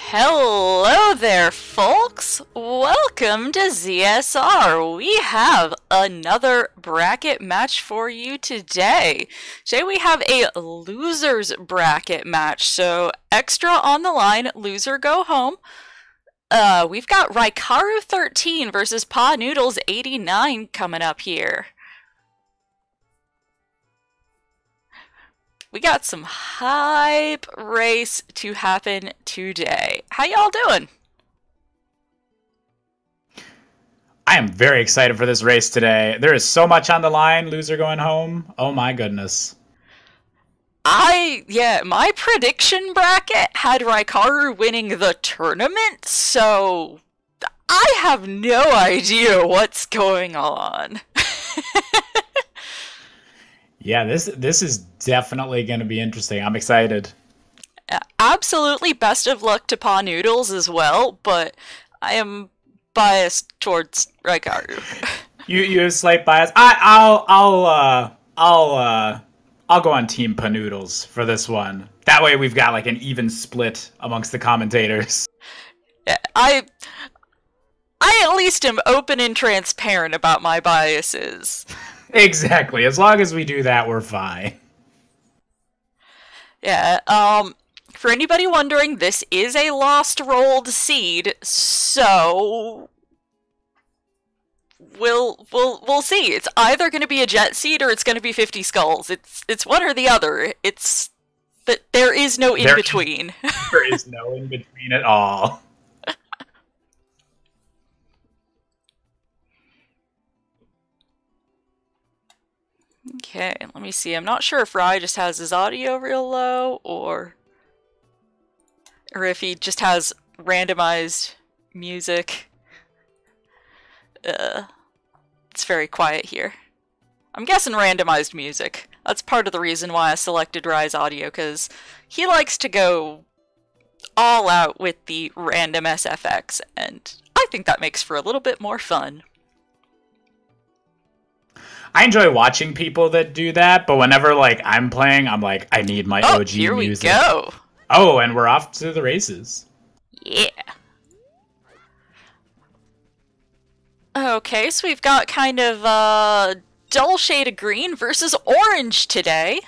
Hello there, folks! Welcome to ZSR. We have another bracket match for you today. Today we have a losers bracket match, so extra on the line, loser go home. We've got Raikaru13 versus Panoodles 89 coming up here. We got some hype race to happen today. How y'all doing? I am very excited for this race today. There is so much on the line. Loser going home. Oh my goodness. My prediction bracket had Raikaru winning the tournament, so I have no idea what's going on. Yeah, this is definitely going to be interesting. I'm excited. Absolutely best of luck to Panoodles as well, but I am biased towards Raikaru. You have slight bias. I'll go on Team Panoodles for this one. That way we've got like an even split amongst the commentators. I at least am open and transparent about my biases. Exactly. As long as we do that, we're fine. Yeah, for anybody wondering, this is a lost rolled seed, so we'll see. It's either going to be a jet seed or it's going to be 50 skulls. It's one or the other. But there is no in between. There is no in between at all. Okay, let me see. I'm not sure if Rai just has his audio real low or if he just has randomized music. It's very quiet here. I'm guessing randomized music. That's part of the reason why I selected Rai's audio, because he likes to go all out with the random SFX, and I think that makes for a little bit more fun. I enjoy watching people that do that, but whenever like I'm playing, I'm like, I need my OG here music. Here we go. Oh, and we're off to the races. Yeah. Okay, so we've got kind of a dull shade of green versus orange today.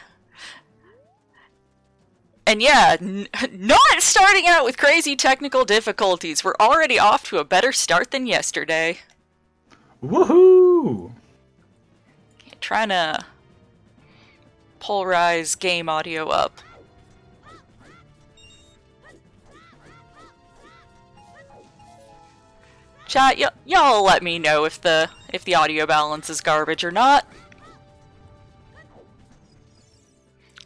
And yeah, not starting out with crazy technical difficulties. We're already off to a better start than yesterday. Woohoo! Trying to polarize game audio up. Chat, y'all let me know if the audio balance is garbage or not.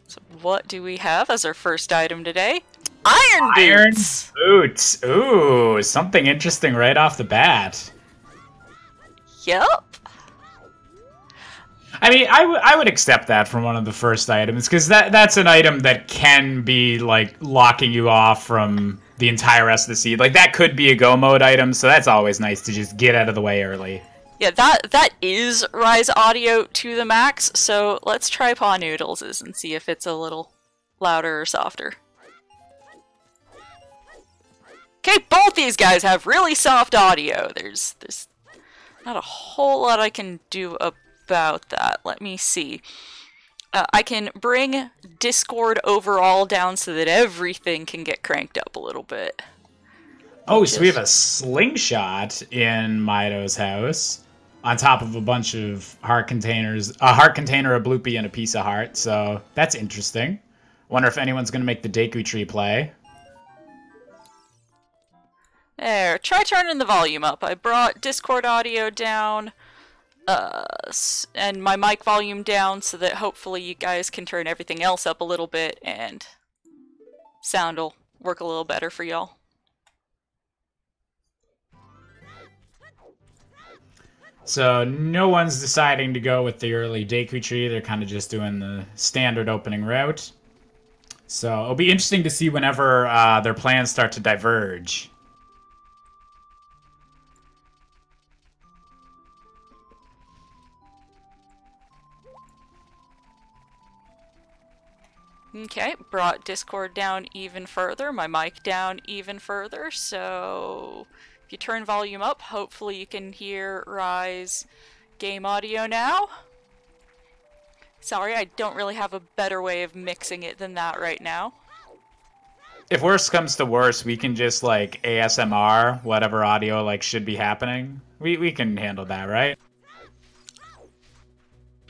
So what do we have as our first item today? Iron boots! Boots! Ooh, something interesting right off the bat. Yup. I mean, I would accept that from one of the first items, because that's an item that can be, like, locking you off from the entire rest of the seed. Like, that could be a go mode item, so that's always nice to just get out of the way early. Yeah, that is Rise audio to the max, so let's try Panoodles' and see if it's a little louder or softer. Okay, both these guys have really soft audio. There's not a whole lot I can do about that. Let me see. I can bring Discord overall down so that everything can get cranked up a little bit. Oh, so we have a slingshot in Mido's house on top of a bunch of heart containers. A heart container, a bloopy, and a piece of heart. So that's interesting. Wonder if anyone's going to make the Deku Tree play. There, try turning the volume up. I brought Discord audio down. And my mic volume down so that hopefully you guys can turn everything else up a little bit and sound will work a little better for y'all. So no one's deciding to go with the early Deku Tree. They're kind of just doing the standard opening route. So it'll be interesting to see whenever their plans start to diverge. Okay, brought Discord down even further, my mic down even further, so if you turn volume up, hopefully you can hear Rise game audio now. Sorry, I don't really have a better way of mixing it than that right now. If worse comes to worse, we can just, like, ASMR whatever audio, like, should be happening. We can handle that, right?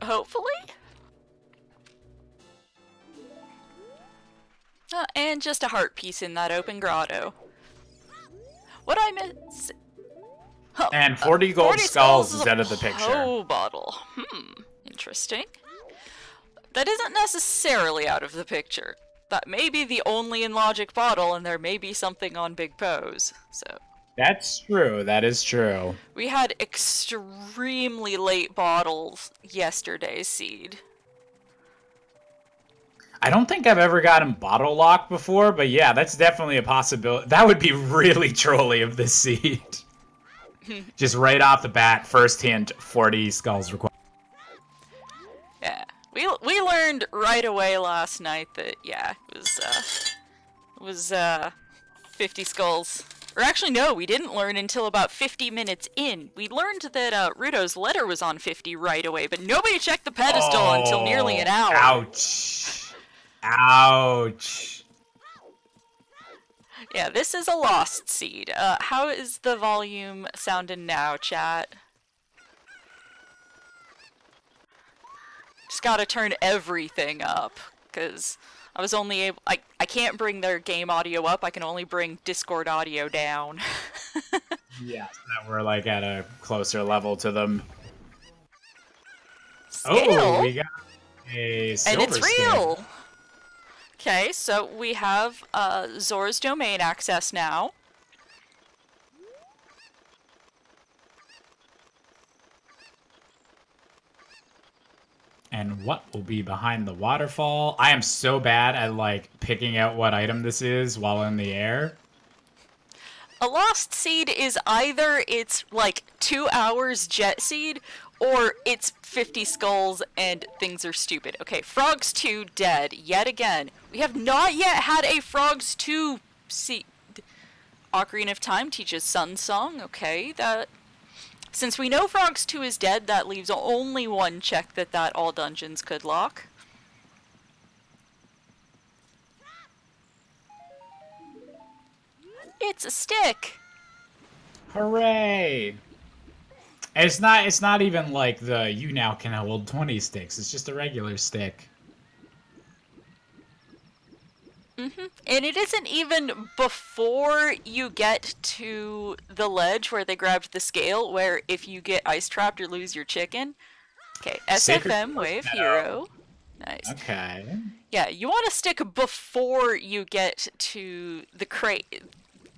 Hopefully? And just a heart piece in that open grotto. What I miss? Oh, and 40 gold 40 skulls is out of the picture. Oh, bottle. Interesting. That isn't necessarily out of the picture. That may be the only in Logic bottle, and there may be something on Big Pose. So. That's true. That is true. We had extremely late bottles yesterday's seed. I don't think I've ever gotten bottle locked before, but yeah, that's definitely a possibility. That would be really trolly of this seed. Just right off the bat, first hint, 40 skulls required. Yeah, we learned right away last night that yeah, it was 50 skulls. Or actually, no, we didn't learn until about 50 minutes in. We learned that Rudo's letter was on 50 right away, but nobody checked the pedestal until nearly an hour. Ouch. Ouch. Yeah, this is a lost seed. How is the volume sounding now, chat? Just gotta turn everything up, because I was only able... I can't bring their game audio up, I can only bring Discord audio down. Yeah, so that we're like at a closer level to them. Scale? Oh, we got a silver and it's real! scale. Okay, so we have Zora's domain access now. And what will be behind the waterfall? I am so bad at, like, picking out what item this is while in the air. A lost seed is either it's, like, 2 hours jet seed, or it's 50 skulls and things are stupid. Okay, Frogs 2 dead, yet again. We have not yet had a Frogs 2 seed. Ocarina of Time teaches Sun Song, okay, that... Since we know Frogs 2 is dead, that leaves only one check that all dungeons could lock. It's a stick! Hooray! It's not even like the you now can hold 20 sticks. It's just a regular stick. And it isn't even before you get to the ledge where they grabbed the scale, where if you get ice trapped or lose your chicken. Okay, SFM, Wave Hero. Nice. Okay. Yeah, you want to stick before you get to the crate,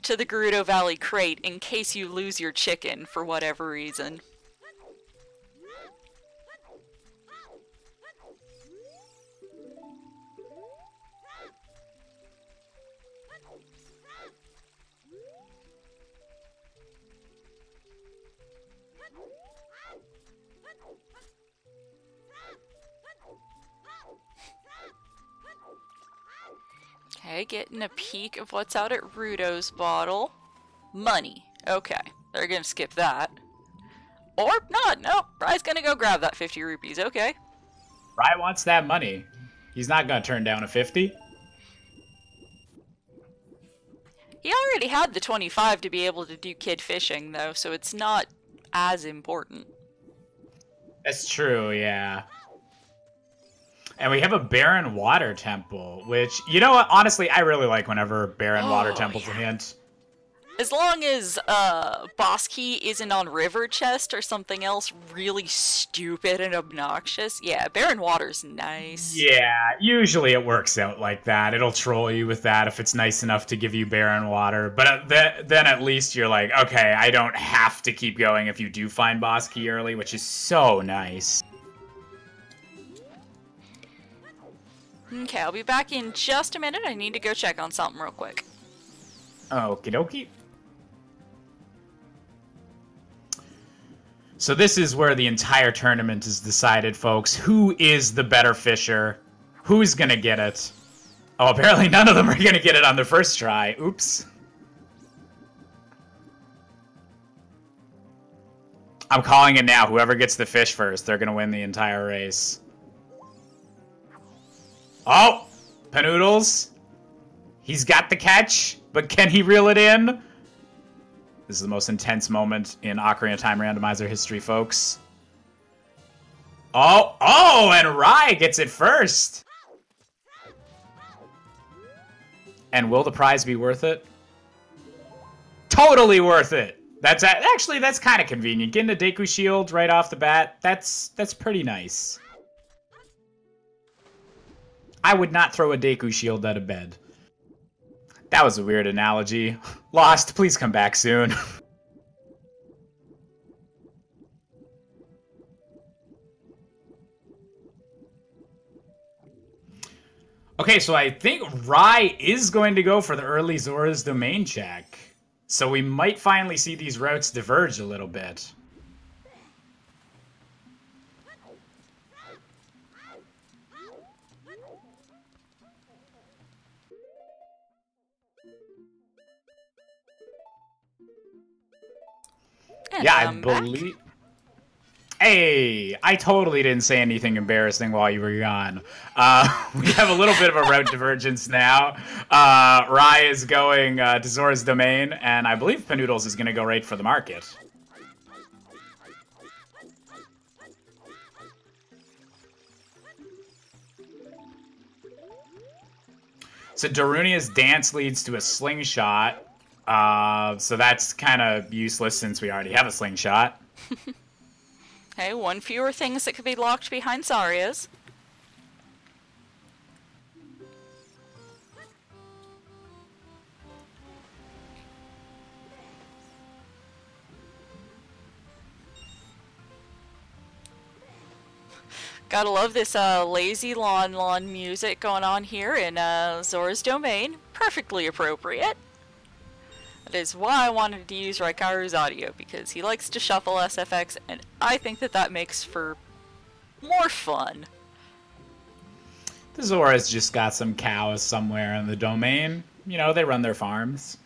to the Gerudo Valley crate, in case you lose your chicken for whatever reason. Okay, getting a peek of what's out at Rudo's bottle. Money. Okay, they're gonna skip that. Or not, nope. Rye's gonna go grab that 50 rupees, okay. Rye wants that money. He's not gonna turn down a 50. He already had the 25 to be able to do kid fishing, though, so it's not as important. That's true, yeah. And we have a barren water temple, which, you know what, honestly, I really like whenever barren water temples are hint. As long as boss key isn't on river chest or something else really stupid and obnoxious, yeah, barren water's nice. Yeah, usually it works out like that. It'll troll you with that if it's nice enough to give you barren water. But then at least you're like, okay, I don't have to keep going if you do find boss key early, which is so nice. Okay, I'll be back in just a minute. I need to go check on something real quick. Okie dokie. So this is where the entire tournament is decided, folks. Who is the better fisher? Who's gonna get it? Oh, apparently none of them are gonna get it on their first try. Oops. I'm calling it now. Whoever gets the fish first, they're gonna win the entire race. Oh! Panoodles. He's got the catch, but can he reel it in? This is the most intense moment in Ocarina of Time Randomizer history, folks. Oh, and Rai gets it first. And will the prize be worth it? Totally worth it. That's kind of convenient. Getting a Deku Shield right off the bat, that's pretty nice. I would not throw a Deku Shield at a bed. That was a weird analogy. Lost, please come back soon. Okay, so I think Rai is going to go for the early Zora's Domain check. So we might finally see these routes diverge a little bit. And yeah, I'm I believe... Back. Hey, I totally didn't say anything embarrassing while you were gone. We have a little bit of a route divergence now. Rai is going to Zora's Domain, and I believe Panoodles is going to go right for the market. So Darunia's dance leads to a slingshot. So that's kind of useless since we already have a slingshot. Hey, one fewer things that could be locked behind Saria's. Gotta love this lazy lawn music going on here in Zora's Domain. Perfectly appropriate. That is why I wanted to use Raikaru's audio, because he likes to shuffle SFX, and I think that that makes for more fun. The Zora's just got some cows somewhere in the domain. You know, they run their farms.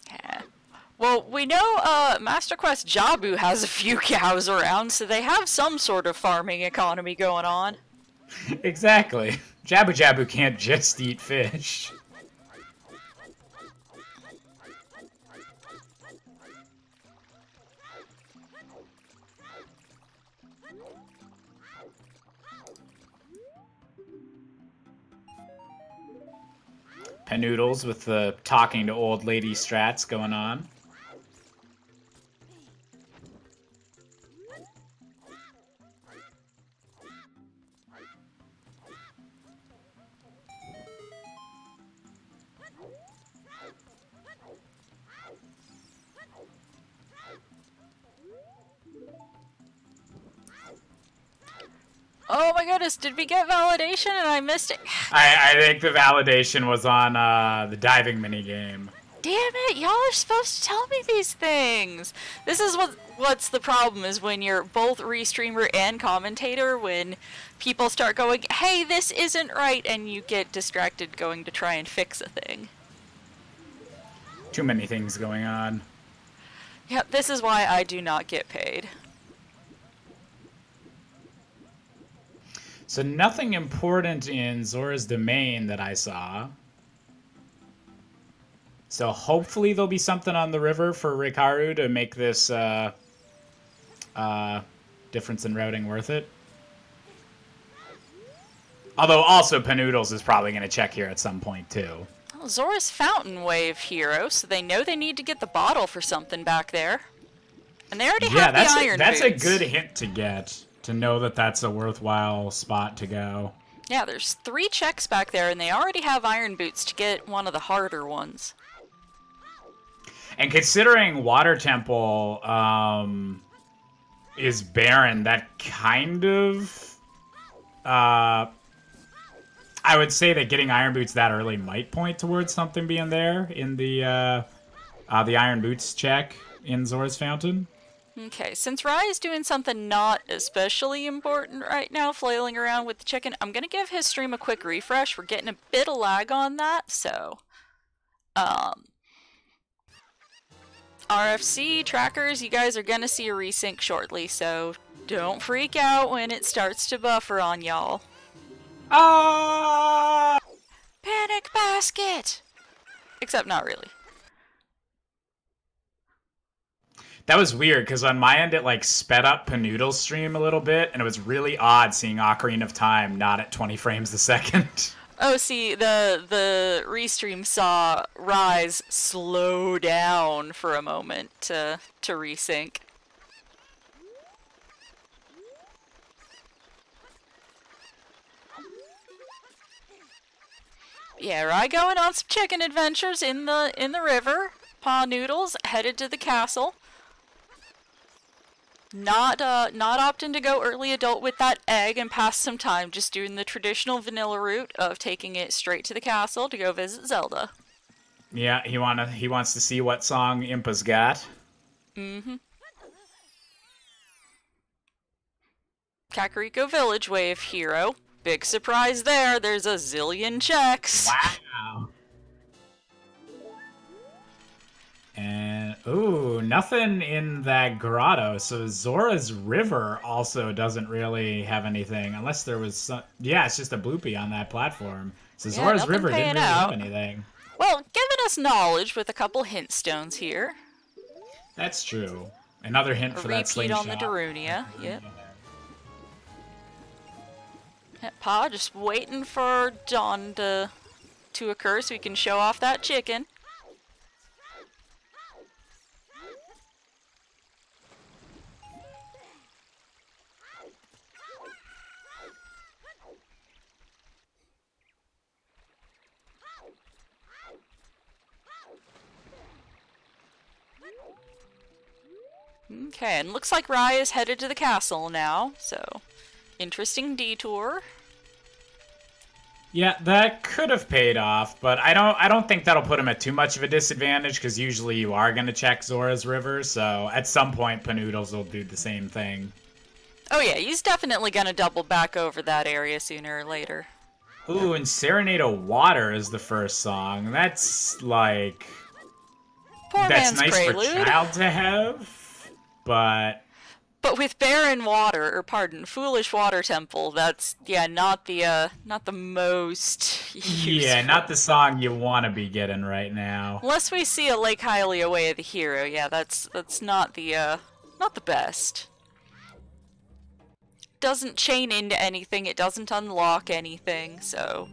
Yeah. Well, we know Master Quest Jabu has a few cows around, so they have some sort of farming economy going on. Exactly. Jabu can't just eat fish. Panoodles with the talking to old lady strats going on. Oh my goodness, did we get validation and I missed it? I think the validation was on the diving minigame. Damn it, y'all are supposed to tell me these things! This is what's the problem, is when you're both restreamer and commentator, when people start going, hey, this isn't right, and you get distracted going to try and fix a thing. Too many things going on. Yep, this is why I do not get paid. So nothing important in Zora's Domain that I saw. So hopefully there'll be something on the river for Raikaru to make this difference in routing worth it. Although also Panoodles is probably going to check here at some point too. Well, Zora's Fountain Wave hero, so they know they need to get the bottle for something back there. And they already have the iron boots. That's a good hint to get. To know that that's a worthwhile spot to go. Yeah, there's 3 checks back there, and they already have iron boots to get one of the harder ones. And considering Water Temple is barren, that kind of... I would say that getting iron boots that early might point towards something being there in the iron boots check in Zora's Fountain. Okay, since Rye is doing something not especially important right now, flailing around with the chicken, I'm gonna give his stream a quick refresh. We're getting a bit of lag on that, so... RFC trackers, you guys are gonna see a resync shortly, so don't freak out when it starts to buffer on y'all. Ah! Panic basket! Except not really. That was weird, because on my end it like sped up Panoodles' stream a little bit, and it was really odd seeing Ocarina of Time not at 20 frames a second. Oh, see, the restream saw Rise slow down for a moment to resync. Yeah, Rye going on some chicken adventures in the river. Panoodles headed to the castle. Not opting to go early adult with that egg and pass some time, just doing the traditional vanilla route of taking it straight to the castle to go visit Zelda. Yeah, he wants to see what song Impa's got. Mm-hmm. Kakariko Village Wave Hero. Big surprise there, there's a zillion checks. Wow. And, ooh, nothing in that grotto. So Zora's River also doesn't really have anything, unless there was some... Yeah, it's just a bloopy on that platform. So Yeah, Zora's River didn't really have anything. Well, giving us knowledge with a couple hint stones here. That's true. Another hint for that slingshot. On the Darunia, yep. Pa just waiting for dawn to occur so we can show off that chicken. Okay, and looks like Rye is headed to the castle now, so interesting detour. Yeah, that could have paid off, but I don't think that'll put him at too much of a disadvantage, because usually you are going to check Zora's River, so at some point Panoodles will do the same thing. Oh yeah, he's definitely going to double back over that area sooner or later. Ooh, and Serenade of Water is the first song. That's like... Poor that's man's nice prelude. For child to have, but... But with barren water, or pardon, foolish water temple, that's, yeah, not the most useful. Yeah, not the song you want to be getting right now. Unless we see a Lake Hylia Way of the Hero, yeah, that's not the best. Doesn't chain into anything, it doesn't unlock anything, so...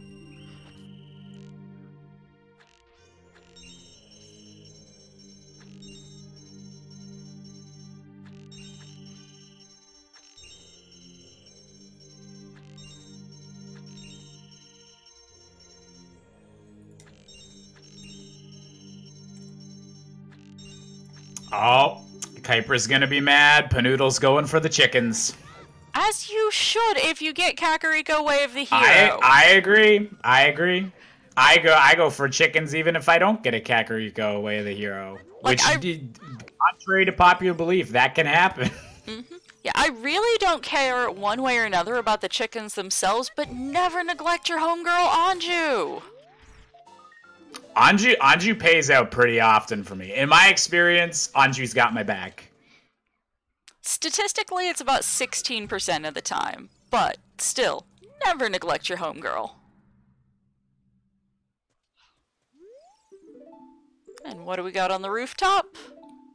Oh, Kuiper's gonna be mad. Panoodle's going for the chickens. As you should if you get Kakariko Way of the Hero. I agree. I go for chickens even if I don't get a Kakariko Way of the Hero. Like, which, contrary to popular belief, that can happen. Mm-hmm. Yeah, I really don't care one way or another about the chickens themselves, but never neglect your homegirl Anju. Anju pays out pretty often for me. In my experience, Anju's got my back. Statistically, it's about 16% of the time, but still, never neglect your homegirl. And what do we got on the rooftop?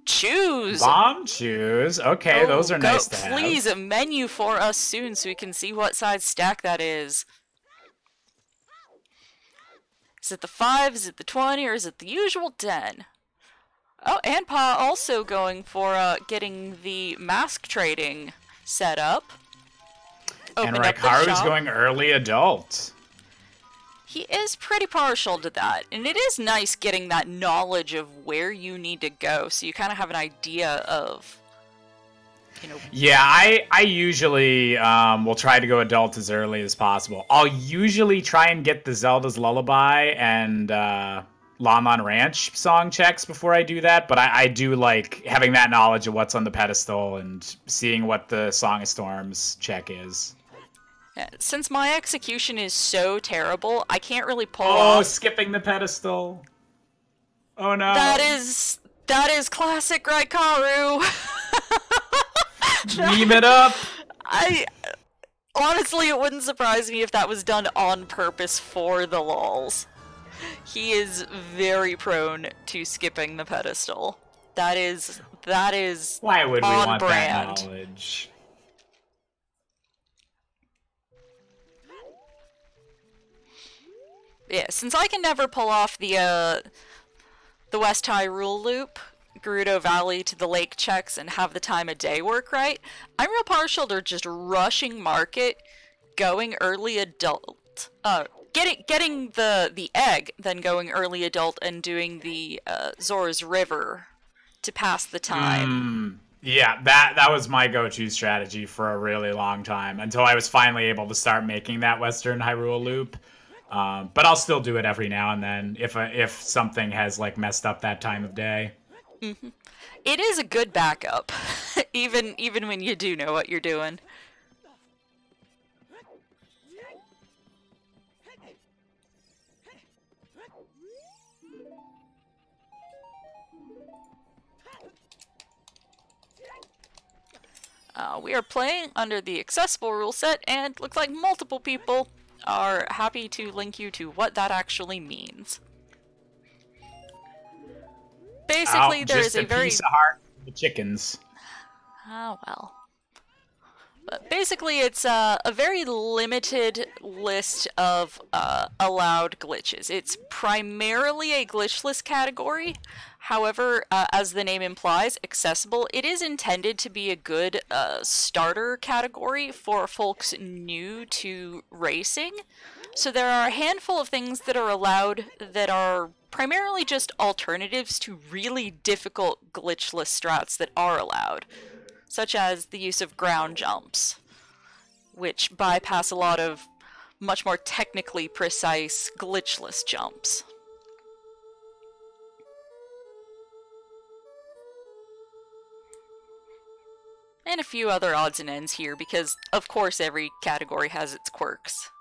Choose! Bomb choose. Okay, those are nice to have. Please, a menu for us soon so we can see what size stack that is. Is it the 5, is it the 20, or is it the usual 10? Oh, and Pa also going for getting the mask trading set up. And Raikaru's going early adult. He is pretty partial to that, and it is nice getting that knowledge of where you need to go, so you kind of have an idea of, you know... Yeah, I usually will try to go adult as early as possible. I'll usually try and get the Zelda's Lullaby and Lon Lon Ranch song checks before I do that, but I do like having that knowledge of what's on the pedestal and seeing what the Song of Storms check is. Yeah, since my execution is so terrible, I can't really pull off... Oh, skipping the pedestal. Oh no. That is classic Raikaru. Meme it up. Honestly, it wouldn't surprise me if that was done on purpose for the lols. He is very prone to skipping the pedestal. That is Why would we on want brand. that knowledge? Yeah, since I can never pull off the West Hyrule loop, Gerudo Valley to the lake checks, and have the time of day work right, I'm real partial to just rushing market, going early adult, getting the egg, then going early adult and doing the Zora's River to pass the time. Yeah, that was my go-to strategy for a really long time, until I was finally able to start making that Western Hyrule loop. But I'll still do it every now and then if something has like messed up that time of day. Mm-hmm. It is a good backup, even when you do know what you're doing. We are playing under the accessible rule set, and looks like multiple people are happy to link you to what that actually means. Basically, there is a very piece of heart for the chickens. Oh well. But basically, it's a very limited list of allowed glitches. It's primarily a glitchless category. However, as the name implies, accessible, it is intended to be a good starter category for folks new to racing. So there are a handful of things that are allowed that are primarily just alternatives to really difficult glitchless strats that are allowed, such as the use of ground jumps, which bypass a lot of much more technically precise glitchless jumps. And a few other odds and ends here, because of course every category has its quirks.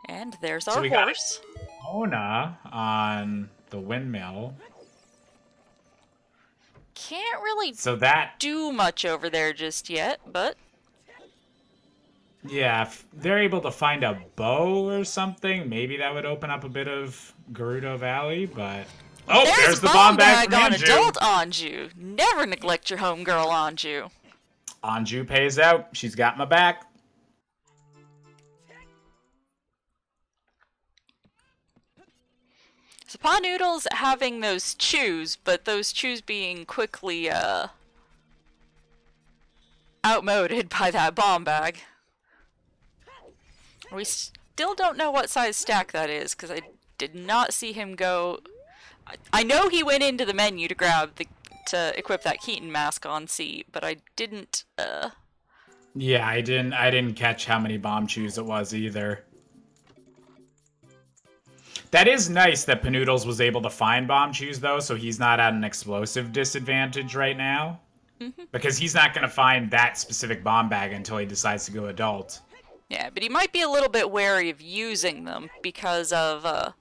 And there's our horse. Ona on the windmill. Can't really do much over there just yet, but... Yeah, if they're able to find a bow or something, maybe that would open up a bit of Gerudo Valley, but... Oh, there's the bomb bag on adult Anju. Never neglect your homegirl Anju. Anju pays out. She's got my back. So Panoodles having those chews, but those chews being quickly outmoded by that bomb bag. We still don't know what size stack that is, because I did not see him go... I know he went into the menu to grab to equip that Keaton mask on C, but I didn't. Yeah, I didn't catch how many bomb chews it was either. That is nice that Panoodles was able to find bomb chews though, so he's not at an explosive disadvantage right now, because he's not going to find that specific bomb bag until he decides to go adult. Yeah, but he might be a little bit wary of using them because of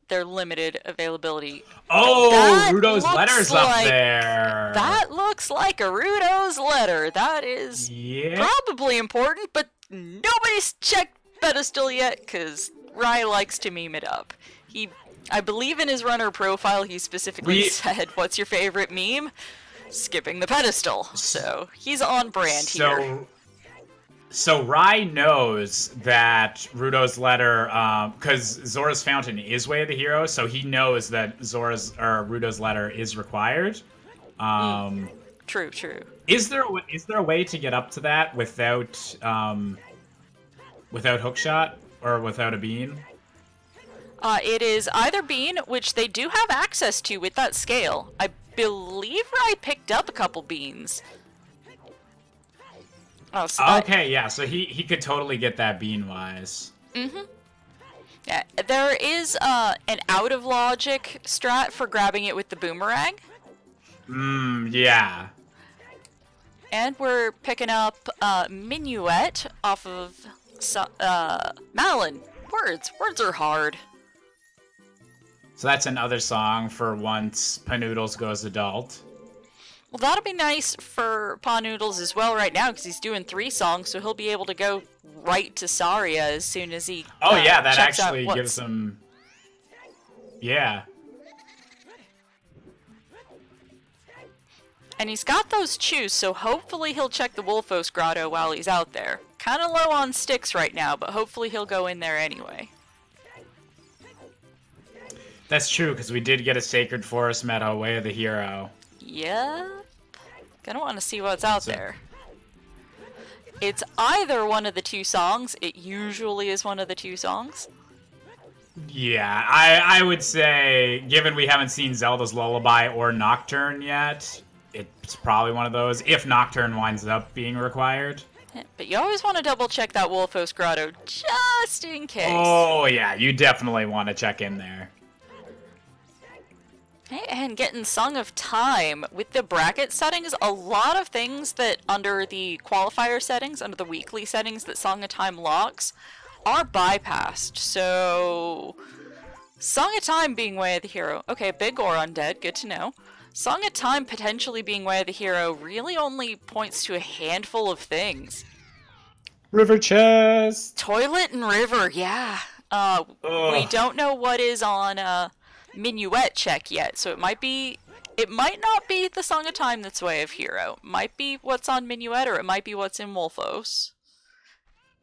their limited availability. Oh, Rudo's letter's up there. That looks like a Rudo's letter. That is probably important, but nobody's checked pedestal yet, because Rai likes to meme it up. I believe in his runner profile, he specifically said, "What's your favorite meme?" Skipping the pedestal. So he's on brand here. So Rai knows that Rudo's letter, because Zora's Fountain is Way of the Hero, so he knows that Rudo's letter is required. True. Is there a way to get up to that without hookshot or without a bean? It is either bean, which they do have access to with that scale. I believe Rai picked up a couple beans. Oh, so okay, yeah, so he could totally get that bean-wise. Yeah, there is an out of logic strat for grabbing it with the boomerang. Yeah. And we're picking up Minuet off of Malin. Words are hard. So that's another song for once Panoodles goes adult. Well, that'll be nice for Panoodles as well right now, because he's doing 3 songs, so he'll be able to go right to Saria as soon as he Oh yeah, that checks actually out gives him... Yeah. And he's got those chews, so hopefully he'll check the Wolfos Grotto while he's out there. Kind of low on sticks right now, but hopefully he'll go in there anyway. That's true, because we did get a Sacred Forest Meadow, Way of the Hero. Yep. Gonna want to see what's out there. It's either one of the 2 songs. It usually is one of the 2 songs. Yeah, I would say, given we haven't seen Zelda's Lullaby or Nocturne yet, it's probably one of those, if Nocturne winds up being required. Yeah, but you always want to double check that Wolfos Grotto, just in case. Oh yeah, you definitely want to check in there. Hey, and getting Song of Time with the bracket settings, a lot of things that under the qualifier settings, under the weekly settings that Song of Time locks, are bypassed. So, Song of Time being Way of the Hero. Okay, big or undead, good to know. Song of Time potentially being Way of the Hero really only points to a handful of things. River chest! Toilet and river, yeah. We don't know what is on, Minuet check yet, so it might not be the Song of Time that's Way of Hero. Might be what's on Minuet, or it might be what's in Wolfos.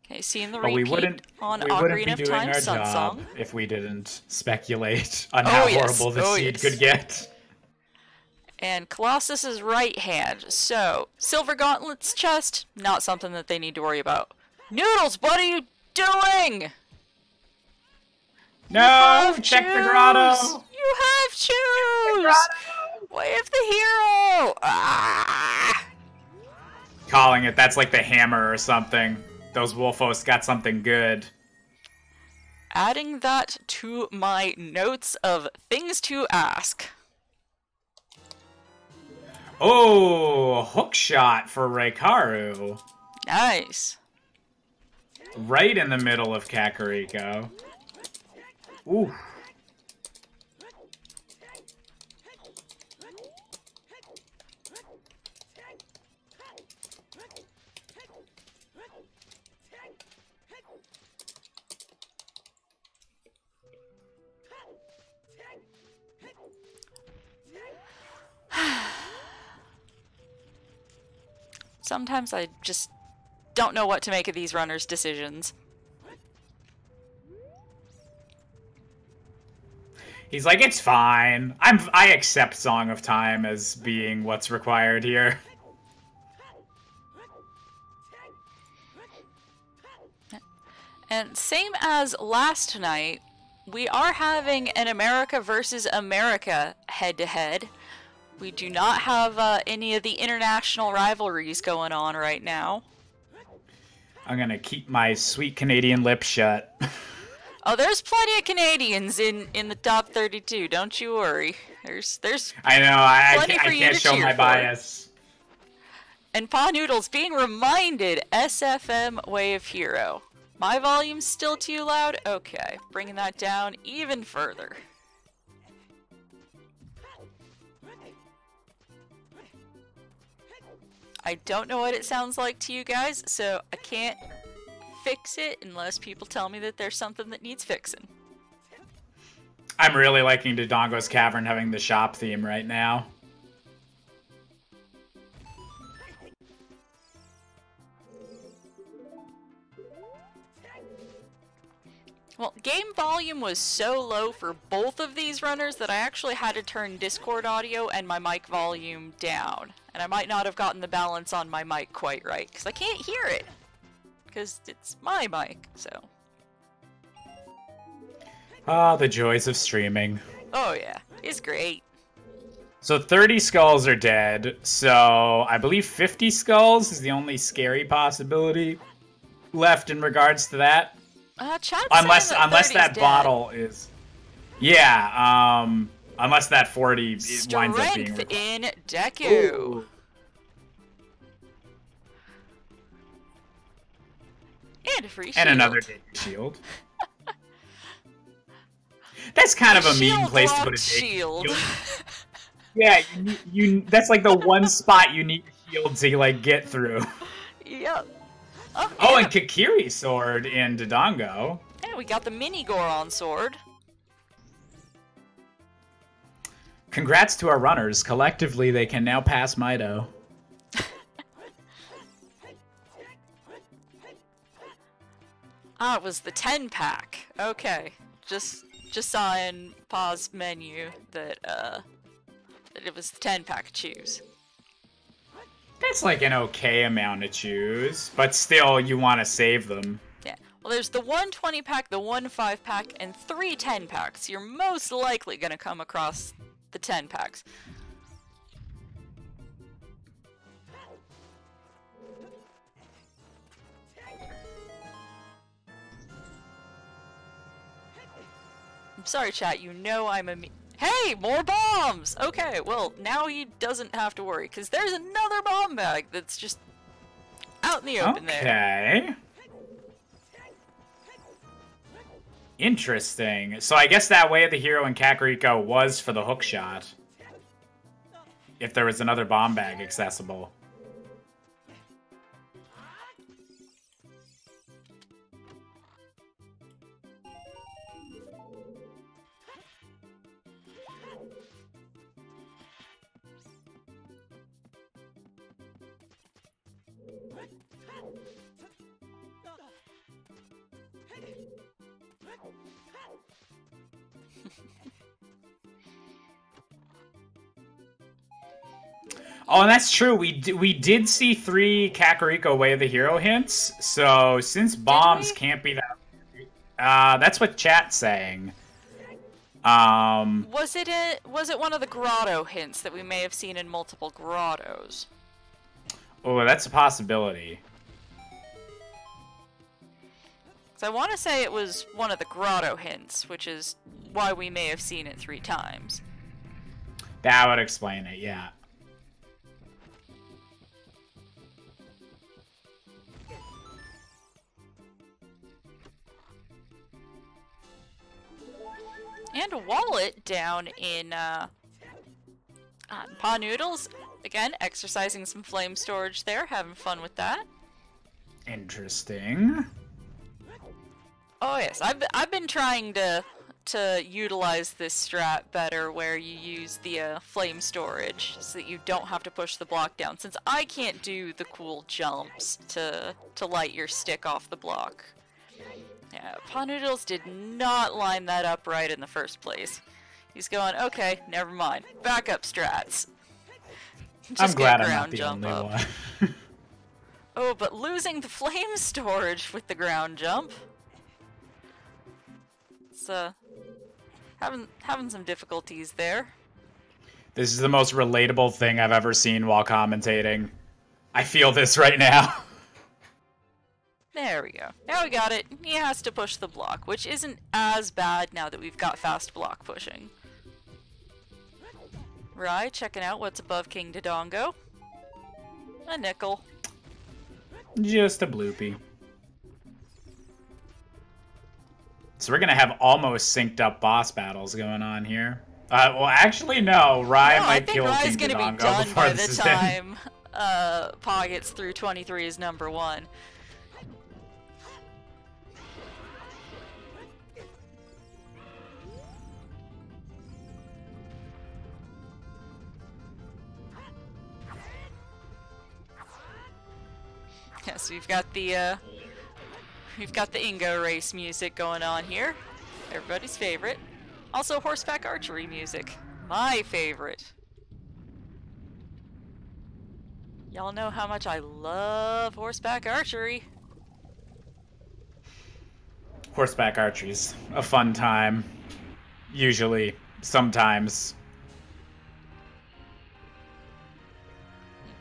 Okay, seeing the repeat on Ocarina of Time, Sun Song. If we didn't speculate on how horrible the seed could get. And Colossus's right hand. So, Silver Gauntlet's chest, not something that they need to worry about. Noodles, what are you doing? No! Check the grotto! You have shoes! Way of the Hero! Ah! Calling it, that's like the hammer or something. Those Wolfos got something good. Adding that to my notes of things to ask. Oh, hook shot for Raikaru. Nice. Right in the middle of Kakariko. Ooh. Sometimes I just don't know what to make of these runners' decisions. He's like, it's fine. I accept Song of Time as being what's required here. And same as last night, we are having an America versus America head-to-head. We do not have any of the international rivalries going on right now. I'm gonna keep my sweet Canadian lips shut. Oh, there's plenty of Canadians in the top 32. Don't you worry. There's I know. I plenty for you can't to show cheer my for. bias. And Panoodles being reminded, SFM Way of Hero. My volume's still too loud? Okay, bringing that down even further. I don't know what it sounds like to you guys, so I can't fix it unless people tell me that there's something that needs fixing. I'm really liking Dodongo's Cavern having the shop theme right now. Well, game volume was so low for both of these runners that I actually had to turn Discord audio and my mic volume down. And I might not have gotten the balance on my mic quite right, because I can't hear it. Because it's my mic, so. Ah, the joys of streaming. Oh yeah, it's great. So 30 skulls are dead, so I believe 50 skulls is the only scary possibility left in regards to that. Chat's Unless saying that 30's bottle is... Yeah, unless that 40 winds up being... Strength in Deku. Ooh. And a free shield. And another Deku shield. That's kind of a mean place to put a Deku shield. Yeah, that's like the one spot you need a shield to like get through. Yep. Oh, and Kakiri sword in Dodongo. Yeah, we got the mini Goron sword. Congrats to our runners. Collectively, they can now pass Mido. Ah, it was the 10-pack. Okay. Just saw in Pa's menu that it was the 10-pack choose. That's like an okay amount to choose, but still, you want to save them. Yeah. Well, there's the 1 20-pack, the 1 5-pack, and 3 10-packs. You're most likely going to come across the 10-packs. I'm sorry, chat. You know I'm a Hey, more bombs! Okay, well, now he doesn't have to worry, because there's another bomb bag that's just out in the open there. Okay. Interesting. So I guess that Way of the Hero in Kakariko was for the hook shot. If there was another bomb bag accessible. Oh, and that's true. We did see 3 Kakariko Way of the Hero hints. So since bombs can't be that, that's what chat's saying. Was it one of the grotto hints that we may have seen in multiple grottos? Oh, that's a possibility. So I want to say it was one of the grotto hints, which is why we may have seen it 3 times. That would explain it, yeah. And a wallet down in Panoodles. Again, exercising some flame storage there, having fun with that. Interesting. Oh yes, I've been trying to utilize this strat better, where you use the flame storage so that you don't have to push the block down. Since I can't do the cool jumps to light your stick off the block. Yeah, Panoodles did not line that up right in the first place. He's going, okay, never mind. Backup strats. I'm glad I'm not the only one. Oh, but losing the flame storage with the ground jump. It's having some difficulties there. This is the most relatable thing I've ever seen while commentating. I feel this right now. There we go. Now we got it. He has to push the block, which isn't as bad now that we've got fast block pushing. Right, checking out what's above King Dodongo. A nickel. Just a bloopy. So we're gonna have almost synced up boss battles going on here. Well, actually, no. Rai might kill King Dodongo gonna be done before by this the is time Pa gets through 23 as number 1. Yeah, so we've got the Ingo race music going on here. Everybody's favorite. Also horseback archery music. My favorite. Y'all know how much I love horseback archery. Horseback archery's a fun time. Usually. Sometimes.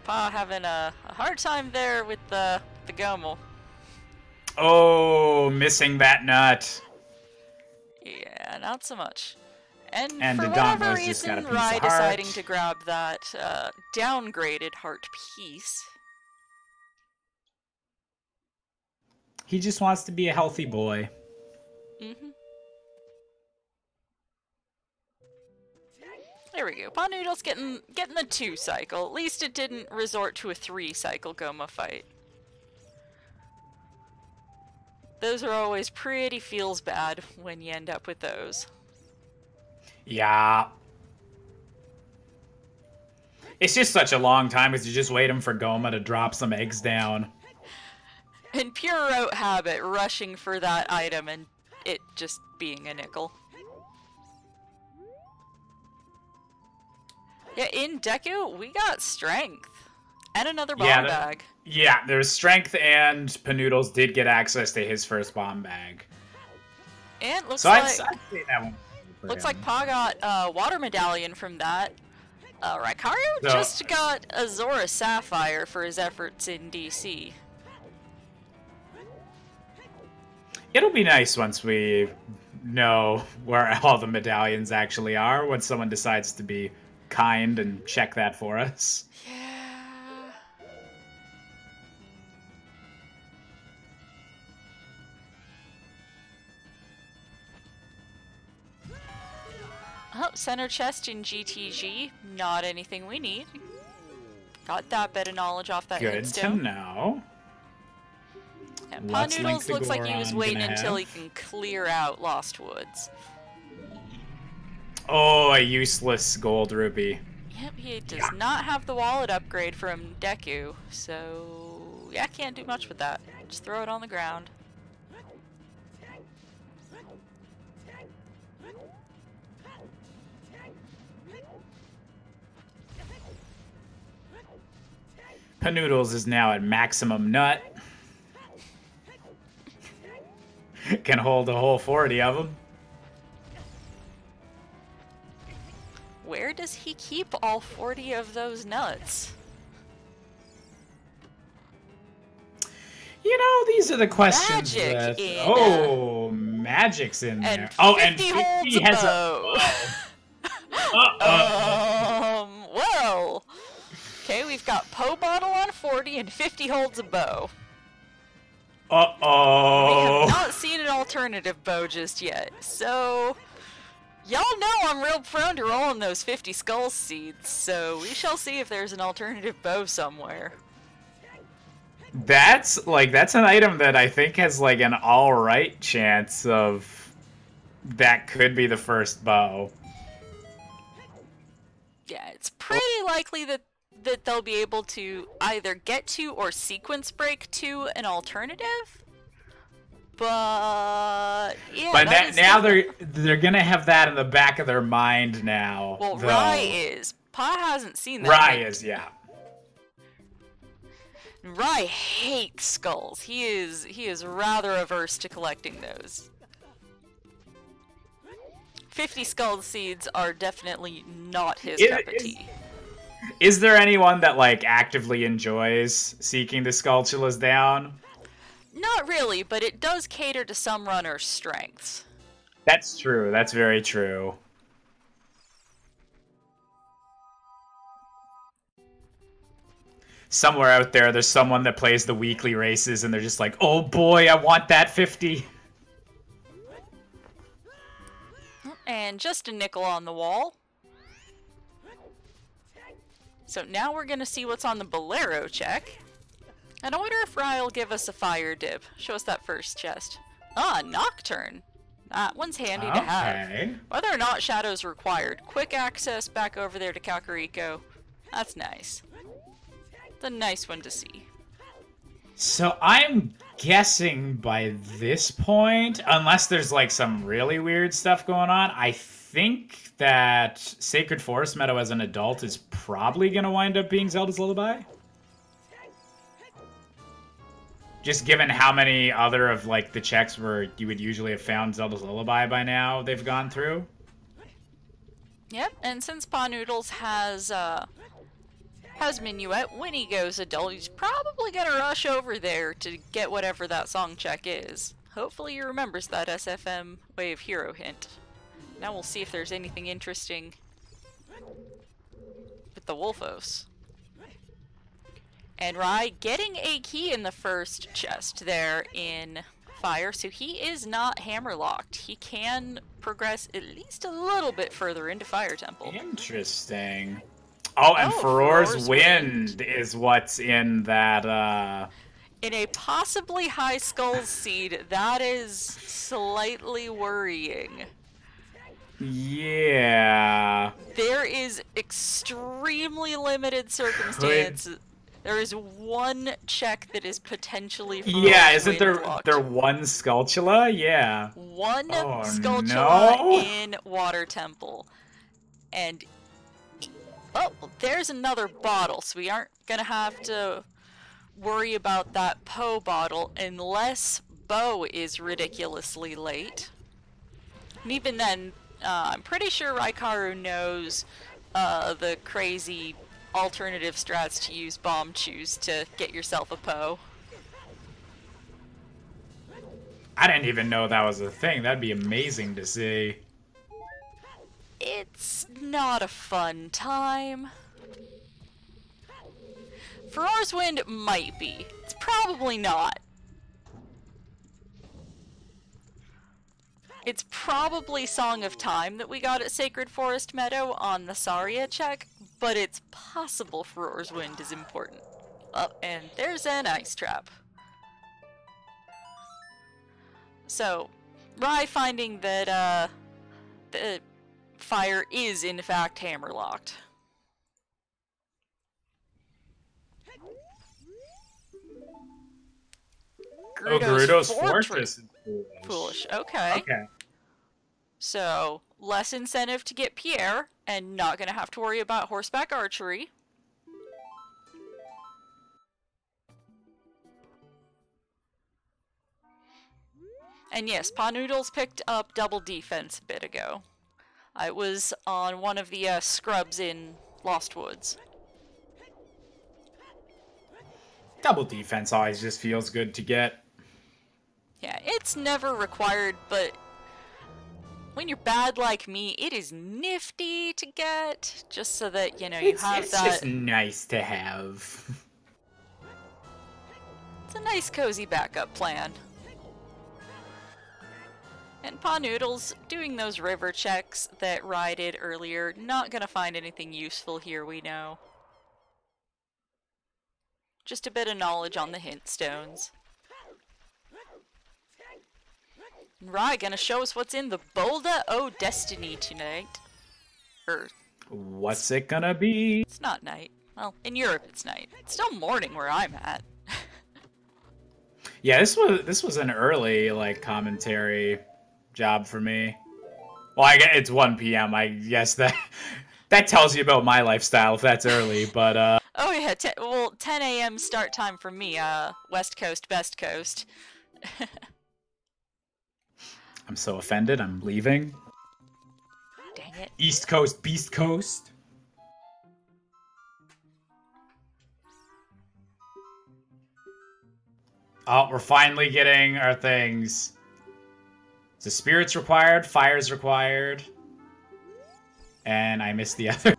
Pa having a hard time there with the Gomel. Oh, missing that nut. Yeah, not so much. And the for whatever Dongo's just got a reason, piece Rai of heart. deciding to grab that downgraded heart piece. He just wants to be a healthy boy. Mm-hmm. There we go. Panoodles getting the 2 cycle. At least it didn't resort to a 3 cycle Goma fight. Those are always pretty feels bad when you end up with those. Yeah. It's just such a long time because you're just waiting for Goma to drop some eggs down. In pure rote habit, rushing for that item and it just being a nickel. Yeah, in Deku, we got strength. And another bomb bag. Yeah, there's strength, and Panoodles did get access to his first bomb bag. And looks so like... I'd say that one. Looks like Pa got water medallion from that. Raikaru just got a Zora Sapphire for his efforts in DC. It'll be nice once we know where all the medallions actually are, when someone decides to be kind and check that for us. Yeah. Oh, center chest in GTG. Not anything we need. Got that bit of knowledge off that Good to know. And Panoodles looks like he was waiting until he can clear out Lost Woods. Oh, a useless gold rupee. Yep, he does not have the wallet upgrade from Deku, so yeah, can't do much with that. Just throw it on the ground. Panoodles is now at maximum nut. Can hold a whole 40 of them. Where does he keep all 40 of those nuts? You know, these are the questions Magic that... Oh, magic's in there. Oh, and 50 has a... Well... Okay, we've got Poe Bottle on 40 and 50 holds a bow. Uh-oh. We have not seen an alternative bow just yet, so... Y'all know I'm real prone to rolling those 50 skull seeds, so we shall see if there's an alternative bow somewhere. That's an item that I think has like an alright chance of that could be the first bow. Yeah, it's pretty likely that they'll be able to either get to or sequence break to an alternative. But yeah, but now they're gonna have that in the back of their mind now. Well, Rai is. Pa hasn't seen that. Rai is, yeah. Rai hates skulls. He is rather averse to collecting those. 50 skull seeds are definitely not his cup of tea. Is there anyone that like actively enjoys seeking the Skulltulas down? Not really, but it does cater to some runners' strengths. That's true. That's very true. Somewhere out there's someone that plays the weekly races and they're just like, oh boy, I want that 50. And just a nickel on the wall. So now we're gonna see what's on the Bolero check. And I wonder if Rai will give us a fire dip. Show us that first chest. Ah, Nocturne. That one's handy to have. Whether or not Shadow's required. Quick access back over there to Kakariko. That's nice. It's a nice one to see. So I'm guessing by this point, unless there's like some really weird stuff going on, I think that Sacred Forest Meadow as an adult is probably going to wind up being Zelda's Lullaby. Just given how many other of like the checks where you would usually have found Zelda's Lullaby by now they've gone through. Yep, and since Panoodles has has Minuet. When he goes adult, he's probably gonna rush over there to get whatever that song check is. Hopefully he remembers that SFM Way of Hero hint. Now we'll see if there's anything interesting with the Wolfos. And Rai getting a key in the first chest there in fire, so he is not hammerlocked. He can progress at least a little bit further into Fire Temple. Interesting. Oh, and Furor's Wind is what's in that, In a possibly high Skulls seed, that is slightly worrying. Yeah. There is extremely limited circumstance. There is one check that is potentially isn't there one Skulltula? Yeah. One Skulltula in Water Temple. And oh, there's another bottle, so we aren't gonna have to worry about that Poe bottle unless Bo is ridiculously late. And even then, I'm pretty sure Raikaru knows the crazy alternative strats to use Bomb Choose to get yourself a Poe. I didn't even know that was a thing. That'd be amazing to see. It's not a fun time. Furor's Wind might be. It's probably not. It's probably Song of Time that we got at Sacred Forest Meadow on the Saria check, but it's possible Furor's Wind is important. Oh, and there's an ice trap. So, Rai finding that, the fire is in fact hammerlocked. Gerudo's Fortress is foolish. Okay. So, less incentive to get Pierre, and not gonna have to worry about horseback archery. And yes, Panoodles picked up double defense a bit ago. It was on one of the scrubs in Lost Woods. Double defense always just feels good to get. Yeah, it's never required, but when you're bad like me, it is nifty to get, just so that, you know, you have that... It's just nice to have. It's a nice cozy backup plan. And Panoodles doing those river checks that Rai did earlier, not gonna find anything useful here, we know. Just a bit of knowledge on the hint stones. And Rai gonna show us what's in the Bolda O Destiny tonight. What's it gonna be? It's not night. Well, in Europe it's night. It's still morning where I'm at. Yeah, this was an early commentary job for me. Well, I guess it's 1 p.m. I guess that tells you about my lifestyle if that's early, but Oh yeah, 10 a.m. start time for me, West Coast, Best Coast. I'm so offended, I'm leaving. Dang it. East Coast, Beast Coast. Oh, we're finally getting our things. So spirits required, fire's required. And I missed the other.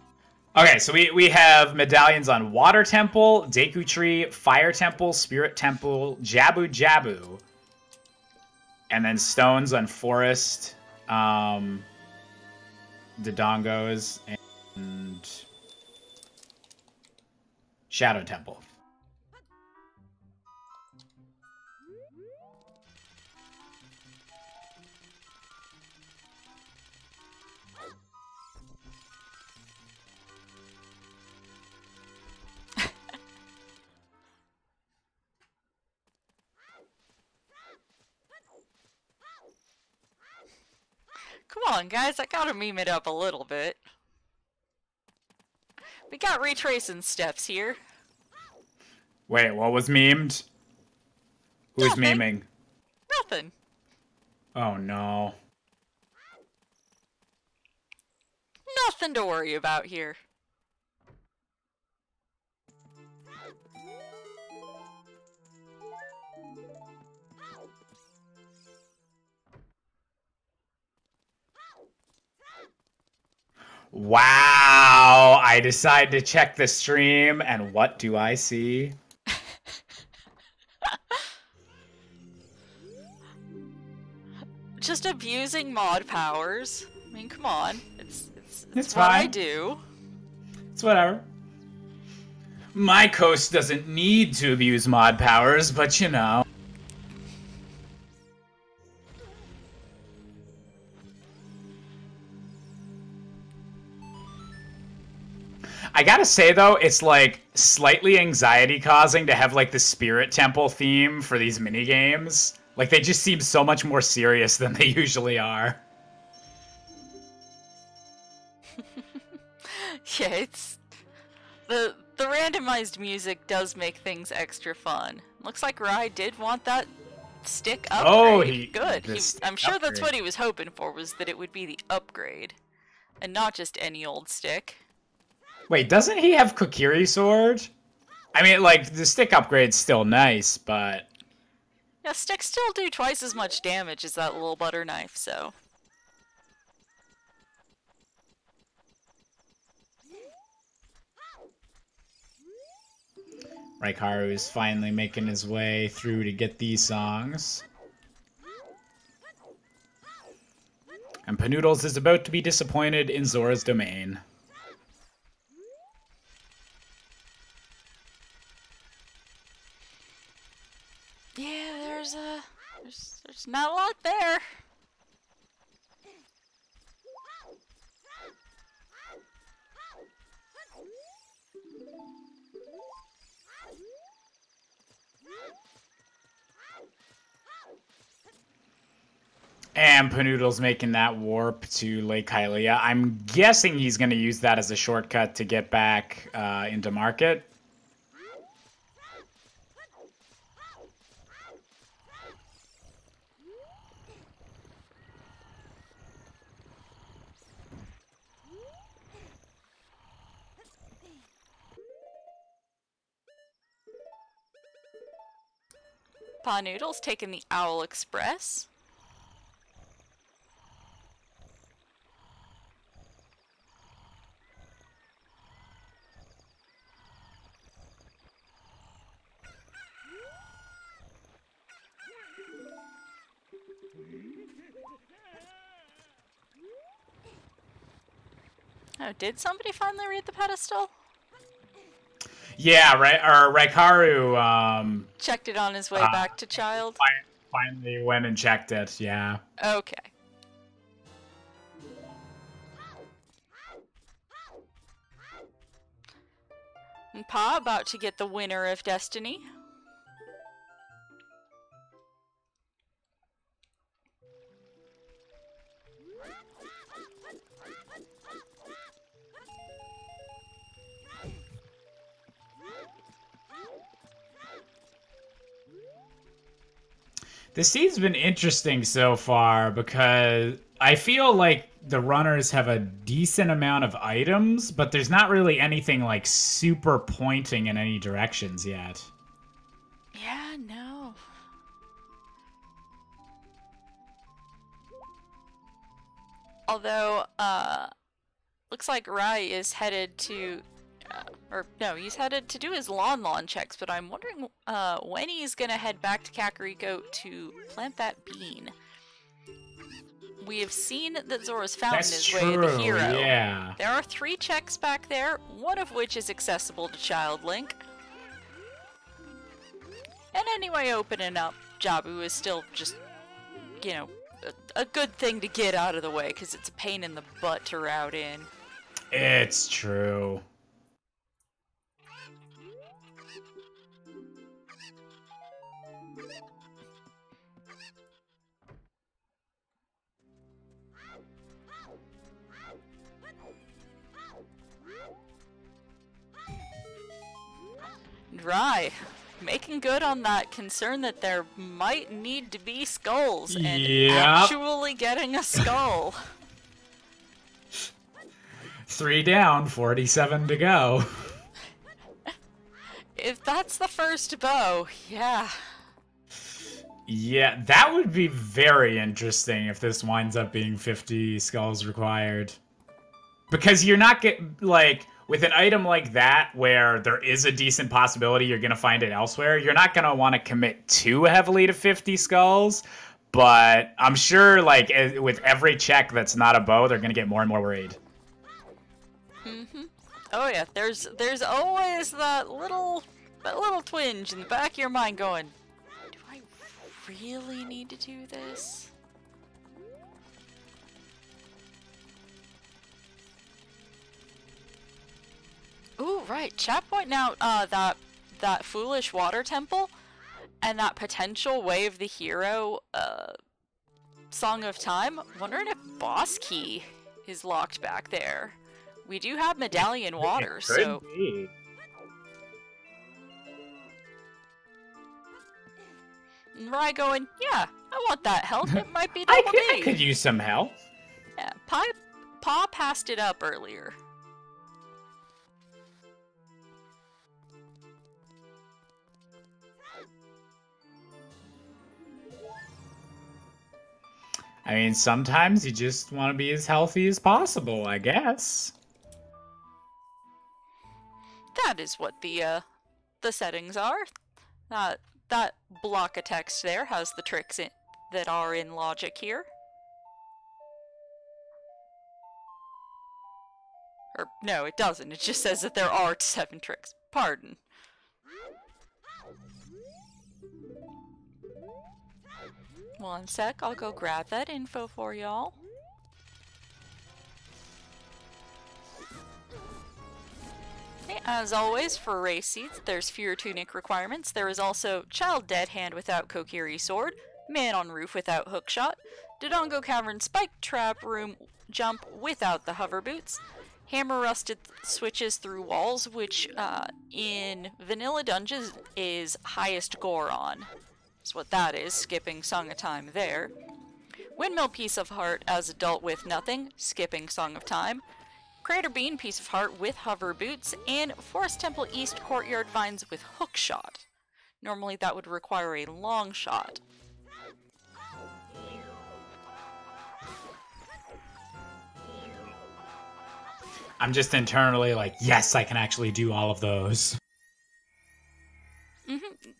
Okay, so we have medallions on Water Temple, Deku Tree, Fire Temple, Spirit Temple, Jabu Jabu. And then stones on Forest, Dodongos, and Shadow Temple. Come on, guys, I gotta meme it up a little bit. We got retracing steps here. Wait, what was memed? Who's Nothing. meming? Nothing. Oh no. Nothing to worry about here. Wow! I decide to check the stream, and what do I see? Just abusing mod powers. I mean, come on. It's what fine. I do. It's whatever. My coast doesn't need to abuse mod powers, but you know. I gotta say though, it's like slightly anxiety causing to have like the Spirit Temple theme for these minigames. Like they just seem so much more serious than they usually are. Yeah, it's the randomized music does make things extra fun. Looks like Rai did want that stick upgrade. Oh, good. I'm sure that's what he was hoping for, was that it would be the upgrade, and not just any old stick. Wait, doesn't he have Kokiri sword? I mean, like the stick upgrade's still nice, but yeah, sticks still do twice as much damage as that little butter knife, so. Raikaru is finally making his way through to get these songs. And Panoodles is about to be disappointed in Zora's domain. Yeah, there's not a lot there. And Panoodle's making that warp to Lake Hylia. I'm guessing he's going to use that as a shortcut to get back into market. Panoodle's taking the Owl Express. Oh, did somebody finally read the pedestal? Yeah, right. Or Raikaru checked it on his way back to Child. Finally went and checked it. Yeah. Okay. And Pa about to get the winner of Destiny. This seed's been interesting so far because I feel like the runners have a decent amount of items, but there's not really anything like super pointing in any directions yet. Yeah, no. Although, looks like Rai is headed to, he's headed to do his Lon checks, but I'm wondering when he's gonna head back to Kakariko to plant that bean. We have seen that Zora's Fountain is way the hero. Yeah. There are 3 checks back there, one of which is accessible to Child Link. And anyway, opening up Jabu is still just, you know, a good thing to get out of the way, because it's a pain in the butt to route in. It's true. Right. Making good on that concern that there might need to be skulls, and actually getting a skull. 3 down, 47 to go. If that's the first bow, yeah. Yeah, that would be very interesting if this winds up being 50 skulls required. Because you're not like with an item like that where there is a decent possibility you're gonna find it elsewhere. You're not gonna want to commit too heavily to 50 skulls. But I'm sure, like with every check that's not a bow, they're gonna get more and more worried. Oh yeah, there's always that little twinge in the back of your mind going, do I really need to do this? Ooh, right. Chat pointing out that foolish water temple and that potential Way of the Hero Song of Time. Wondering if boss key is locked back there. We do have medallion water, so Be. Rai going, yeah, I want that health. It might be double I could use some help. Yeah, Pa passed it up earlier. I mean, sometimes you just want to be as healthy as possible, I guess. That is what the settings are. That block of text there has the tricks that are in logic here. Or, no, it doesn't. It just says that there are 7 tricks. Pardon. One sec, I'll go grab that info for y'all. Okay, as always, for race seats, there's fewer tunic requirements. There is also Child Dead Hand without Kokiri Sword, Man on Roof without Hookshot, Dodongo Cavern Spike Trap Room Jump without the Hover Boots, Hammer Rusted switches through walls, which in Vanilla Dungeons is highest gore on. That's what that is, skipping Song of Time there. Windmill Piece of Heart as adult with nothing, skipping Song of Time. Crater Bean Piece of Heart with Hover Boots, and Forest Temple East Courtyard Vines with Hookshot. Normally that would require a long shot. I'm just internally like, yes, I can actually do all of those.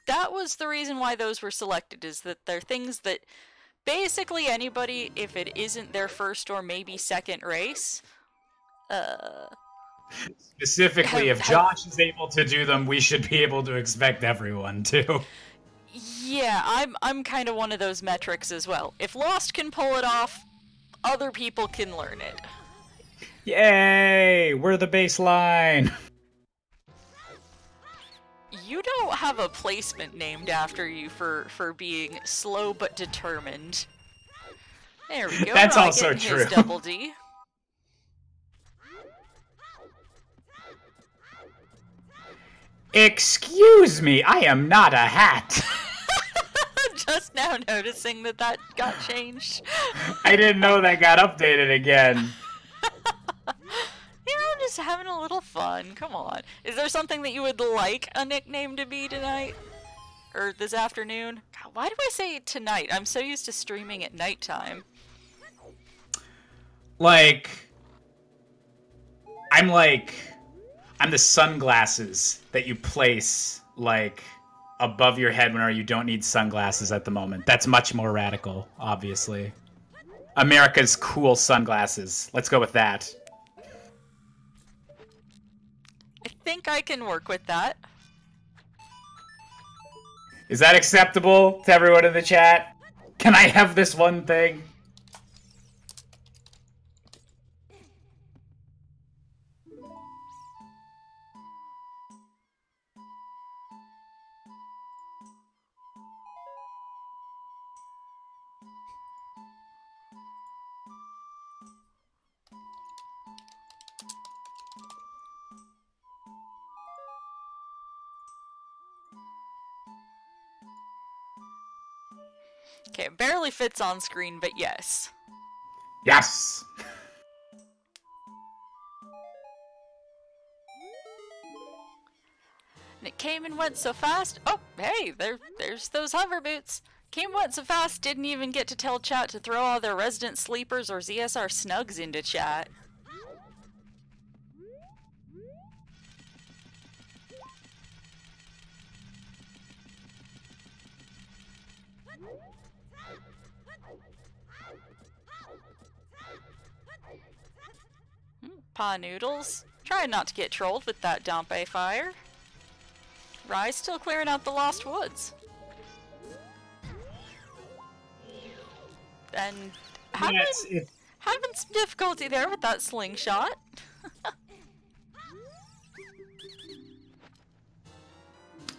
That was the reason why those were selected, is that they're things that basically anybody, if it isn't their first or maybe second race, specifically, if Josh is able to do them, we should be able to expect everyone to. Yeah, I'm kind of one of those metrics as well. If Lost can pull it off, other people can learn it. Yay! We're the baseline! You don't have a placement named after you for being slow but determined. There we go. That's Rai also getting true. His double D. Excuse me, I am not a hat! Just now noticing that got changed. I didn't know that got updated again. You know, I'm just having a little fun. Come on. Is there something that you would like a nickname to be tonight? Or this afternoon? God, why do I say tonight? I'm so used to streaming at nighttime. I'm the sunglasses that you place, above your head whenever you don't need sunglasses at the moment. That's much more radical, obviously. America's cool sunglasses. Let's go with that. I think I can work with that. Is that acceptable to everyone in the chat? Can I have this one thing? Okay, it barely fits on screen, but yes. Yes! And it came and went so fast. Oh, hey, there's those hover boots. Came and went so fast, didn't even get to tell chat to throw all their resident sleepers or ZSR snugs into chat. Panoodles, try not to get trolled with that Dompe fire. Rai's still clearing out the Lost Woods. And having some difficulty there with that slingshot.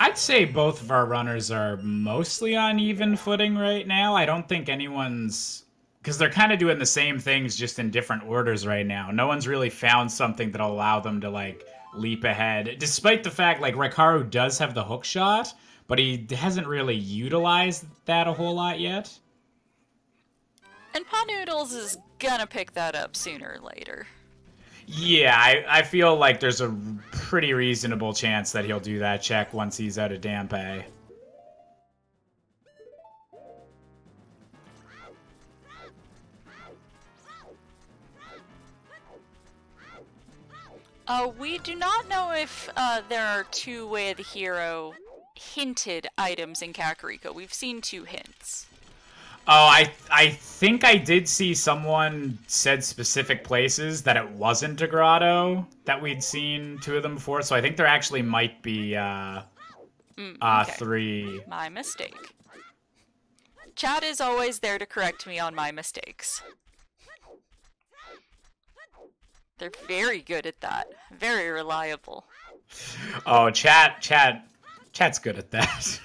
I'd say both of our runners are mostly on even footing right now. I don't think anyone's... Because they're kind of doing the same things, just in different orders right now. No one's really found something that'll allow them to, like, leap ahead. Despite the fact, like, Raikaru does have the hook shot, but he hasn't really utilized that a whole lot yet. And Panoodles is gonna pick that up sooner or later. Yeah, I feel like there's a pretty reasonable chance that he'll do that check once he's out of Dampe. We do not know if there are two Way of the Hero hinted items in Kakariko. We've seen 2 hints. Oh, I think I did see someone said specific places that it wasn't a grotto that we'd seen 2 of them before, so I think there actually might be okay. 3. My mistake. Chat is always there to correct me on my mistakes. They're very good at that. Very reliable. Oh, chat's good at that.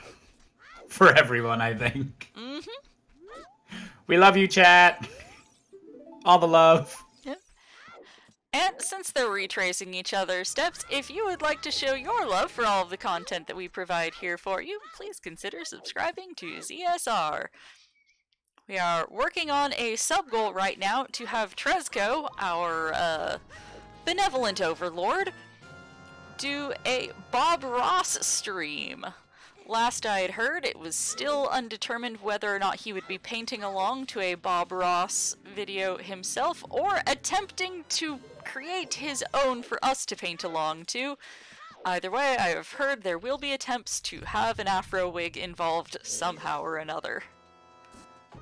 For everyone, I think. Mm-hmm. We love you, chat. All the love. Yep. And since they're retracing each other's steps, if you would like to show your love for all of the content that we provide here for you, please consider subscribing to ZSR. We are working on a sub-goal right now to have Tresco, our benevolent overlord, do a Bob Ross stream. Last I had heard, it was still undetermined whether or not he would be painting along to a Bob Ross video himself, or attempting to create his own for us to paint along to. Either way, I have heard there will be attempts to have an afro wig involved somehow or another.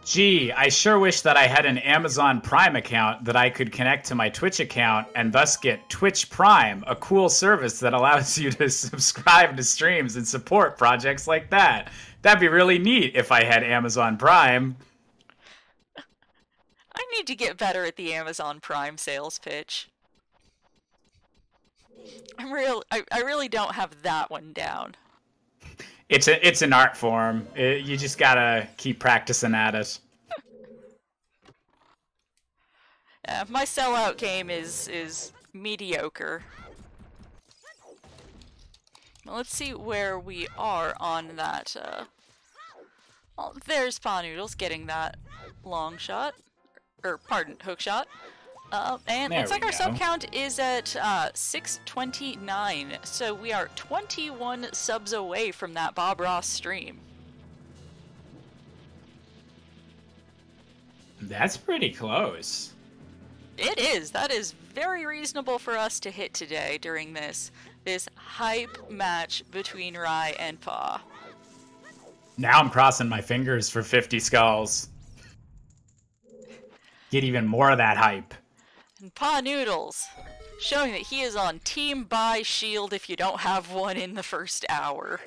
Gee, I sure wish that I had an Amazon Prime account that I could connect to my Twitch account and thus get Twitch Prime, a cool service that allows you to subscribe to streams and support projects like that. That'd be really neat if I had Amazon Prime. I need to get better at the Amazon Prime sales pitch. I really don't have that one down. It's an art form. You just gotta keep practicing at it. My sellout game is mediocre. Well, let's see where we are on that. Well, there's Panoodles getting that long shot, or pardon, hook shot. And there looks like our go. sub count is at 629, so we are 21 subs away from that Bob Ross stream. That's pretty close. It is. That is very reasonable for us to hit today during this hype match between Rai and Pa. Now I'm crossing my fingers for 50 skulls. Get even more of that hype. And Panoodles, showing that he is on Team Buy Shield if you don't have one in the first hour.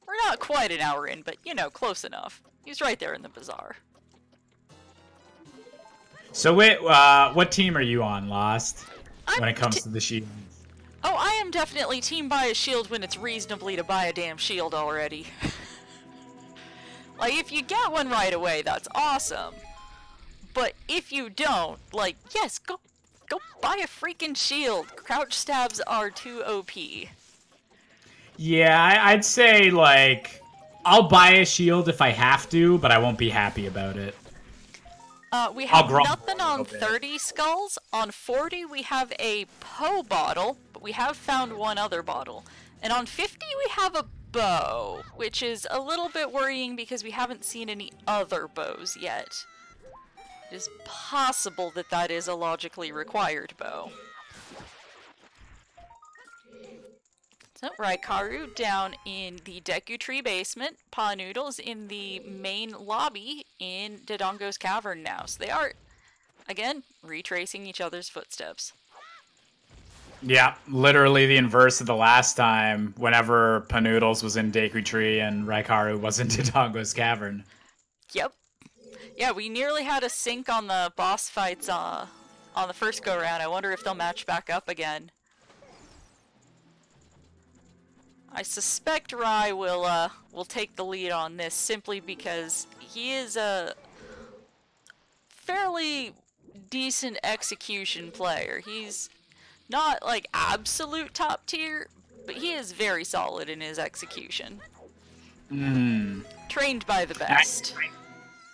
We're not quite an hour in, but, you know, close enough. He's right there in the bazaar. So wait, what team are you on, Lost? When it comes to the shield? Oh, I am definitely Team Buy a Shield when it's reasonably to buy a damn shield already. Like, if you get one right away, that's awesome. But if you don't, like, yes, go buy a freaking shield. Crouch stabs are too OP. Yeah, I'd say, like, I'll buy a shield if I have to, but I won't be happy about it. We have nothing on 30 skulls. On 40, we have a Poe bottle, but we have found one other bottle. And on 50, we have a bow, which is a little bit worrying because we haven't seen any other bows yet. It is possible that that is a logically required bow. Oh, Raikaru down in the Deku Tree basement. Panoodles in the main lobby in Dodongo's Cavern now. So they are, again, retracing each other's footsteps. Yeah, literally the inverse of the last time whenever Panoodles was in Deku Tree and Raikaru was in Dodongo's Cavern. Yep. Yeah, we nearly had a sync on the boss fights on the first go-around. I wonder if they'll match back up again. I suspect Rai will take the lead on this simply because he is a fairly decent execution player. He's not like absolute top tier, but he is very solid in his execution. Trained by the best.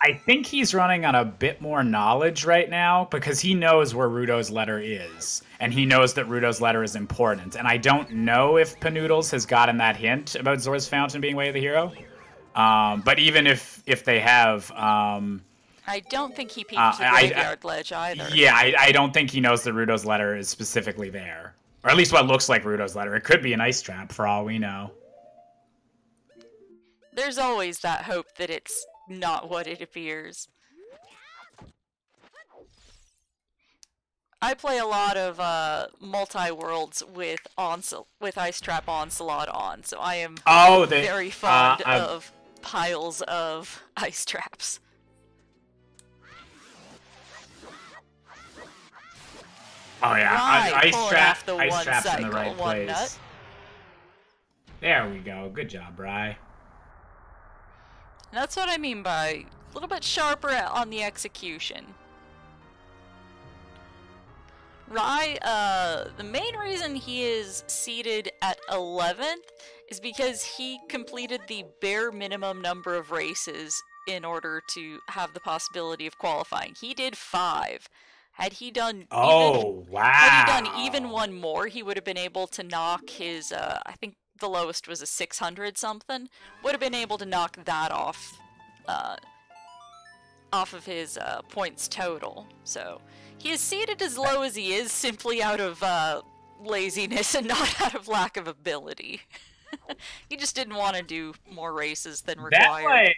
I think he's running on a bit more knowledge right now because he knows where Rudo's letter is, and he knows that Rudo's letter is important. And I don't know if Panoodles has gotten that hint about Zora's Fountain being Way of the Hero. But even if they have, I don't think he peeked the graveyard ledge either. Yeah, I don't think he knows that Rudo's letter is specifically there, or at least what looks like Rudo's letter. It could be an ice trap for all we know. There's always that hope that it's not what it appears. I play a lot of multi-worlds with Ice Trap Onslaught on, so I am very fond of piles of ice traps. Oh yeah, ice trap in the right place. Nut. There we go. Good job, Bri. That's what I mean by a little bit sharper on the execution. Rai, the main reason he is seated at 11th is because he completed the bare minimum number of races in order to have the possibility of qualifying. He did 5. Had he done even one more, he would have been able to knock his, I think the lowest was a 600 something, would have been able to knock that off of his points total. So he is seated as low as he is simply out of laziness and not out of lack of ability. He just didn't want to do more races than required.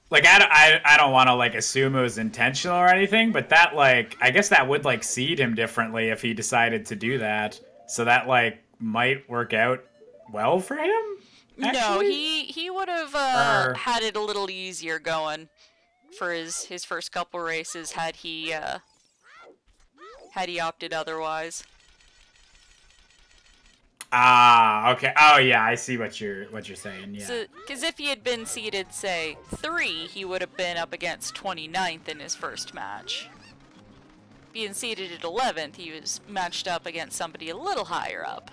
Like I don't want to like assume it was intentional or anything, but that like I guess that would like seed him differently if he decided to do that. So that like might work out well for him. Actually? No, he would have had it a little easier going for his first couple races had he opted otherwise. Ah, okay. Oh yeah, I see what you're saying. Yeah. So, because if he had been seeded, say 3, he would have been up against 29th in his first match. Being seeded at 11th, he was matched up against somebody a little higher up.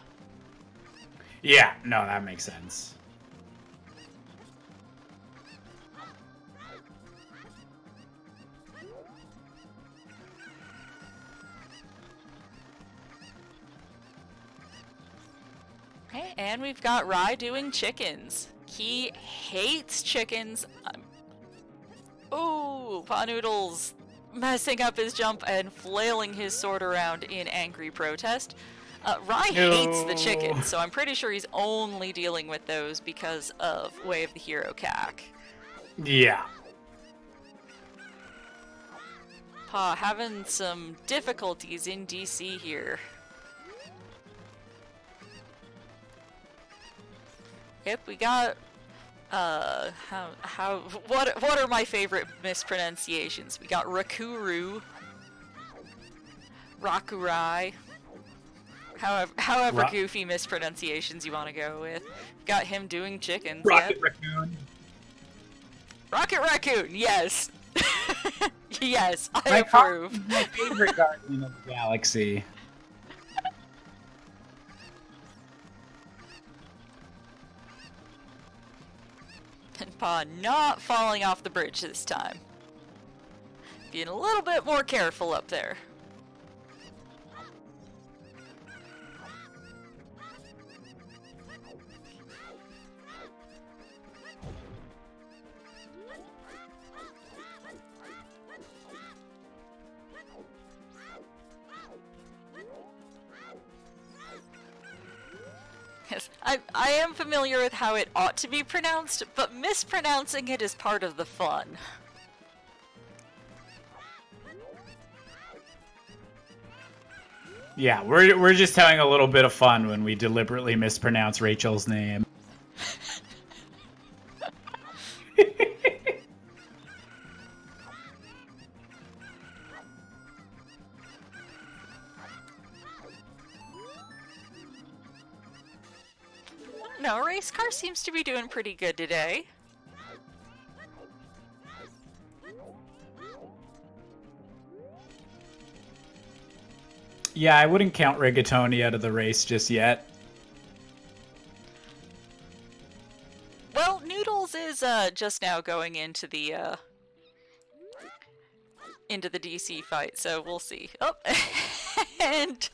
Yeah, no, that makes sense. Okay, and we've got Rai doing chickens. He hates chickens. Ooh, Panoodles messing up his jump and flailing his sword around in angry protest. Rai hates the chickens, so I'm pretty sure he's only dealing with those because of Way of the Hero CAC. Yeah. Pa, having some difficulties in DC here. Yep, we got, what are my favorite mispronunciations? We got Rakuru, Rakurai, however goofy mispronunciations you want to go with. We got him doing chickens. Rocket Raccoon. Rocket Raccoon, yes. Yes, I approve. My favorite Guardian of the Galaxy. And Pa not falling off the bridge this time. Being a little bit more careful up there. Yes, I am familiar with how it ought to be pronounced, but mispronouncing it is part of the fun. Yeah, we're just having a little bit of fun when we deliberately mispronounce Rachel's name. No, race car seems to be doing pretty good today. Yeah, I wouldn't count Rigatoni out of the race just yet. Well, Noodles is just now going into the DC fight, so we'll see. Oh, and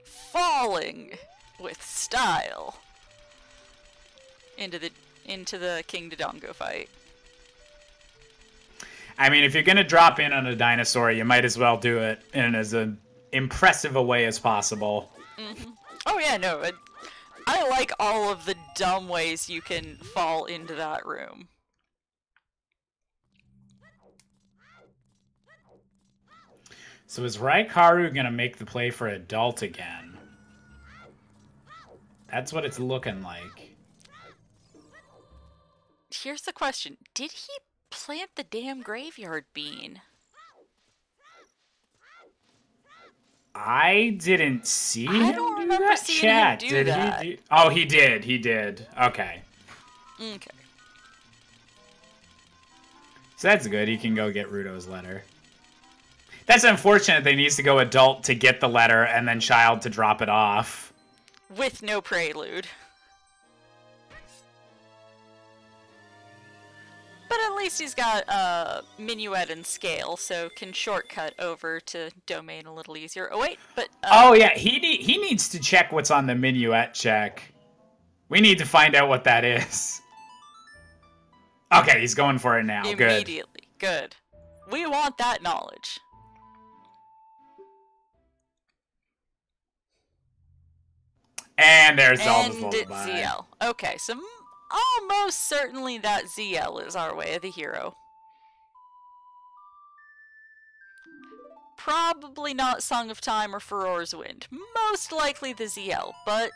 falling with style into the King Dodongo fight. I mean, if you're gonna drop in on a dinosaur, you might as well do it in as impressive a way as possible. Mm-hmm. Oh yeah, no, I like all of the dumb ways you can fall into that room. So is Raikaru gonna make the play for adult again? That's what it's looking like. Here's the question. Did he plant the damn graveyard bean? I didn't see him I don't remember seeing him do that. He do... Oh, he did. He did. Okay. Okay. So that's good. He can go get Rudo's letter. That's unfortunate that he needs to go adult to get the letter and then child to drop it off. With no prelude. But at least he's got Minuet and Scale, so can shortcut over to Domain a little easier. Oh wait, but... oh yeah, he needs to check what's on the Minuet check. We need to find out what that is. Okay, he's going for it now. Immediately. Good. We want that knowledge. And there's Zelda's And it's Lullaby. ZL. Okay, so almost certainly that ZL is our way of the hero. Probably not Song of Time or Furor's Wind. Most likely the ZL, but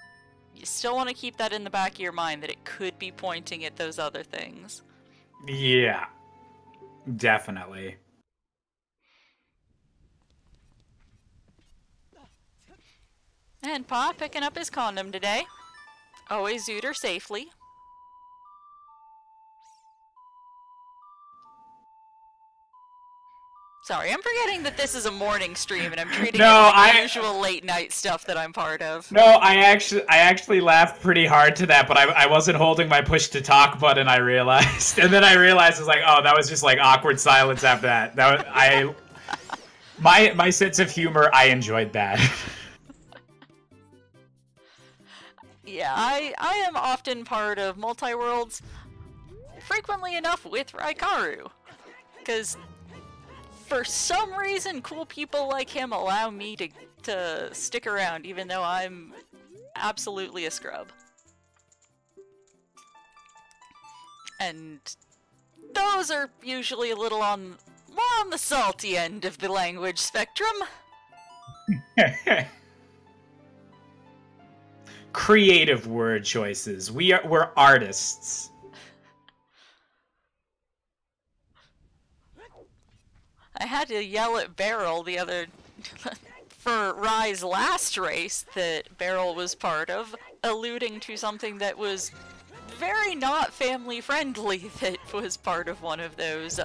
you still want to keep that in the back of your mind that it could be pointing at those other things. Yeah, definitely. And Pa picking up his condom today. Always zooter safely. Sorry, I'm forgetting that this is a morning stream and I'm treating it like the usual late night stuff that I'm part of. No, I actually laughed pretty hard to that, but I wasn't holding my push to talk button, I realized. And then I realized, I was like, oh, that was just like awkward silence after that. My sense of humor, I enjoyed that. Yeah, I am often part of multi-worlds, frequently enough with Raikaru. Because for some reason, cool people like him allow me to stick around, even though I'm absolutely a scrub. And those are usually a little more on the salty end of the language spectrum. Creative word choices. We're artists. I had to yell at Beryl the other for Rye's last race that Beryl was part of, alluding to something that was very not family friendly that was part of one of those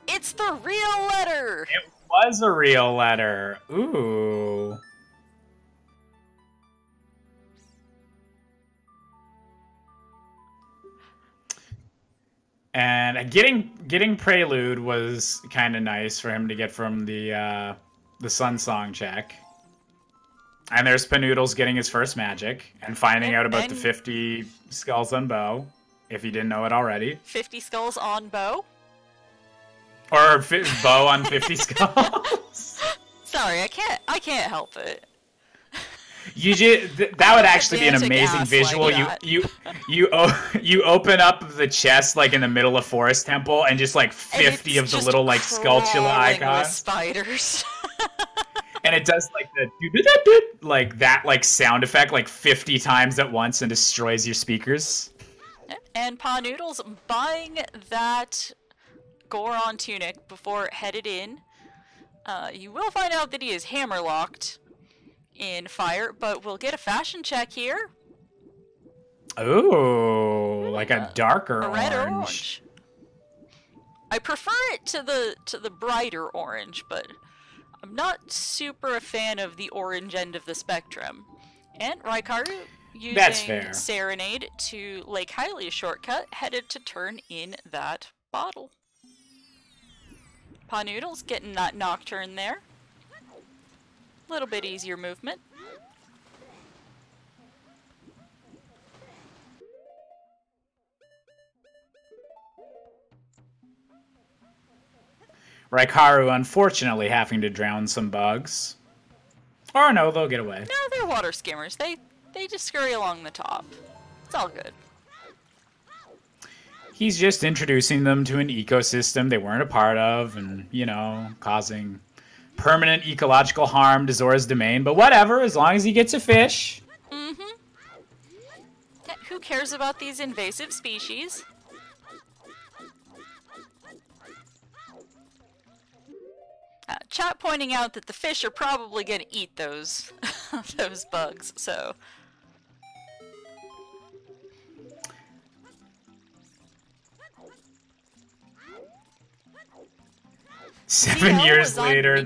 It's the real letter! It was a real letter. Ooh. And getting Prelude was kind of nice for him to get from the Sun Song check. And there's Panoodles getting his first magic and finding out about the 50 skulls on Bow, if he didn't know it already. 50 skulls on Bow? Or Bow on 50 skulls. Sorry, I can't help it. that would actually be an amazing visual. Like You open up the chest like in the middle of Forest Temple, and just like 50 of the little like Skulltula icons. Spiders. And it does like the like that like sound effect like 50 times at once and destroys your speakers. And Panoodles buying that Goron tunic before headed in. You will find out that he is hammerlocked in fire, but we'll get a fashion check here. Ooh, like a darker a red or orange. I prefer it to the brighter orange, but I'm not super a fan of the orange end of the spectrum. And Raikaru using Serenade to Lake Hylia shortcut, headed to turn in that bottle. Panoodles getting that Nocturne there. A little bit easier movement. Raikaru unfortunately having to drown some bugs. Or no, they'll get away. No, they're water skimmers. They just scurry along the top. It's all good. He's just introducing them to an ecosystem they weren't a part of, and, you know, causing permanent ecological harm to Zora's domain. But whatever, as long as he gets a fish. Mm-hmm. Yeah, who cares about these invasive species? Chat pointing out that the fish are probably going to eat those those bugs, so... Seven years later,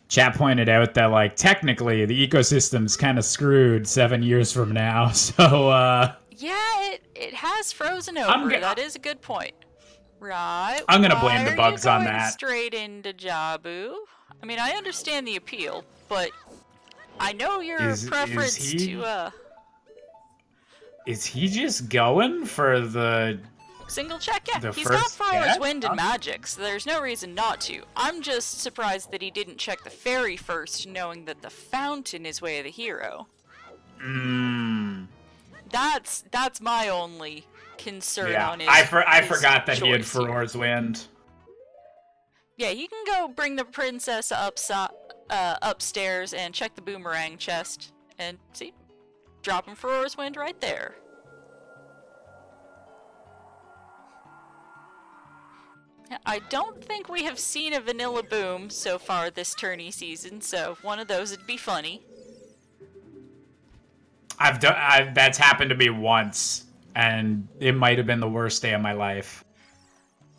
chat pointed out that, like, technically the ecosystem's kind of screwed 7 years from now, so, Yeah, it has frozen over. That is a good point. Right. I'm gonna blame the bugs on that. Straight into Jabu. I mean, I understand the appeal, but I know your preference to, Is he just going for the... Single check? Yeah, he's got Fire's Wind and Magic, so there's no reason not to. I'm just surprised that he didn't check the fairy first, knowing that the fountain is Way of the Hero. That's my only concern on his I forgot that he had Farore's Wind. Yeah, you can go bring the princess upstairs and check the boomerang chest, and see, dropping Farore's Wind right there. I don't think we have seen a vanilla boom so far this tourney season, so one of those would be funny. That's happened to me once, and it might have been the worst day of my life.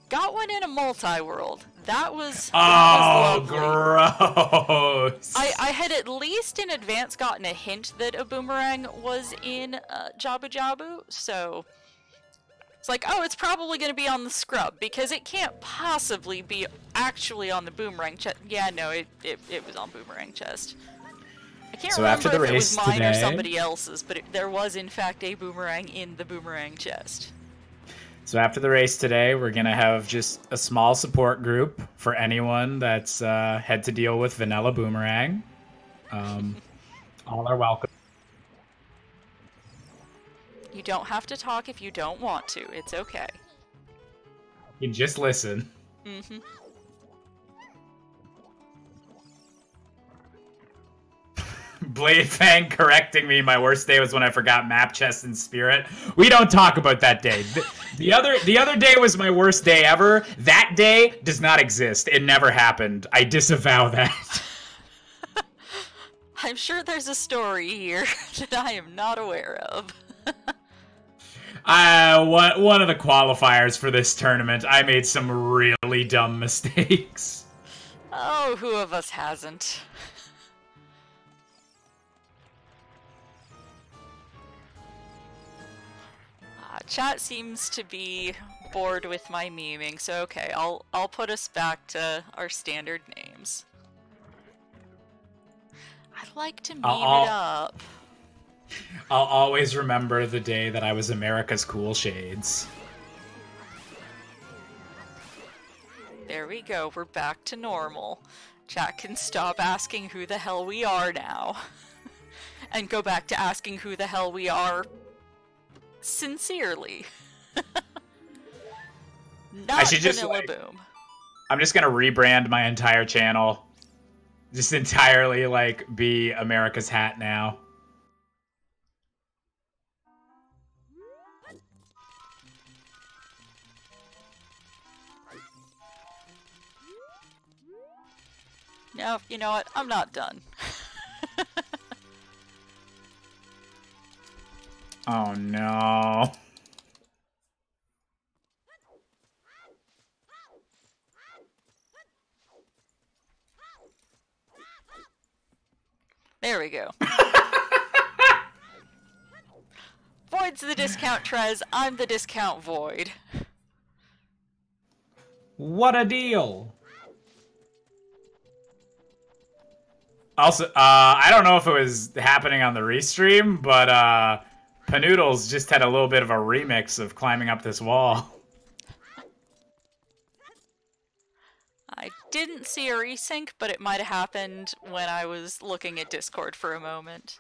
Got one in a multi-world. That was lovely. Gross. I had at least in advance gotten a hint that a boomerang was in Jabu Jabu, so it's like, oh, it's probably going to be on the scrub, because it can't possibly be actually on the boomerang chest. Yeah, no, it was on boomerang chest. I can't remember if it was mine or somebody else's, but there was in fact a boomerang in the boomerang chest. So after the race today, we're going to have just a small support group for anyone that's had to deal with vanilla boomerang. All are welcome. You don't have to talk if you don't want to. It's okay. You can just listen. Mm-hmm. Blade Fang correcting me. My worst day was when I forgot map chest and spirit. We don't talk about that day. The other day was my worst day ever. That day does not exist. It never happened. I disavow that. I'm sure there's a story here that I am not aware of. One of the qualifiers for this tournament, I made some really dumb mistakes. Oh, who of us hasn't? Chat seems to be bored with my memeing, so okay, I'll put us back to our standard names. I'd like to meme it up. I'll always remember the day that I was America's Cool Shades. There we go, we're back to normal. Chat can stop asking who the hell we are now. And go back to asking who the hell we are sincerely. Not Vanilla Boom. I'm just gonna rebrand my entire channel. Just entirely, like, be America's Hat now. No, you know what? I'm not done. Oh no. There we go. Void's the discount Trez, I'm the discount Void. What a deal! Also, I don't know if it was happening on the restream, but Panoodles just had a little bit of a remix of climbing up this wall. I didn't see a resync, but it might have happened when I was looking at Discord for a moment.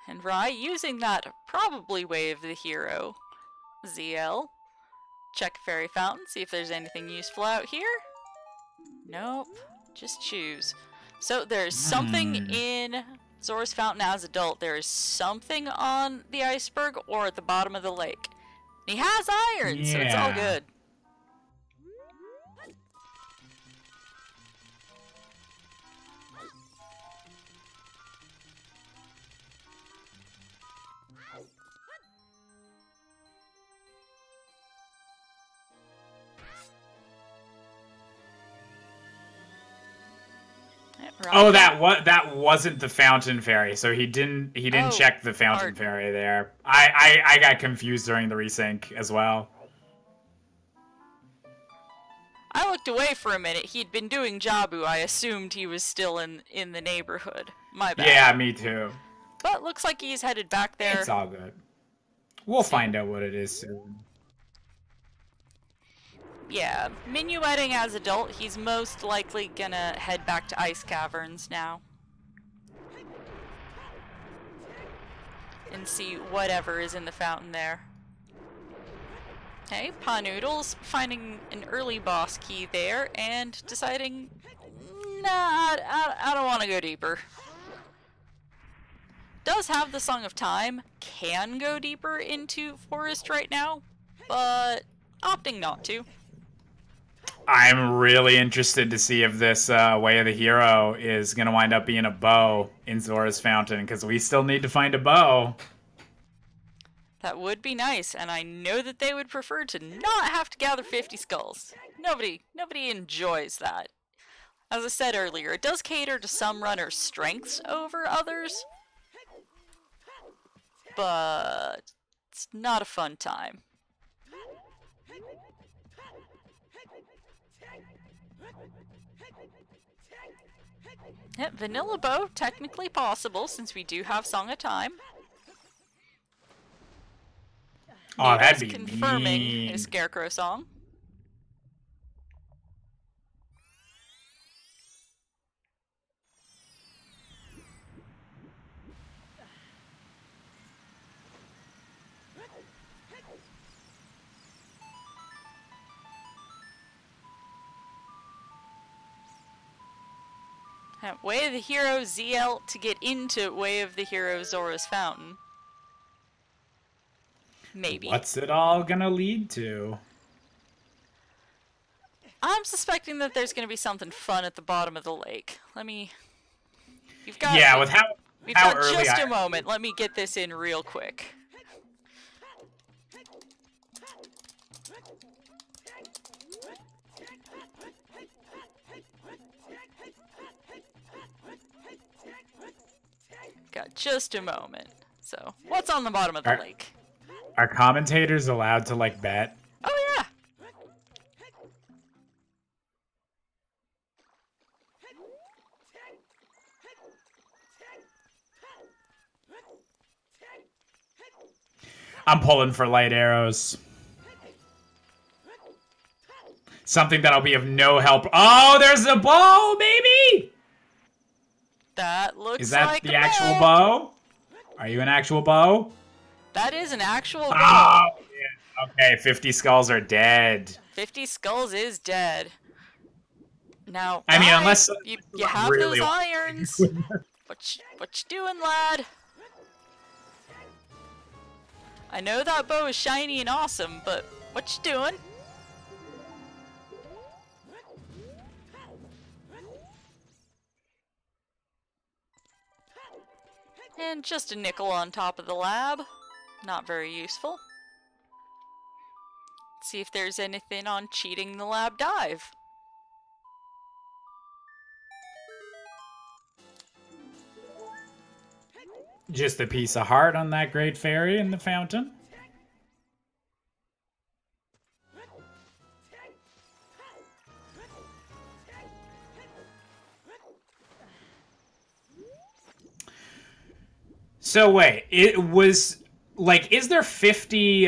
And Rai, using that probably wave the hero. ZL. Check Fairy Fountain, see if there's anything useful out here. Nope. Just choose. So there's something in Zora's Fountain as adult. There is something on the iceberg or at the bottom of the lake. And he has iron, so it's all good. Right. Oh, that wasn't the Fountain Fairy, so he didn't check the Fountain Fairy there. I got confused during the resync as well. I looked away for a minute. He'd been doing Jabu. I assumed he was still in the neighborhood. My bad. Yeah, me too. But looks like he's headed back there. It's all good. We'll find out what it is soon. Yeah, minuetting as adult, he's most likely gonna head back to Ice Caverns now. And see whatever is in the fountain there. Okay, Panoodles finding an early boss key there and deciding, nah, I don't want to go deeper. Does have the Song of Time, can go deeper into Forest right now, but opting not to. I'm really interested to see if this Way of the Hero is going to wind up being a bow in Zora's Fountain, because we still need to find a bow. That would be nice, and I know that they would prefer to not have to gather 50 skulls. Nobody enjoys that. As I said earlier, it does cater to some runners' strengths over others, but it's not a fun time. Yep, Vanilla Bow, technically possible, since we do have Song of Time. Oh, that'd be confirming mean. his Scarecrow song. Way of the Hero ZL to get into Way of the Hero Zora's Fountain. Maybe. What's it all gonna lead to? I'm suspecting that there's gonna be something fun at the bottom of the lake. Let me... We've got early just a moment. Let me get this in real quick. Got just a moment. So, what's on the bottom of the lake? Are commentators allowed to, like, bet? Oh, yeah! I'm pulling for light arrows. Something that'll be of no help. Oh, there's a bow, baby! That looks Is that like the actual bow? Are you an actual bow? That is an actual bow. Oh, yeah. Okay, 50 skulls are dead. 50 skulls is dead. Now, I mean, unless you have really those irons. What you doing, lad? I know that bow is shiny and awesome, but what you doing? And just a nickel on top of the lab. Not very useful. Let's see if there's anything on cheating the lab dive. Just a piece of heart on that great fairy in the fountain. So wait, it was like, is there 50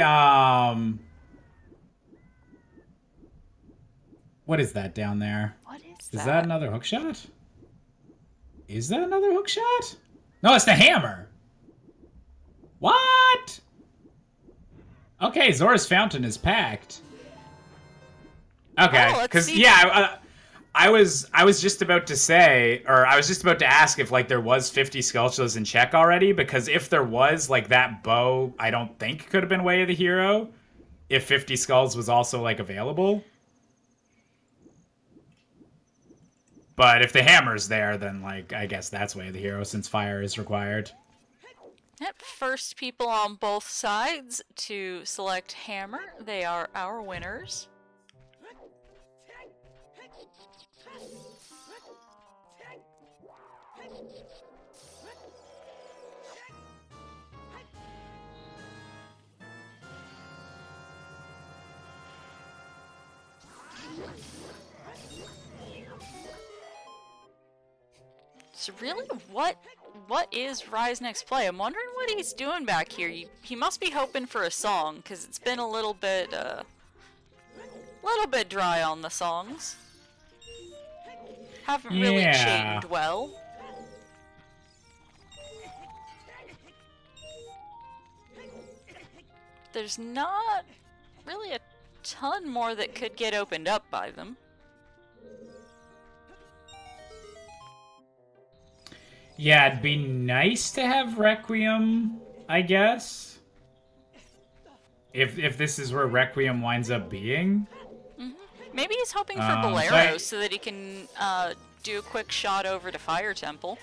what is that down there? What is that? Is that another hookshot? Is that another hookshot? No, it's the hammer. What? Okay, Zora's fountain is packed. Okay, because yeah, I was just about to say, or I was just about to ask if like there was 50 Skulltulas in check already, because if there was, like that bow, I don't think could have been Way of the Hero, if 50 skulls was also like available. But if the hammer's there, then like I guess that's Way of the Hero since fire is required. Yep, first people on both sides to select hammer. They are our winners. So really, what is Rye's next play? I'm wondering what he's doing back here. He must be hoping for a song, because it's been a little bit dry on the songs. Haven't really chained well. There's not really a ton more that could get opened up by them. Yeah, it'd be nice to have Requiem, I guess. If this is where Requiem winds up being. Mm-hmm. Maybe he's hoping for Bolero so that he can do a quick shot over to Fire Temple.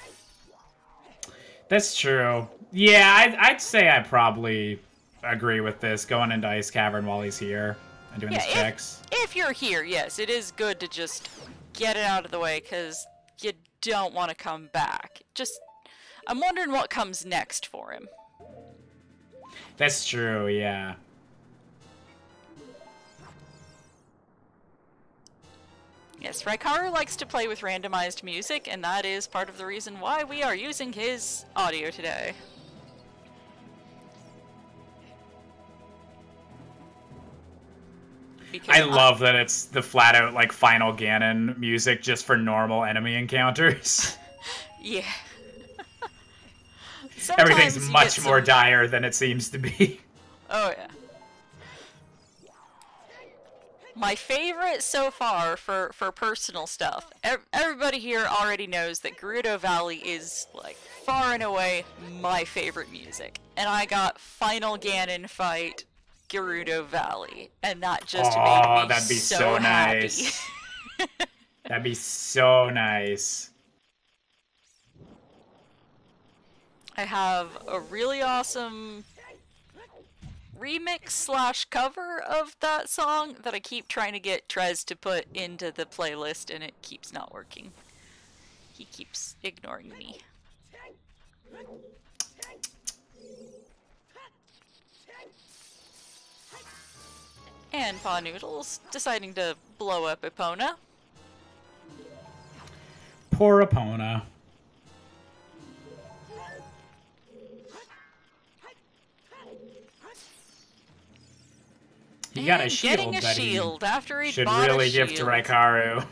That's true. Yeah, I'd say I probably agree with this, going into Ice Cavern while he's here and doing his checks. If you're here, yes, it is good to just get it out of the way, because you don't want to come back. Just, I'm wondering what comes next for him. That's true, yeah. Yes, Raikaru likes to play with randomized music, and that is part of the reason why we are using his audio today. I love that it's the flat-out, like, Final Ganon music just for normal enemy encounters. Yeah. Everything's much more dire than it seems to be. Oh, yeah. My favorite so far for personal stuff, everybody here already knows that Gerudo Valley is, like, far and away my favorite music. And I got Final Ganon Fight Gerudo Valley, and that just made me that'd be so happy. Nice. That'd be so nice. I have a really awesome remix / cover of that song that I keep trying to get Trez to put into the playlist, and it keeps not working. He keeps ignoring me. And Panoodles deciding to blow up Epona. Poor Epona. He got a shield. Getting a shield after he should bought really a give to shield. Raikaru.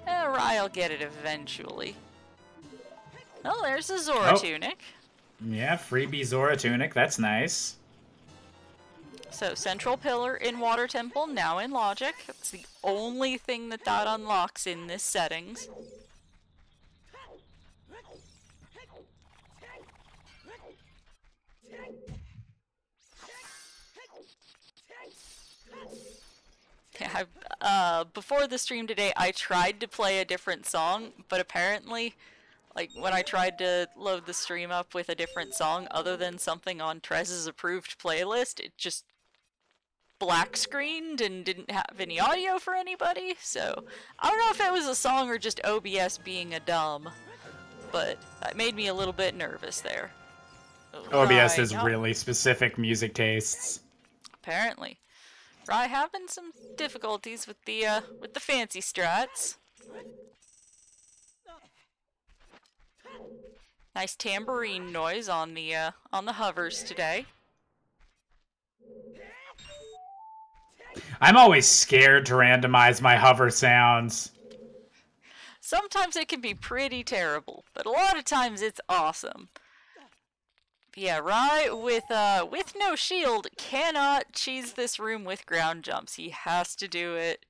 Rai'll get it eventually. Oh, there's a Zora tunic. Yeah, freebie Zora tunic. That's nice. So, Central Pillar in Water Temple, now in Logic. That's the only thing that unlocks in this settings. Yeah, before the stream today, I tried to play a different song, but apparently, like, when I tried to load the stream up with a different song other than something on Trez's approved playlist, it just black screened and didn't have any audio for anybody, so I don't know if it was a song or just OBS being a dumb, but that made me a little bit nervous there. OBS has really specific music tastes. Apparently. Rai having some difficulties with the fancy strats. Nice tambourine noise on the hovers today. I'm always scared to randomize my hover sounds. Sometimes it can be pretty terrible, but a lot of times it's awesome. Yeah, Rai with no shield cannot cheese this room with ground jumps. He has to do it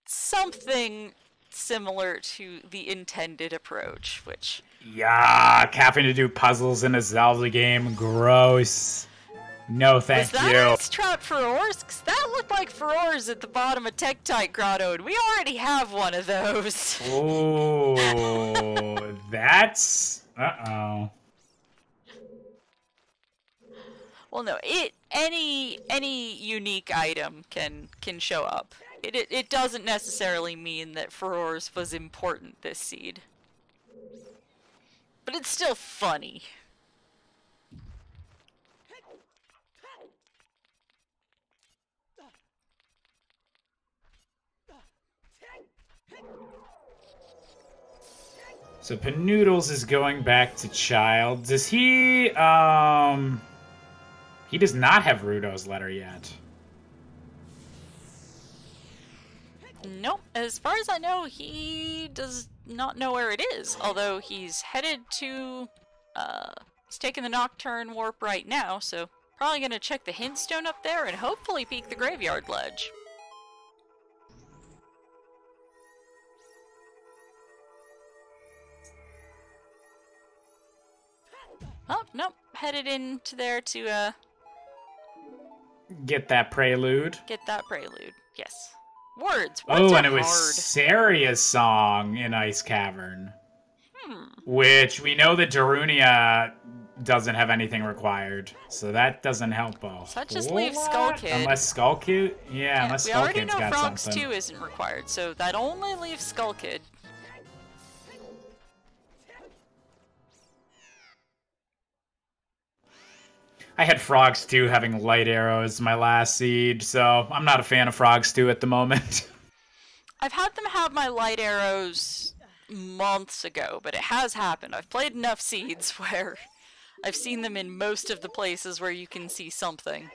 something similar to the intended approach, which... Yuck, having to do puzzles in a Zelda game, gross. No, thank you. Was that ice trap Furores? Because that looked like Furores at the bottom of Tektite Grotto, and we already have one of those. Ooh, that's... Uh-oh. Well, no, any unique item can show up. It doesn't necessarily mean that Furores was important this seed. But it's still funny. So Panoodles is going back to Child. Does he, he does not have Rudo's letter yet. Nope. As far as I know, he does not know where it is. Although he's headed to, he's taking the Nocturne Warp right now, so probably gonna check the hint stone up there and hopefully peek the Graveyard Ledge. Oh, nope. Headed into there to, get that prelude. get that prelude. Yes. Words. Oh, and it was hard. Saria's song in Ice Cavern. Which we know that Darunia doesn't have anything required, so that doesn't help a So that just leaves Skull Kid. Unless Skull Kid? Yeah, unless we Skull already Kid's know got Frogs something. 2 isn't required, so that only leaves Skull Kid. I had Frogs 2 having light arrows my last seed, so I'm not a fan of Frogs 2 at the moment. I've had them have my light arrows months ago, but it has happened. I've played enough seeds where I've seen them in most of the places where you can see something.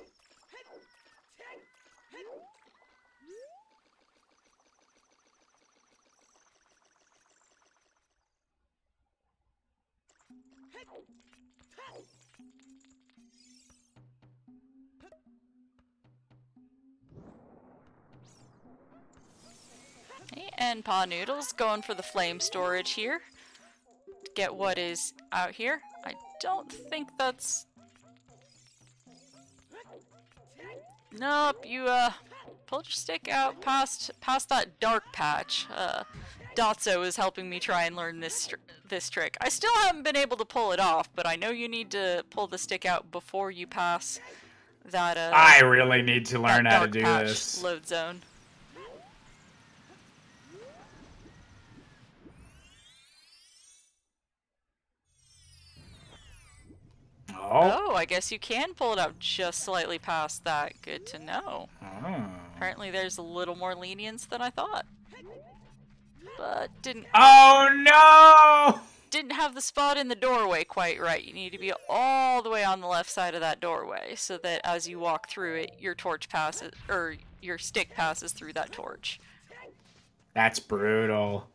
Okay, and Panoodles going for the flame storage here. To get what is out here. I don't think that's... Nope, you pulled your stick out past that dark patch. Dotso is helping me try and learn this trick. I still haven't been able to pull it off, but I know you need to pull the stick out before you pass that I really need to learn how to do this. Load zone. Oh, I guess you can pull it out just slightly past that. Good to know. Oh. Apparently there's a little more lenience than I thought. But didn't didn't have the spot in the doorway quite right. You need to be all the way on the left side of that doorway so that as you walk through it, your torch passes, or your stick passes through that torch. That's brutal.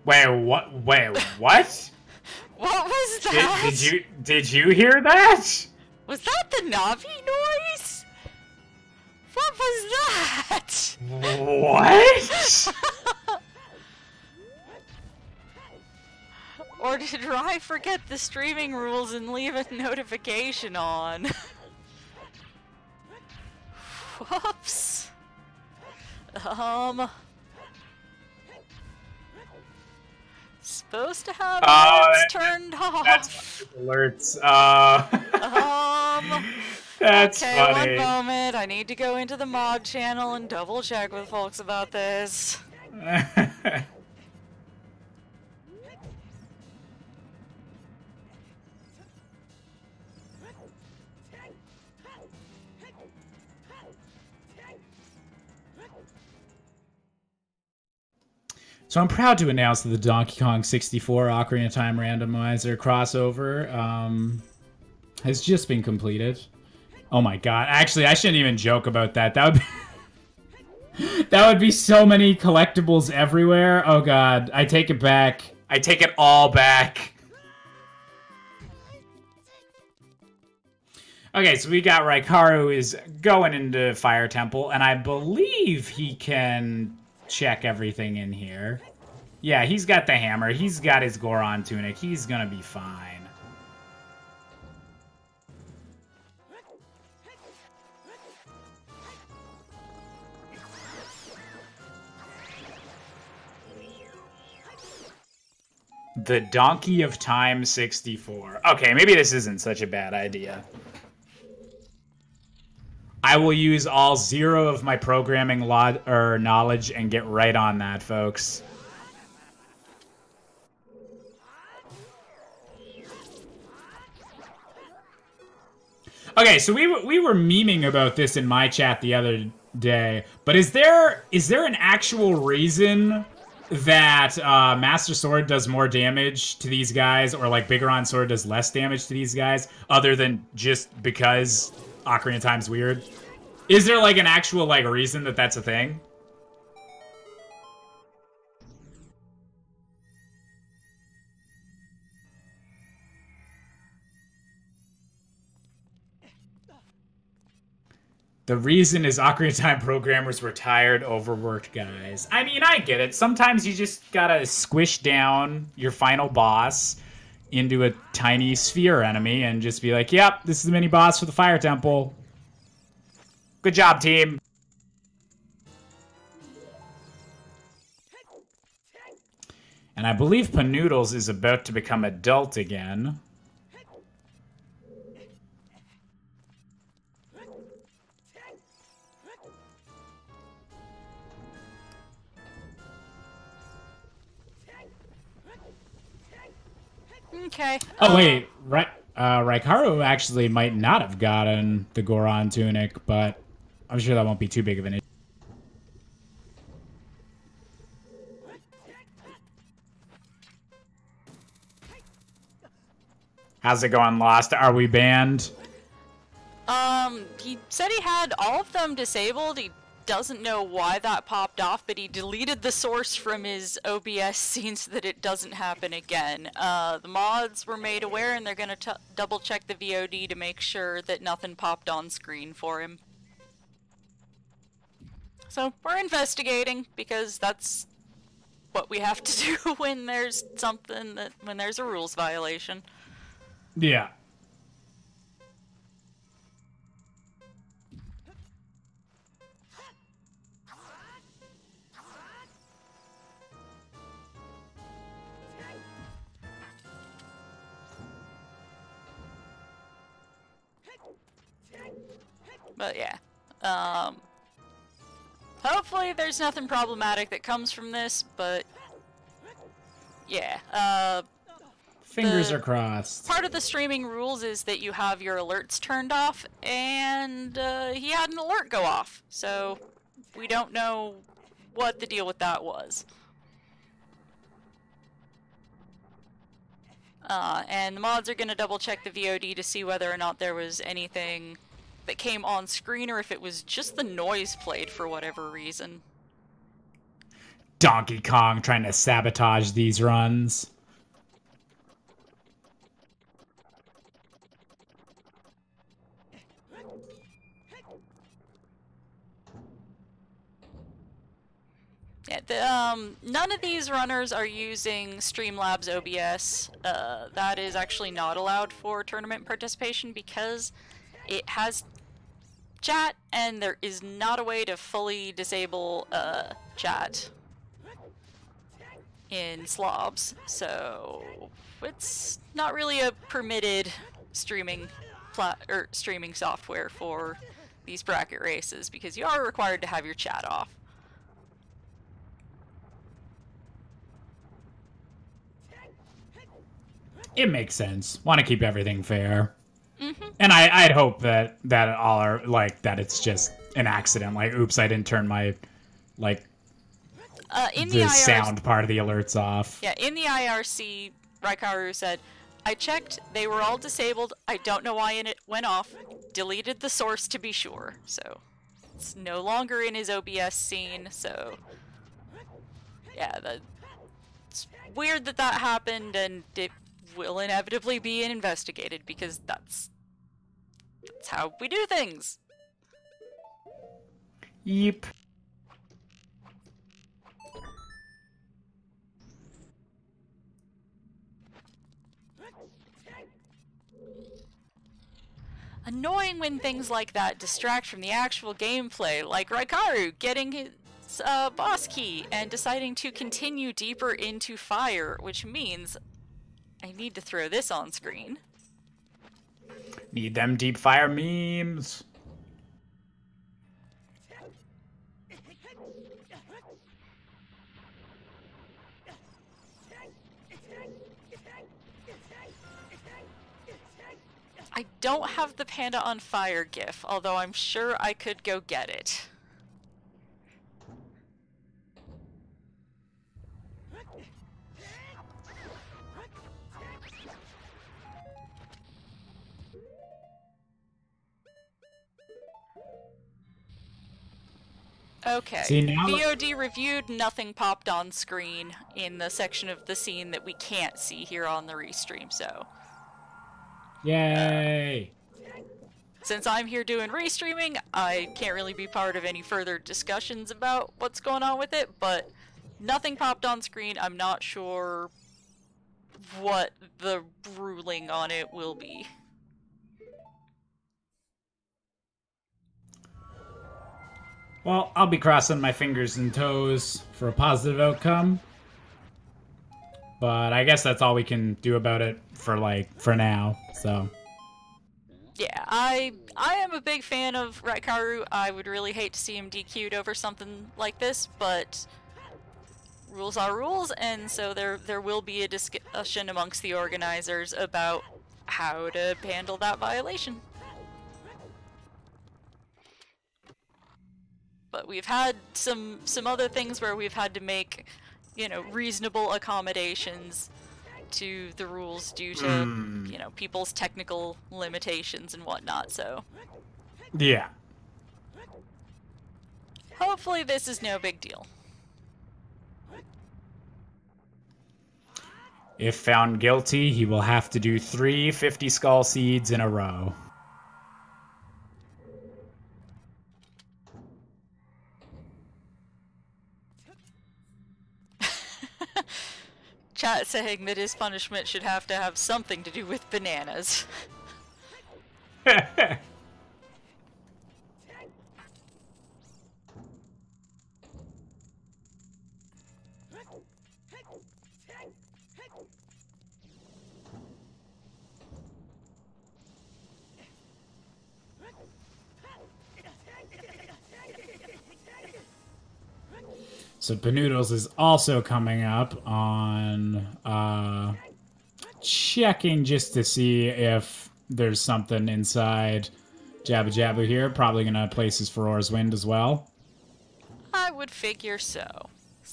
Wait, what? Wait, what? What was that? Did you hear that? Was that the Navi noise? What was that? What? Or did Rai forget the streaming rules and leave a notification on? Whoops. Supposed to have alerts turned off. That's alerts. That's okay, funny. one moment. I need to go into the mod channel and double check with folks about this. So I'm proud to announce that the Donkey Kong 64 Ocarina of Time Randomizer crossover has just been completed. Oh my god. Actually, I shouldn't even joke about that. That would be, that would be so many collectibles everywhere. Oh god. I take it back. I take it all back. Okay, so we got Raikaru is going into Fire Temple, and I believe he can check everything in here. Yeah, he's got the hammer. He's got his Goron tunic. He's gonna be fine. The Donkey of Time 64. Okay, maybe this isn't such a bad idea. I will use all 0 of my programming knowledge and get right on that, folks. Okay, so we were memeing about this in my chat the other day, but is there an actual reason that Master Sword does more damage to these guys, or like Bigoron Sword does less damage to these guys, other than just because Ocarina of Time's weird? Is there like an actual like reason that that's a thing? The reason is Ocarina of Time programmers were tired, overworked guys. I mean, I get it. Sometimes you just gotta squish down your final boss into a tiny sphere enemy and just be like, yep, this is the mini boss for the Fire Temple. Good job, team. And I believe Panoodles is about to become adult again. Okay. Oh, wait. Raikaru actually might not have gotten the Goron tunic, but I'm sure that won't be too big of an issue. How's it going, Lost? Are we banned? He said he had all of them disabled. He doesn't know why that popped off, but he deleted the source from his OBS scene so that it doesn't happen again. The mods were made aware, and they're gonna double check the VOD to make sure that nothing popped on screen for him. So, we're investigating, because that's what we have to do when there's when there's a rules violation. Yeah. But yeah, hopefully there's nothing problematic that comes from this, but yeah, Fingers are crossed. Part of the streaming rules is that you have your alerts turned off, and he had an alert go off, so we don't know what the deal with that was. And the mods are going to double check the VOD to see whether or not there was anything that came on screen or if it was just the noise played for whatever reason. Donkey Kong trying to sabotage these runs. Yeah, none of these runners are using Streamlabs OBS. That is actually not allowed for tournament participation because it has chat, and there is not a way to fully disable chat in slobs, so it's not really a permitted streaming streaming software for these bracket races because you are required to have your chat off. It makes sense. Want to keep everything fair. Mm-hmm. And I'd hope that all are like that. It's just an accident. Like, oops, I didn't turn my in the sound part of the alerts off. Yeah, in the IRC, Raikaru said, "I checked. They were all disabled. I don't know why it went off. Deleted the source to be sure." So it's no longer in his OBS scene. So yeah, it's weird that happened, and it will inevitably be investigated because that's how we do things. Yep. Annoying when things like that distract from the actual gameplay, like Raikaru getting his boss key and deciding to continue deeper into fire, which means I need to throw this on screen. Need them deep fire memes. I don't have the Panda on Fire gif, although I'm sure I could go get it. Okay, See, now VOD reviewed, nothing popped on screen in the section of the scene that we can't see here on the restream, so... Yay! Since I'm here doing restreaming, I can't really be part of any further discussions about what's going on with it, but nothing popped on screen. I'm not sure what the ruling on it will be. Well, I'll be crossing my fingers and toes for a positive outcome. But I guess that's all we can do about it for now, so... Yeah, I am a big fan of Raikaru. I would really hate to see him DQ'd over something like this, but rules are rules, and so there will be a discussion amongst the organizers about how to handle that violation. But we've had some other things where we've had to make, you know, reasonable accommodations to the rules due to, you know, people's technical limitations and whatnot, so... Yeah. Hopefully this is no big deal. If found guilty, he will have to do 3 50 skull seeds in a row. Chat saying that his punishment should have to have something to do with bananas. So Panoodles is also coming up on checking just to see if there's something inside Jabba Jabba here. Probably gonna place his Ferora's Wind as well. I would figure so.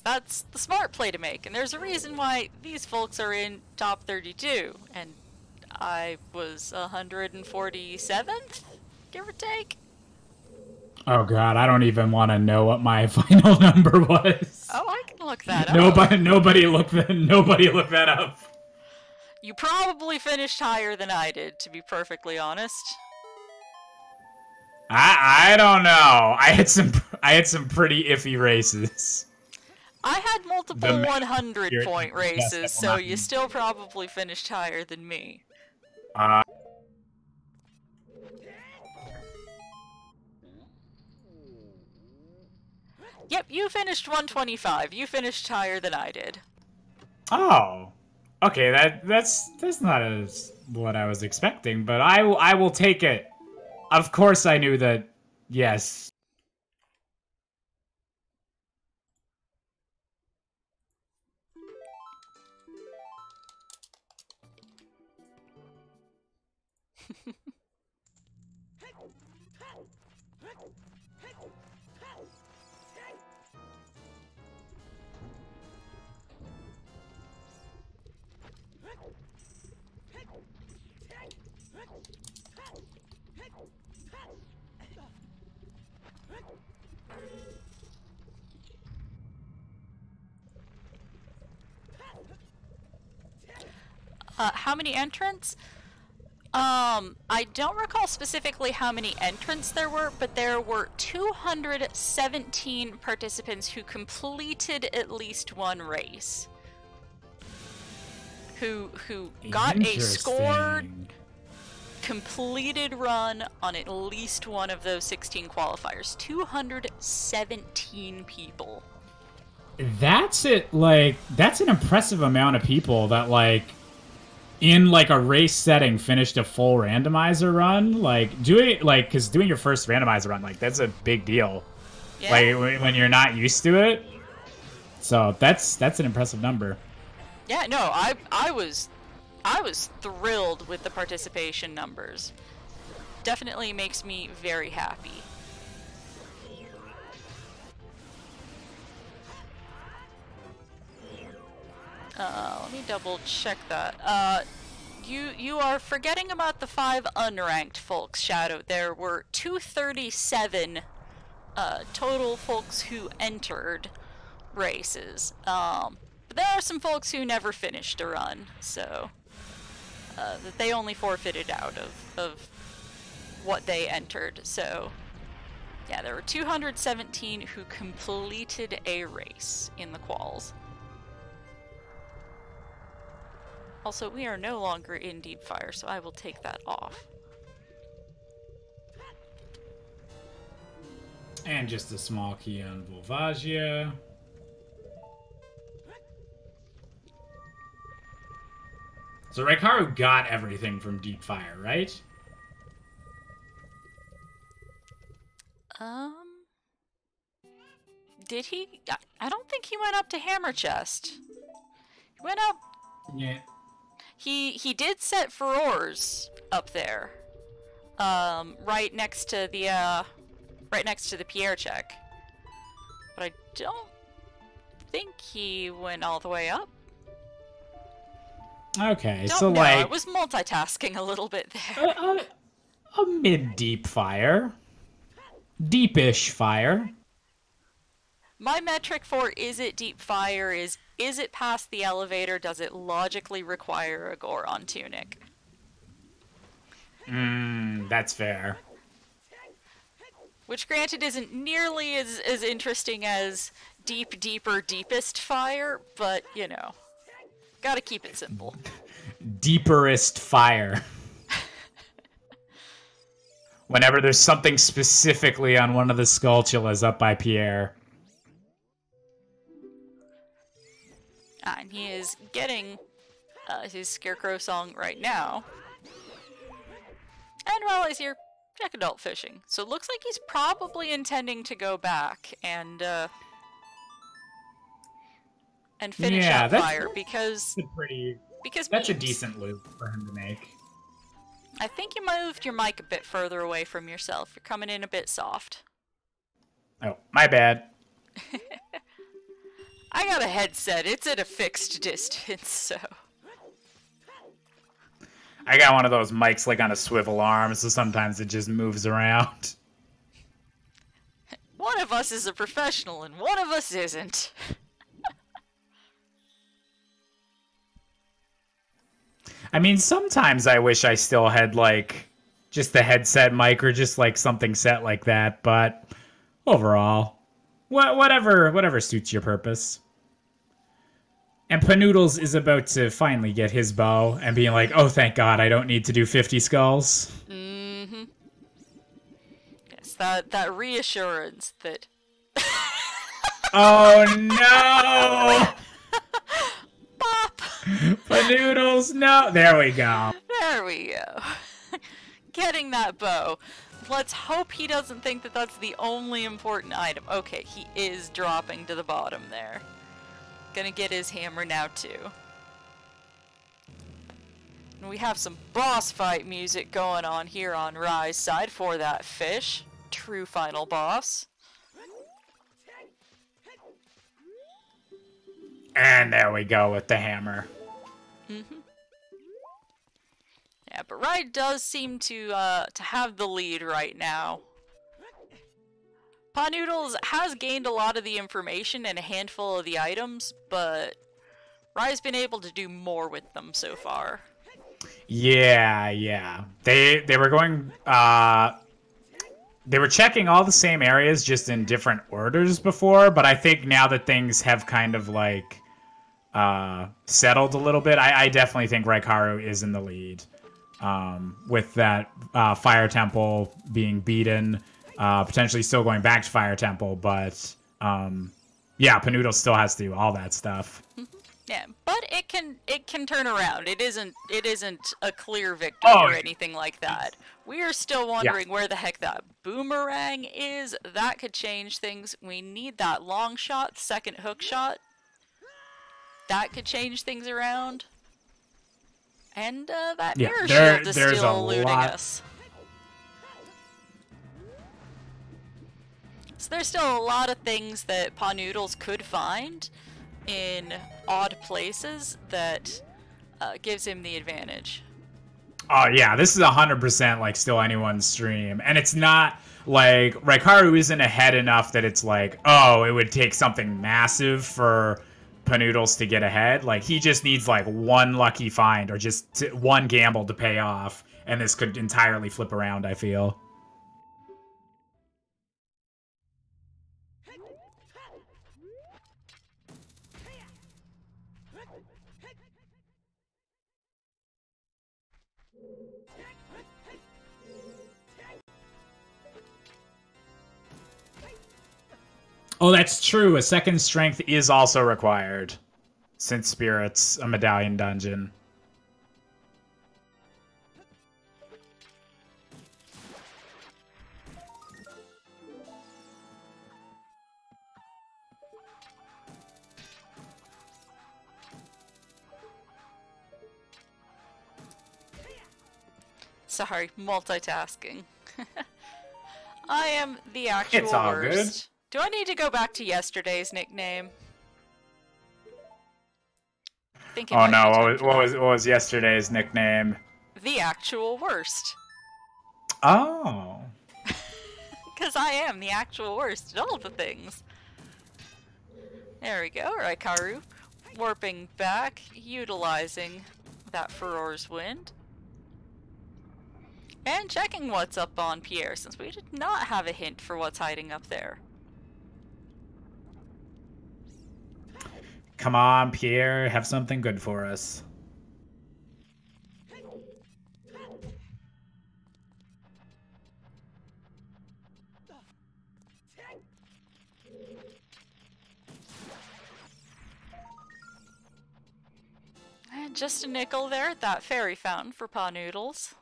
That's the smart play to make, and there's a reason why these folks are in top 32, and I was 147th, give or take. Oh god, I don't even want to know what my final number was. Oh, I can look that up. Nobody look that up. You probably finished higher than I did, to be perfectly honest. I don't know. I had some pretty iffy races. I had multiple 100-point races, so you still probably finished higher than me. Yep, you finished 125. You finished higher than I did. Oh, okay. That's not what I was expecting, but I will take it. Of course, I knew that. Yes. How many entrants? I don't recall specifically how many entrants there were, but there were 217 participants who completed at least one race. Who got a scored, completed run on at least one of those 16 qualifiers. 217 people. That's it. Like, that's an impressive amount of people that, like, in like a race setting finished a full randomizer run. Like because doing your first randomizer run, like, that's a big deal. Yeah. Like when you're not used to it. So that's an impressive number. Yeah, no, I was thrilled with the participation numbers. Definitely makes me very happy. Let me double check that. You are forgetting about the 5 unranked folks, Shadow. There were 237 total folks who entered races. But there are some folks who never finished a run, so that they only forfeited out of what they entered. So yeah, there were 217 who completed a race in the quals. Also, we are no longer in Deep Fire, so I will take that off. And just a small key on Volvagia. So Raikaru got everything from Deep Fire, right? Did he? I don't think he went up to Hammer Chest. He went up... Yeah. He did set Ferora's up there. Right next to the Pierre check. But I don't think he went all the way up. Okay, don't so know. like... I was multitasking a little bit there. A mid-deep fire. Deepish fire. My metric for is it deep fire is it past the elevator? Does it logically require a Goron tunic? That's fair. Which, granted, isn't nearly as interesting as deep, deeper, deepest fire, but, you know, gotta keep it simple. Deeperest fire. Whenever there's something specifically on one of the Skulltulas up by Pierre. And he is getting his Scarecrow song right now. And while he's here, check adult fishing. So it looks like he's probably intending to go back and finish that fire, because... That's a pretty Because That's a memes. decent loop for him to make. I think you moved your mic a bit further away from yourself. You're coming in a bit soft. Oh, my bad. I got a headset. It's at a fixed distance, so... I got one of those mics like on a swivel arm, so sometimes it just moves around. One of us is a professional and one of us isn't. I mean, sometimes I wish I still had, like, just the headset mic or just, like, something set like that, but overall, whatever suits your purpose. And Panoodles is about to finally get his bow and being like, oh, thank God, I don't need to do 50 skulls. Mm-hmm. Yes, that reassurance that... Oh, no! Bop! Panoodles, no! There we go. There we go. Getting that bow. Let's hope he doesn't think that that's the only important item. Okay, he is dropping to the bottom there. Gonna get his hammer now, too. And we have some boss fight music going on here on Rai's side for that fish. True final boss. And there we go with the hammer. Mm-hmm. Yeah, but Rai does seem to have the lead right now. Panoodles has gained a lot of the information and a handful of the items, but Rai's been able to do more with them so far. Yeah. They were going they were checking all the same areas just in different orders before, but I think now that things have kind of like settled a little bit, I definitely think Raikaru is in the lead. With that Fire Temple being beaten, potentially still going back to Fire Temple, but yeah, Panoodle still has to do all that stuff. Yeah, but it can turn around. It isn't a clear victory or anything like that. We are still wondering where the heck that boomerang is. That could change things. We need that long shot, second hook shot. That could change things around. And that mirror shield is still eluding us. So there's still a lot of things that Panoodles could find in odd places that gives him the advantage. Oh yeah, this is 100% like still anyone's stream, and it's not like Raikaru isn't ahead enough that it's like, oh, it would take something massive for Panoodles to get ahead. Like he just needs like one lucky find or just one gamble to pay off, and this could entirely flip around, I feel. Oh, that's true. A second strength is also required, since Spirit's a medallion dungeon. Sorry, multitasking. I am the actual It's all worst. Do I need to go back to yesterday's nickname? Oh no, what was yesterday's nickname? The actual worst. Oh. Because I am the actual worst at all the things. There we go, Raikaru. Warping back, utilizing that Furor's Wind. And checking what's up on Pierre, since we did not have a hint for what's hiding up there. Come on, Pierre, have something good for us. And just a nickel there at that fairy fountain for Panoodles.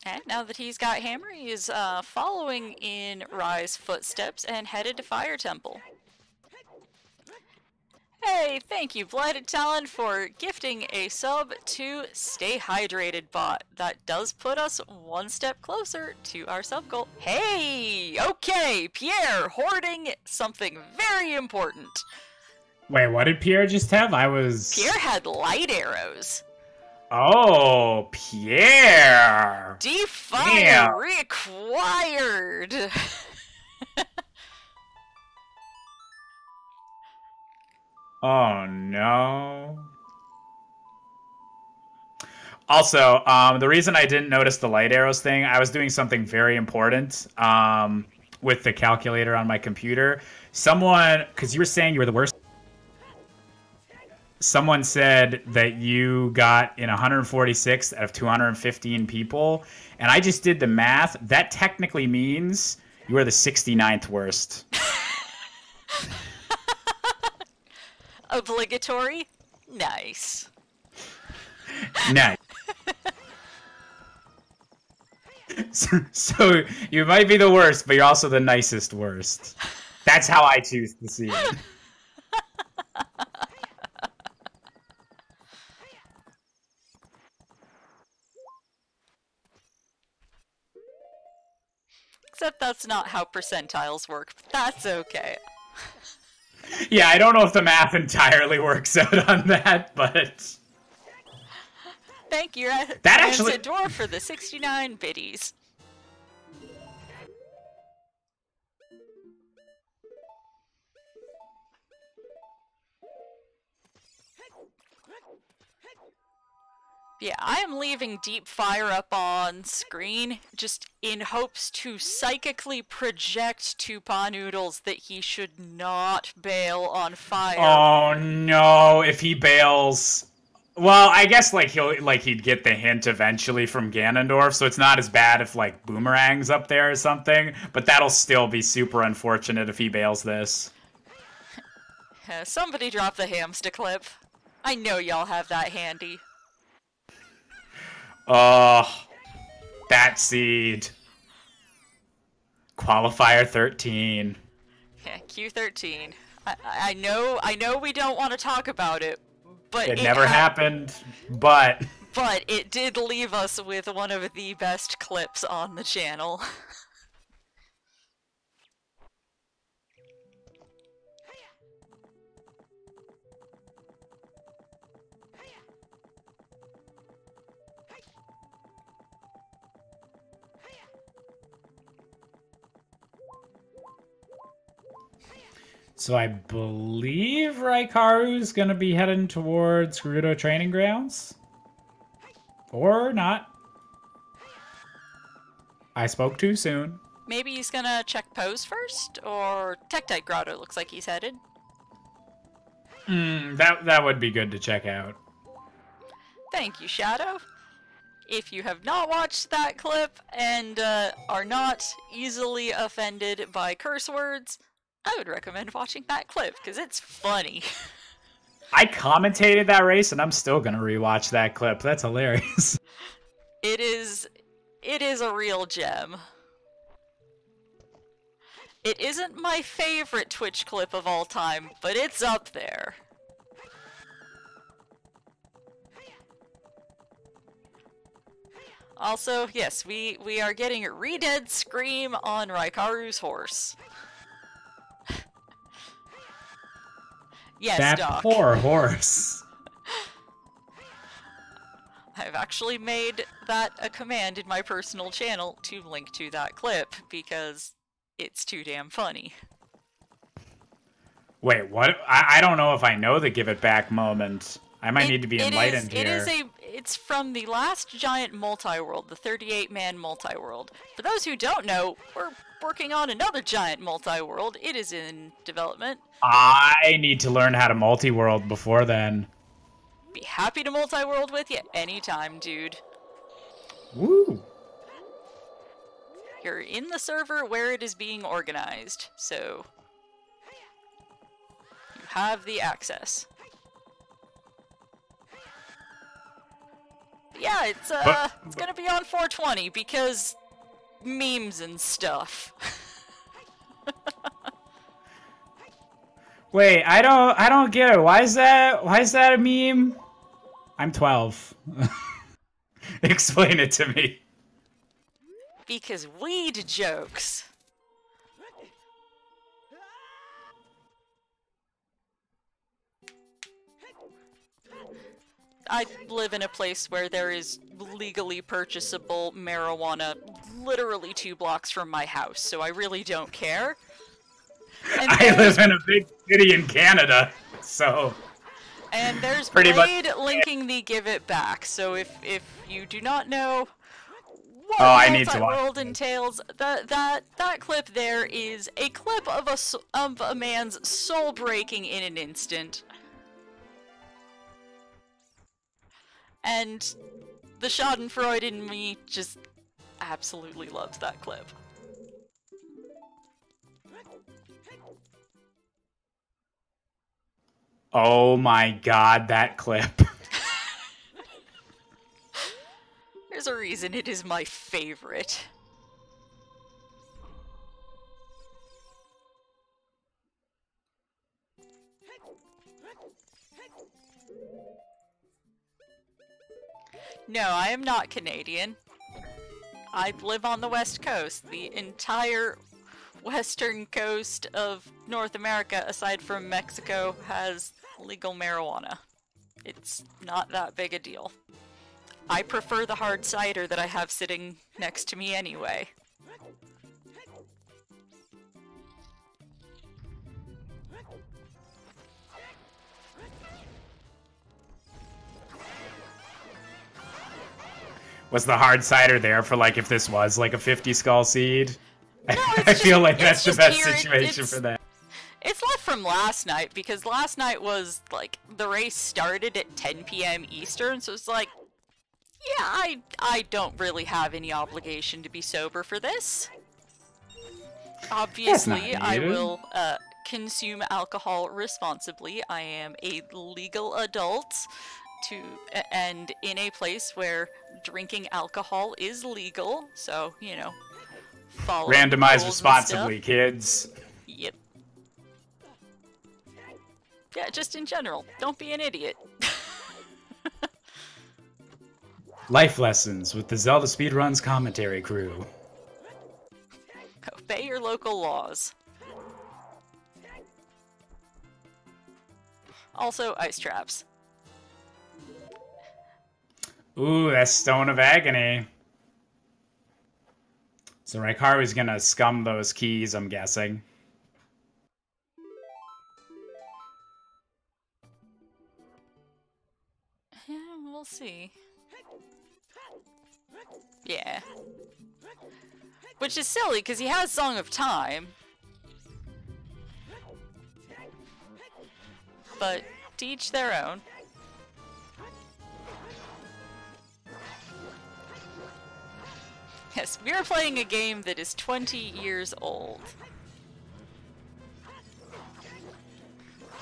And now that he's got Hammer, he is following in Rai's footsteps and headed to Fire Temple. Hey, thank you, Blighted Talon, for gifting a sub to Stay Hydrated bot. That does put us one step closer to our sub goal. Hey! Okay, Pierre, hoarding something very important. Wait, what did Pierre just have? Pierre had light arrows. Oh, Pierre! Defire required! Oh no. Also, the reason I didn't notice the light arrows thing, I was doing something very important with the calculator on my computer. Someone, because you were saying you were the worst. Someone said that you got in 146 out of 215 people, and I just did the math. That technically means you are the 69th worst. Obligatory? Nice. Nice. So you might be the worst, but you're also the nicest worst. That's how I choose to see it. Except that's not how percentiles work, but that's okay. Yeah, I don't know if the math entirely works out on that, but... Thank you, that actually... Dwarf, for the 69 biddies. Yeah, I am leaving Deep Fire up on screen just in hopes to psychically project to Panoodles that he should not bail on fire. Oh no, if he bails... Well, I guess he'd get the hint eventually from Ganondorf, so it's not as bad if like Boomerang's up there or something, but that'll still be super unfortunate if he bails this. Somebody drop the hamster clip. I know y'all have that handy. Oh, that seed. Qualifier 13. Yeah, Q13. I know we don't want to talk about it, but it never happened, but it did leave us with one of the best clips on the channel. So I believe Raikaru's gonna be heading towards Gerudo Training Grounds. Or not. I spoke too soon. Maybe he's gonna check pose first? Or Tektite Grotto looks like he's headed. That would be good to check out. Thank you, Shadow. If you have not watched that clip and are not easily offended by curse words, I would recommend watching that clip, because it's funny. I commentated that race, and I'm still gonna rewatch that clip. That's hilarious. It is a real gem. It isn't my favorite Twitch clip of all time, but it's up there. Also, yes, we are getting a Redead Scream on Raikaru's horse. Yes, that Doc. poor horse. I've actually made that a command in my personal channel to link to that clip, because it's too damn funny. Wait, what? I don't know if I know the give it back moment. I might need to be enlightened here. It's from the last giant multi-world, the 38-man multi-world. For those who don't know, we're working on another giant multi-world. It is in development. I need to learn how to multi-world before then. Be happy to multi-world with you anytime, dude. Woo! You're in the server where it is being organized, so you have the access. Yeah, it's gonna be on 420 because memes and stuff. Wait, I don't get it. Why is that a meme? I'm 12. Explain it to me. Because weed jokes. I live in a place where there is legally purchasable marijuana literally 2 blocks from my house, so I really don't care. And I live in a big city in Canada, so... And there's pretty Blade linking the Give It Back, so if you do not know what I need to watch World entails, that clip there is a clip of a man's soul breaking in an instant. And the Schadenfreude in me just absolutely loves that clip. Oh my god, that clip. There's a reason it is my favorite. No, I am not Canadian. I live on the West Coast. The entire western coast of North America, aside from Mexico, has legal marijuana. It's not that big a deal. I prefer the hard cider that I have sitting next to me anyway. Was the hard cider there for, like, if this was, like, a 50 skull seed? No, I feel like that's the best situation for that. It's left from last night, because last night was, like, the race started at 10 p.m. Eastern, so it's like, yeah, I don't really have any obligation to be sober for this. Obviously, I will consume alcohol responsibly. I am a legal adult and in a place where drinking alcohol is legal, so, you know, follow Randomize responsibly, kids. Yep. Yeah, just in general, don't be an idiot. Life lessons with the Zelda Speedruns commentary crew. Obey your local laws. Also, ice traps. Ooh, that's Stone of Agony. So Raikaru's gonna scum those keys, I'm guessing. Yeah, we'll see. Yeah. Which is silly, because he has Song of Time. But to each their own. Yes, we are playing a game that is 20 years old.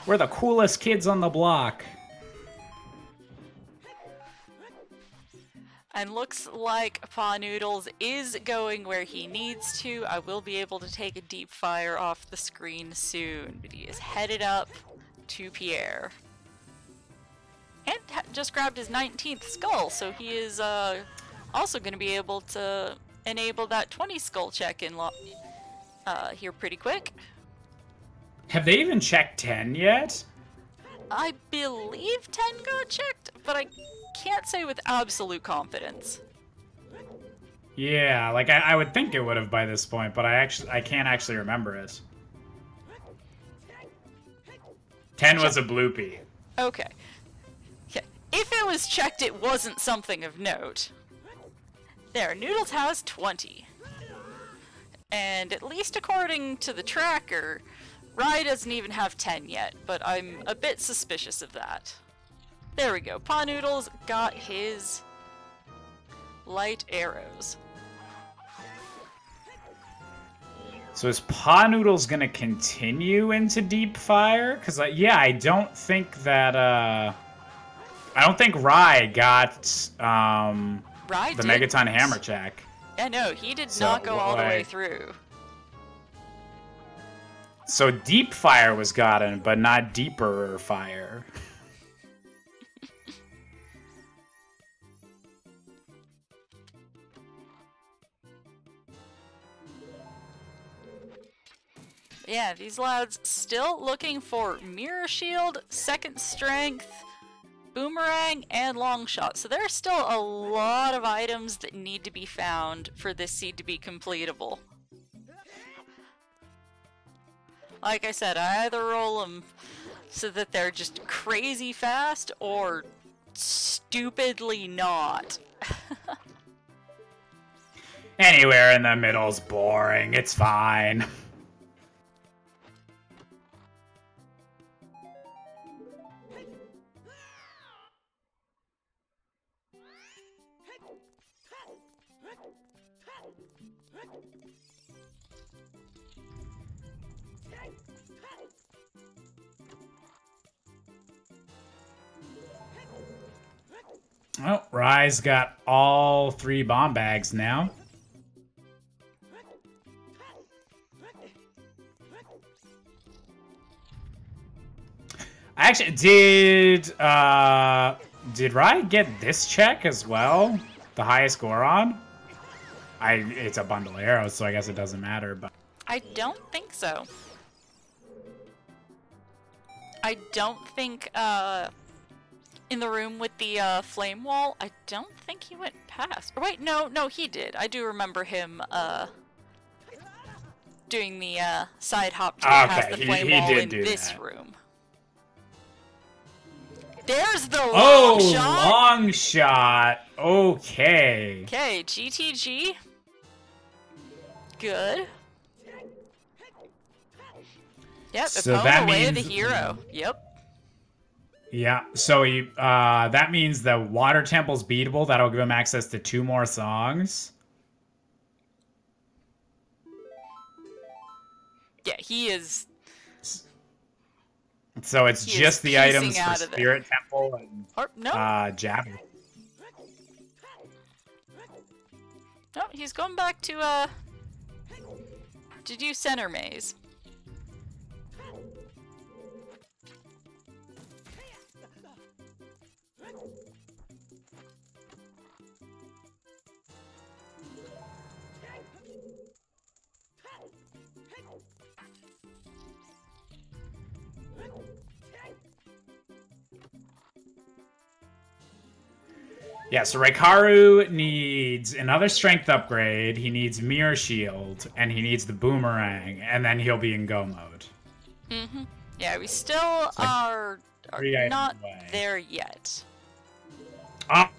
We're the coolest kids on the block. And looks like Panoodles is going where he needs to. I will be able to take a deep fire off the screen soon, but he is headed up to Pierre. And just grabbed his 19th skull, so he is also going to be able to enable that 20 skull check in here pretty quick. Have they even checked 10 yet? I believe 10 got checked, but I can't say with absolute confidence. Yeah, like I would think it would have by this point, but I can't actually remember it. 10 was a bloopy. Okay. Yeah. If it was checked, it wasn't something of note. There, Noodles has 20. And at least according to the tracker, Rye doesn't even have 10 yet, but I'm a bit suspicious of that. There we go. Panoodles got his light arrows. So is Panoodles gonna continue into deep fire? Because yeah, I don't think that I don't think Rai got Rai the didn't. Megaton Hammer check. Yeah, no, he did not go all the way through. So Deep Fire was gotten, but not Deeper Fire. Yeah, these lads still looking for Mirror Shield, Second Strength, Boomerang, and Long Shot. So there are still a lot of items that need to be found for this seed to be completable. Like I said, I either roll them so that they're just crazy fast or stupidly not. Anywhere in the middle's boring. It's fine. Oh, Rai's got all 3 bomb bags now. Actually, did Rai get this check as well? The highest score on? It's a bundle of arrows, so I guess it doesn't matter, but I don't think so. I don't think, in the room with the, flame wall, I don't think he went past. Or wait, no, he did. I do remember him, doing the, side hop to get past the flame wall in this room. There's the long shot! Long shot! Okay. Okay, GTG. Good. Yep, so that means the hero. Yep. Yeah, so he, that means the Water Temple's beatable. That'll give him access to 2 more songs. Yeah, he is... So it's just the items for Spirit Temple and Jabber. No, he's going back to do Center Maze. Yeah, so Raikaru needs another strength upgrade, he needs Mirror Shield, and he needs the Boomerang, and then he'll be in go mode. Mm-hmm. Yeah, we still are not there yet. Oh,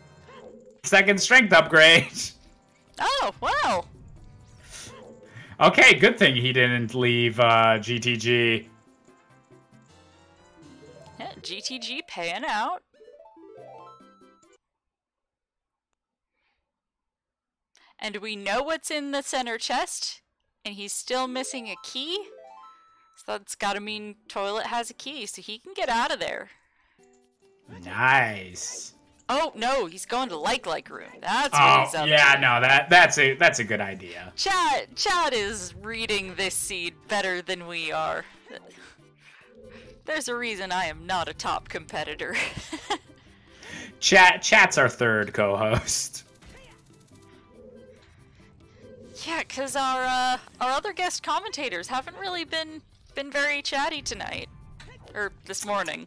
second strength upgrade! Oh, wow! Okay, good thing he didn't leave GTG. Yeah, GTG paying out. And we know what's in the center chest, and he's still missing a key. So that's gotta mean Toilet has a key, so he can get out of there. Nice. Oh no, he's going to like room. That's what he's up to. Yeah, no, that's a good idea. Chad is reading this seed better than we are. There's a reason I am not a top competitor. Chat's our third co-host. Yeah, because our other guest commentators haven't really been very chatty tonight. Or this morning.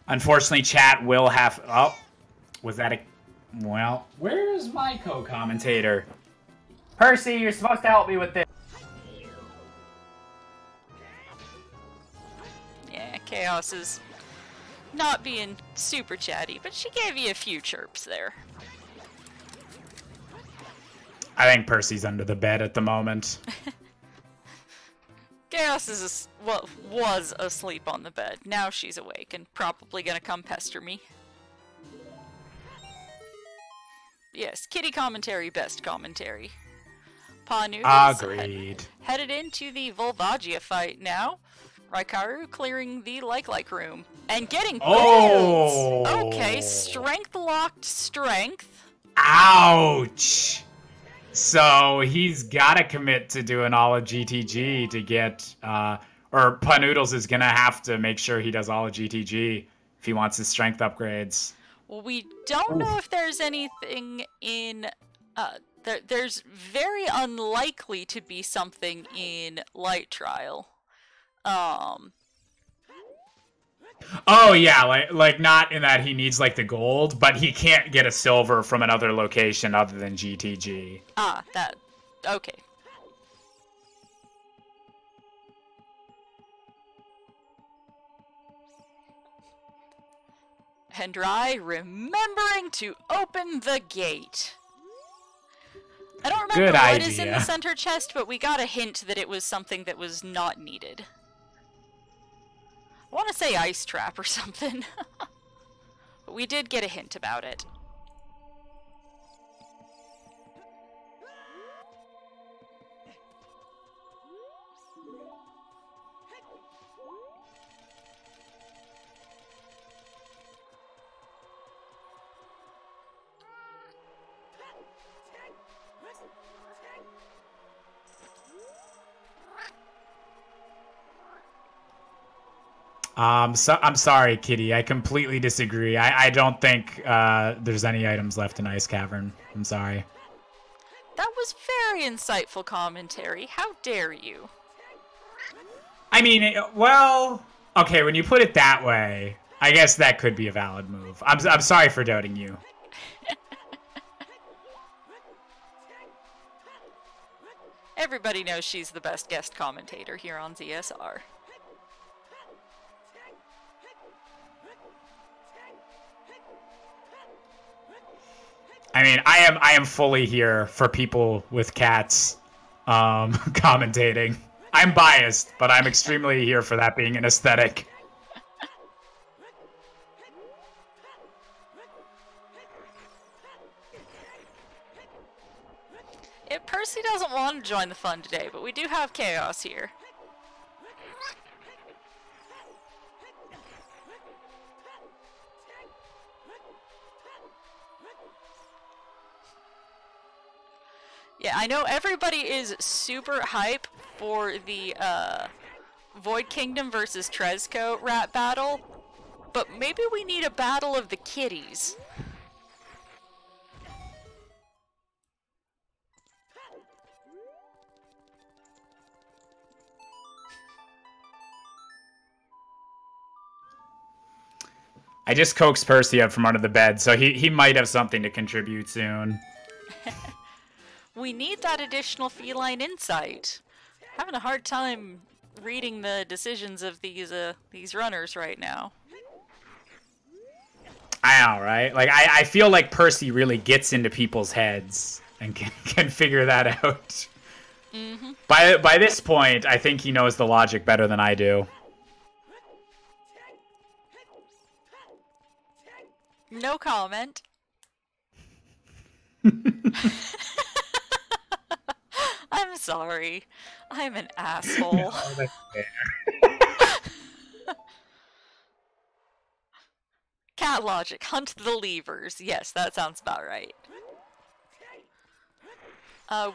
Unfortunately, chat will have... Oh, was that a... Well, where's my co-commentator? Percy, you're supposed to help me with this. Yeah, Chaos is not being super chatty, but she gave you a few chirps there. I think Percy's under the bed at the moment. Chaos is was asleep on the bed. Now she's awake and probably gonna come pester me. Yes, kitty commentary, best commentary. Panoodles Agreed. headed into the Volvagia fight now. Raikaru clearing the like room and getting Oh! Okay, strength locked strength. Ouch! So he's got to commit to doing all of GTG to get, or Panoodles is gonna have to make sure he does all of GTG if he wants his strength upgrades. Well, we don't know if there's anything in, there's very unlikely to be something in Light Trial. Oh yeah, like not in that he needs like the gold, but he can't get a silver from another location other than GTG. Ah, okay. And Rai remembering to open the gate. I don't remember what is in the center chest, but we got a hint that it was something that was not needed. I want to say ice trap or something. But we did get a hint about it. I'm sorry, Kitty. I completely disagree. I don't think there's any items left in Ice Cavern. I'm sorry. That was very insightful commentary. How dare you? I mean, well, okay, when you put it that way, I guess that could be a valid move. I'm sorry for doubting you. Everybody knows she's the best guest commentator here on ZSR. I mean, I am fully here for people with cats commentating. I'm biased, but I'm extremely here for that being an aesthetic. Percy doesn't want to join the fun today, but we do have Chaos here. Yeah, I know everybody is super hype for the Void Kingdom versus Trezco rat battle, but maybe we need a battle of the kitties. I just coaxed Percy up from under the bed, so he might have something to contribute soon. We need that additional feline insight. Having a hard time reading the decisions of these runners right now. I know, right? Like I feel like Percy really gets into people's heads and can figure that out. Mm-hmm. By this point, I think he knows the logic better than I do. No comment. I'm sorry. I'm an asshole. No, that's fair. Cat logic. Hunt the levers. Yes, that sounds about right.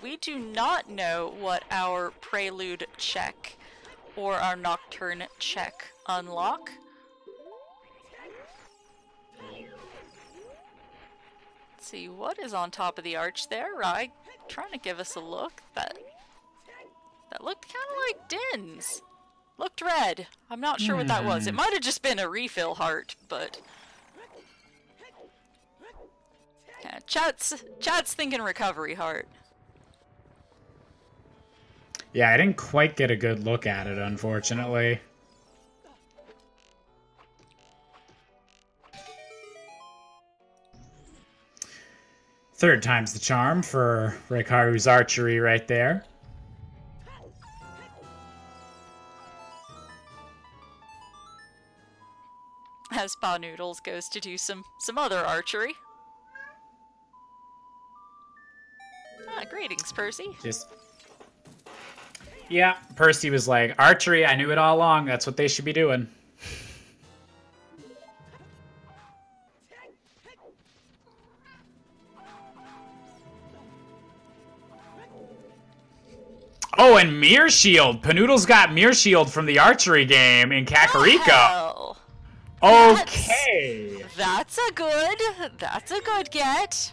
We do not know what our prelude check or our nocturne check unlock. Let's see, what is on top of the arch there? Right, trying to give us a look. That looked kind of like Din's. Looked red. I'm not sure what that was. It might have just been a refill heart, but yeah, chat's thinking recovery heart. Yeah, I didn't quite get a good look at it, unfortunately. Third time's the charm for Raikaru's archery right there. As Panoodles goes to do some other archery. Greetings, Percy. Yeah, Percy was like, archery, I knew it all along. That's what they should be doing. Oh, and Mirror Shield. Panoodles got Mirror Shield from the archery game in Kakariko. Okay. That's a good get.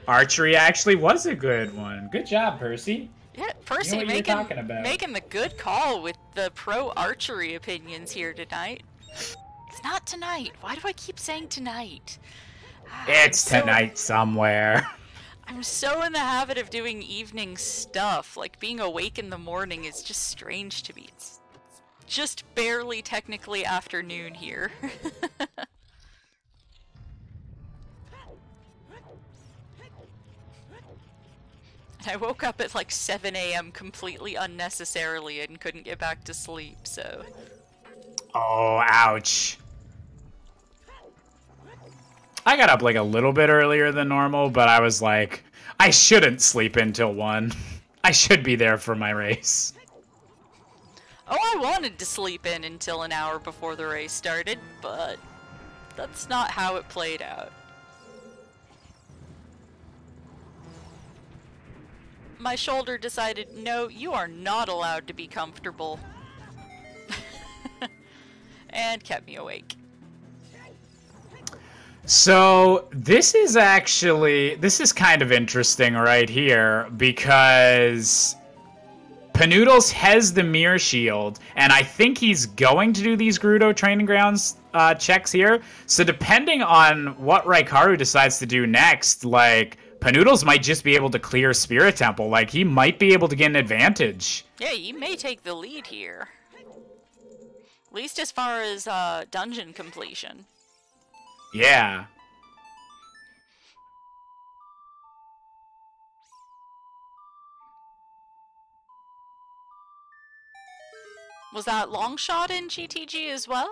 Archery actually was a good one. Good job, Percy. Yeah, Percy, you know making the good call with the pro archery opinions here tonight. It's not tonight. Why do I keep saying tonight? It's tonight somewhere. I'm so in the habit of doing evening stuff. Like, being awake in the morning is just strange to me. It's just barely technically afternoon here. I woke up at like 7 a.m. completely unnecessarily and couldn't get back to sleep, so... Oh, ouch. I got up like a little bit earlier than normal, but I was like, I shouldn't sleep until 1. I should be there for my race. Oh, I wanted to sleep in until an hour before the race started, but that's not how it played out. My shoulder decided, no, you are not allowed to be comfortable. And kept me awake. So, this is kind of interesting right here, because Panoodles has the Mirror Shield, and I think he's going to do these Gerudo Training Grounds checks here. So depending on what Raikaru decides to do next, like, Panoodles might just be able to clear Spirit Temple. Like, he might be able to get an advantage. Yeah, he may take the lead here. At least as far as dungeon completion. Yeah. Was that long shot in GTG as well?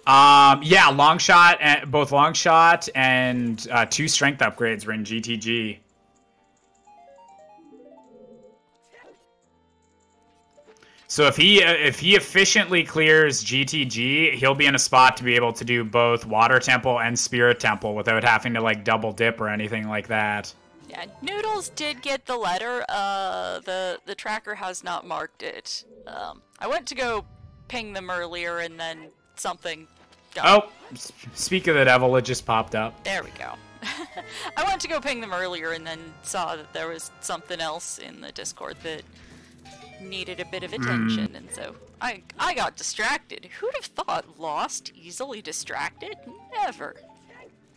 Yeah, long shot, and both long shot and 2 strength upgrades were in GTG. So if he efficiently clears GTG, he'll be in a spot to be able to do both Water Temple and Spirit Temple without having to like double dip or anything like that. Yeah, Noodles did get the letter. The tracker has not marked it. I went to go ping them earlier and then something got... Oh, speak of the devil, it just popped up. There we go. I went to go ping them earlier and then saw that there was something else in the Discord that needed a bit of attention, and so I got distracted. Who'd have thought Lost easily distracted? Never.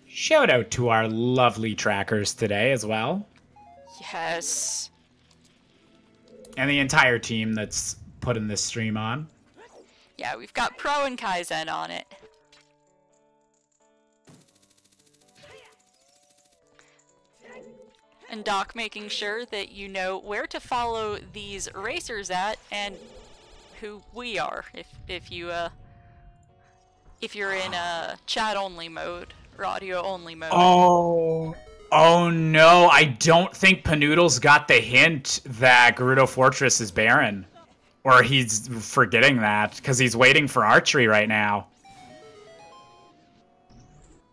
Shout out to our lovely trackers today as well. Yes. And the entire team that's putting this stream on. Yeah, we've got Pro and Kaizen on it. And Doc making sure that you know where to follow these racers at and who we are if you're in a chat only mode or audio only mode. Oh no, I don't think Panoodles got the hint that Gerudo Fortress is barren. Or he's forgetting that, because he's waiting for archery right now.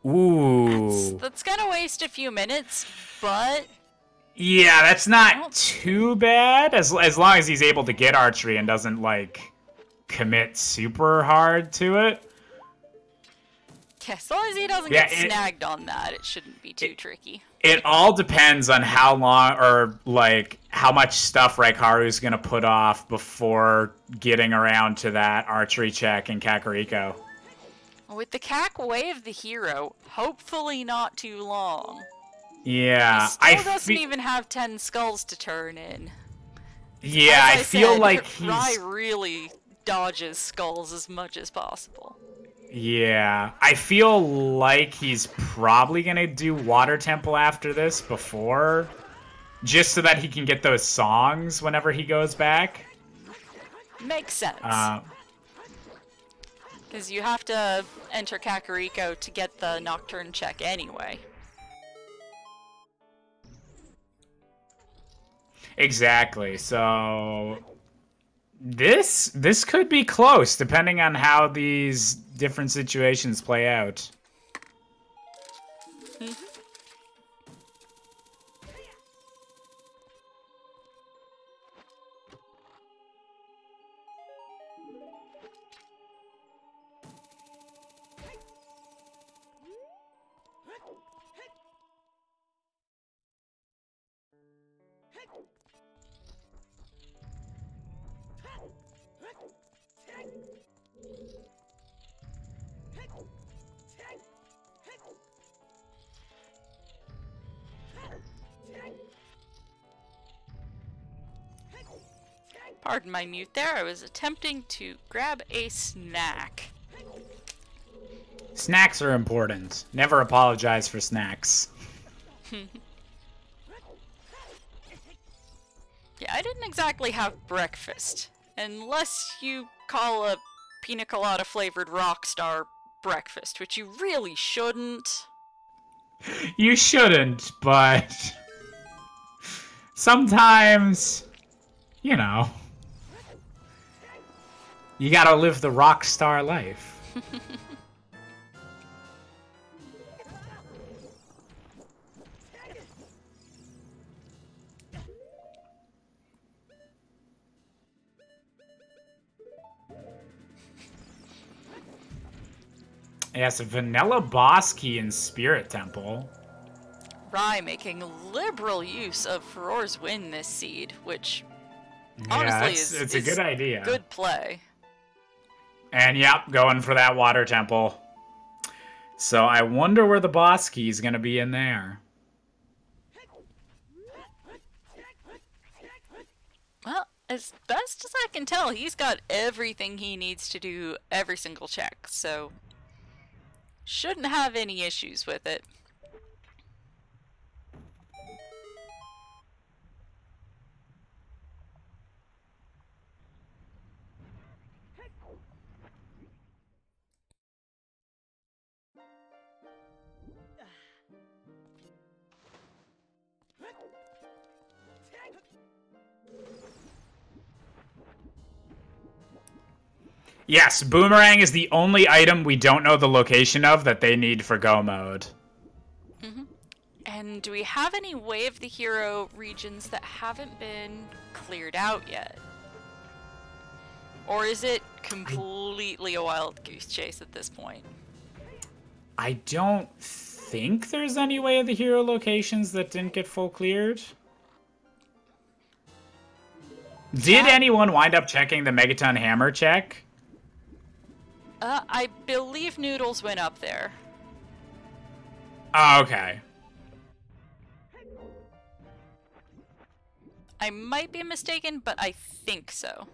Ooh. That's gonna waste a few minutes, but... Yeah, that's not too bad, as long as he's able to get archery and doesn't, like, commit super hard to it. Yeah, as long as he doesn't get snagged on that, it shouldn't be too tricky. It all depends on how long, or, like, how much stuff Raikaru's gonna put off before getting around to that archery check in Kakariko. With the Cack Way of the Hero, hopefully not too long. Yeah, he still doesn't even have 10 skulls to turn in. Yeah, I feel like Rai really dodges skulls as much as possible. Yeah, I feel like he's probably gonna do Water Temple after this before, just so that he can get those songs whenever he goes back. Makes sense. Because you have to enter Kakariko to get the Nocturne check anyway. Exactly. So this could be close, depending on how these different situations play out. Pardon my mute there. I was attempting to grab a snack. Snacks are important. Never apologize for snacks. Yeah, I didn't exactly have breakfast. Unless you call a pina colada flavored Rockstar breakfast, which you really shouldn't. You shouldn't, but sometimes, you know, you gotta live the rock star life. Yes, Vanilla Boss Key in Spirit Temple. Rai making liberal use of Furor's Win this seed, which Yeah, honestly it's a good idea. Good play. And yep, going for that water temple. So I wonder where the boss key is going to be in there. Well, as best as I can tell, he's got everything he needs to do every single check, so shouldn't have any issues with it. Yes, Boomerang is the only item we don't know the location of that they need for Go mode. And do we have any Way of the Hero regions that haven't been cleared out yet? Or is it completely a wild goose chase at this point? I don't think there's any Way of the Hero locations that didn't get full cleared. Did anyone wind up checking the Megaton Hammer check? I believe Noodles went up there. Oh, okay. I might be mistaken, but I think so.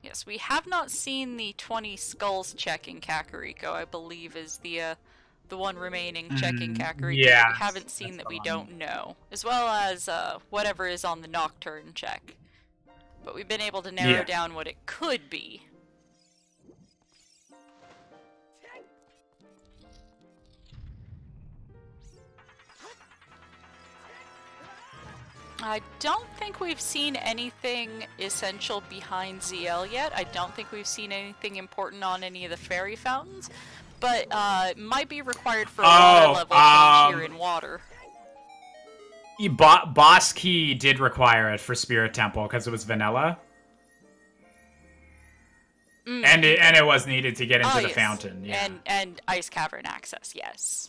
Yes, we have not seen the 20 skulls check in Kakariko, I believe is the one remaining check in Kakariko yeah, that we haven't seen that we don't know. As well as whatever is on the Nocturne check. But we've been able to narrow down what it could be. I don't think we've seen anything essential behind ZL yet. I don't think we've seen anything important on any of the fairy fountains, but it might be required for a water level change here in water. Boss Key did require it for Spirit Temple because it was vanilla. And it was needed to get into the fountain. Yeah. And Ice Cavern access, yes.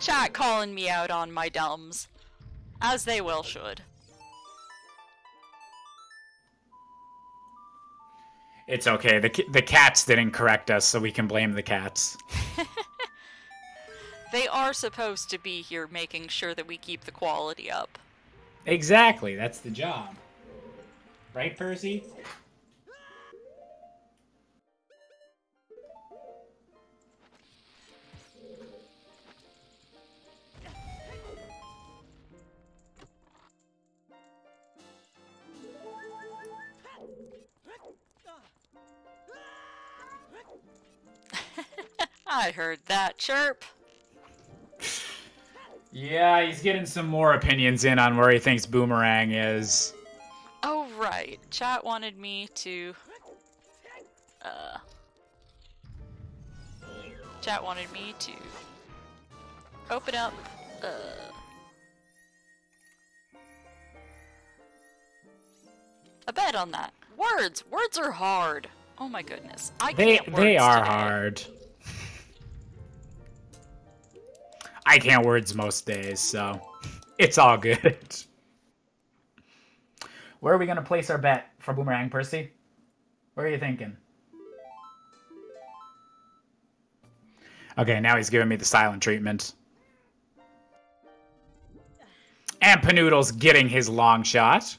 Chat calling me out on my dumbs. As they well should. It's okay. The cats didn't correct us, so we can blame the cats. They are supposed to be here making sure that we keep the quality up. Exactly. That's the job. Right, Percy? I heard that chirp. Yeah, he's getting some more opinions in on where he thinks Boomerang is. Oh, right. Chat wanted me to... Chat wanted me to open up... a bet on that. Words! Words are hard! Oh my goodness. I can't words They are today. hard. I can't words most days, so it's all good. Where are we going to place our bet for Boomerang, Percy? Where are you thinking? Okay, now he's giving me the silent treatment. And Panoodles getting his long shot.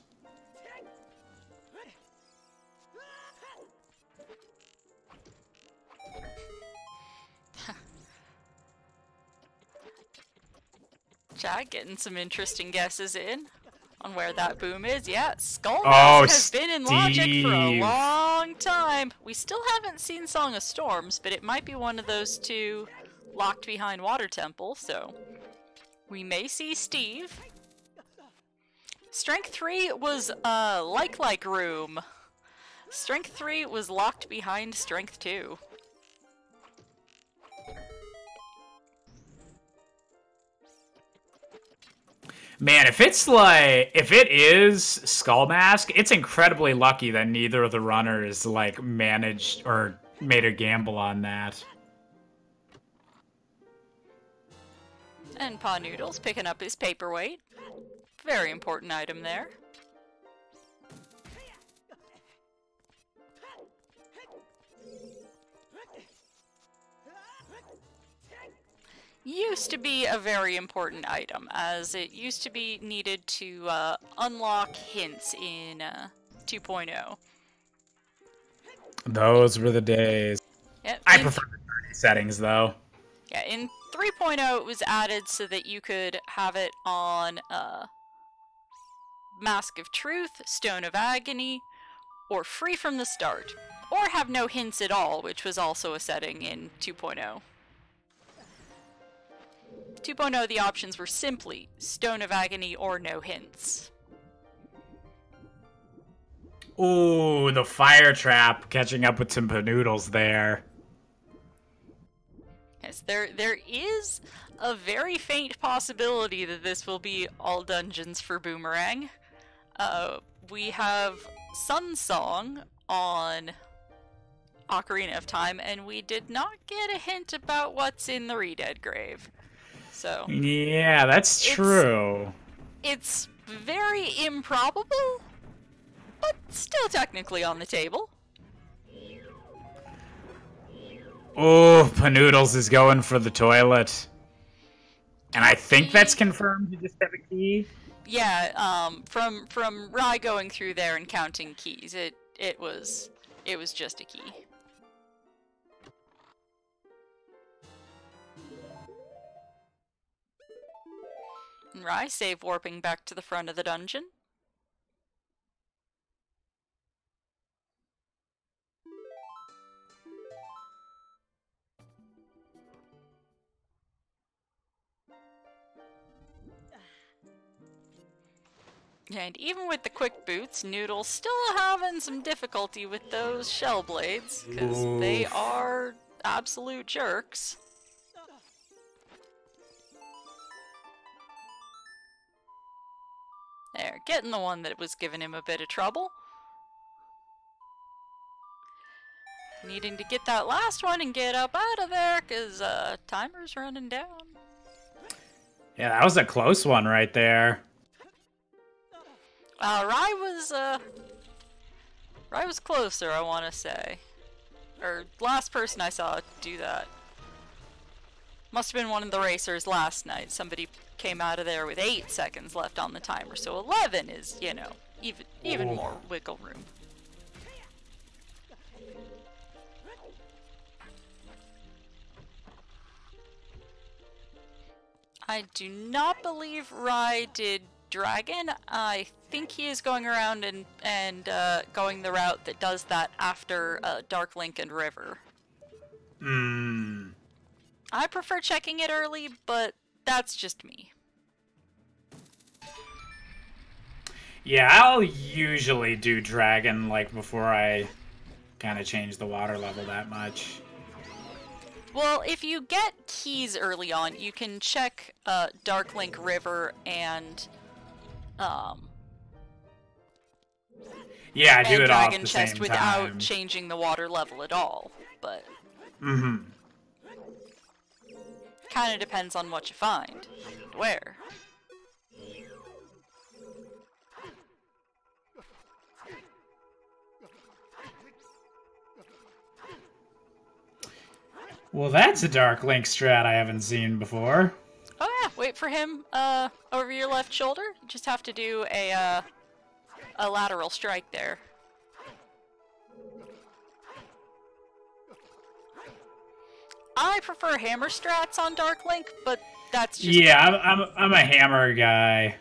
Chat getting some interesting guesses in on where that boom is. Yeah, Skull Mask has been in Logic for a long time. We still haven't seen Song of Storms, but it might be one of those two locked behind Water Temple, so we may see Steve. Strength 3 was like room. Strength 3 was locked behind Strength 2. Man, if it is Skull Mask, it's incredibly lucky that neither of the runners like managed or made a gamble on that. And Panoodles picking up his paperweight. Very important item there. Used to be a very important item, as it used to be needed to unlock hints in 2.0. Those were the days. Yep, I prefer the 30 settings, though. Yeah, in 3.0 it was added so that you could have it on Mask of Truth, Stone of Agony, or Free from the Start. Or have no hints at all, which was also a setting in 2.0. 2.0, the options were simply Stone of Agony or no hints. Ooh, the fire trap catching up with some Panoodles there. Yes, there is a very faint possibility that this will be all dungeons for Boomerang. We have Sun Song on Ocarina of Time, and we did not get a hint about what's in the Redead Grave. So yeah, that's true. It's very improbable, but still technically on the table. Oh, Panoodles is going for the toilet. And I think that's confirmed. You just have a key? Yeah, from Rai going through there and counting keys, it was just a key. And Rai save warping back to the front of the dungeon. And even with the quick boots, Noodle's still having some difficulty with those shell blades, because they are absolute jerks. There, getting the one that was giving him a bit of trouble. Needing to get that last one and get up out of there, because timer's running down. Yeah, that was a close one right there. Rai was closer, I want to say. Or last person I saw do that. Must have been one of the racers last night. Somebody came out of there with 8 seconds left on the timer, so 11 is, you know, even more wiggle room. I do not believe Rai did Dragon. I think he is going around and going the route that does that after Dark Link and River. I prefer checking it early, but that's just me. Yeah, I'll usually do dragon, like, before I kind of change the water level that much. Well, if you get keys early on, you can check Darklink River and yeah, do it all at Dragon the Chest same without time. changing the water level at all. But kind of depends on what you find, where. Well, that's a Dark Link strat I haven't seen before. Oh yeah, wait for him over your left shoulder. You just have to do a lateral strike there. I prefer hammer strats on Dark Link, but that's just I'm a hammer guy.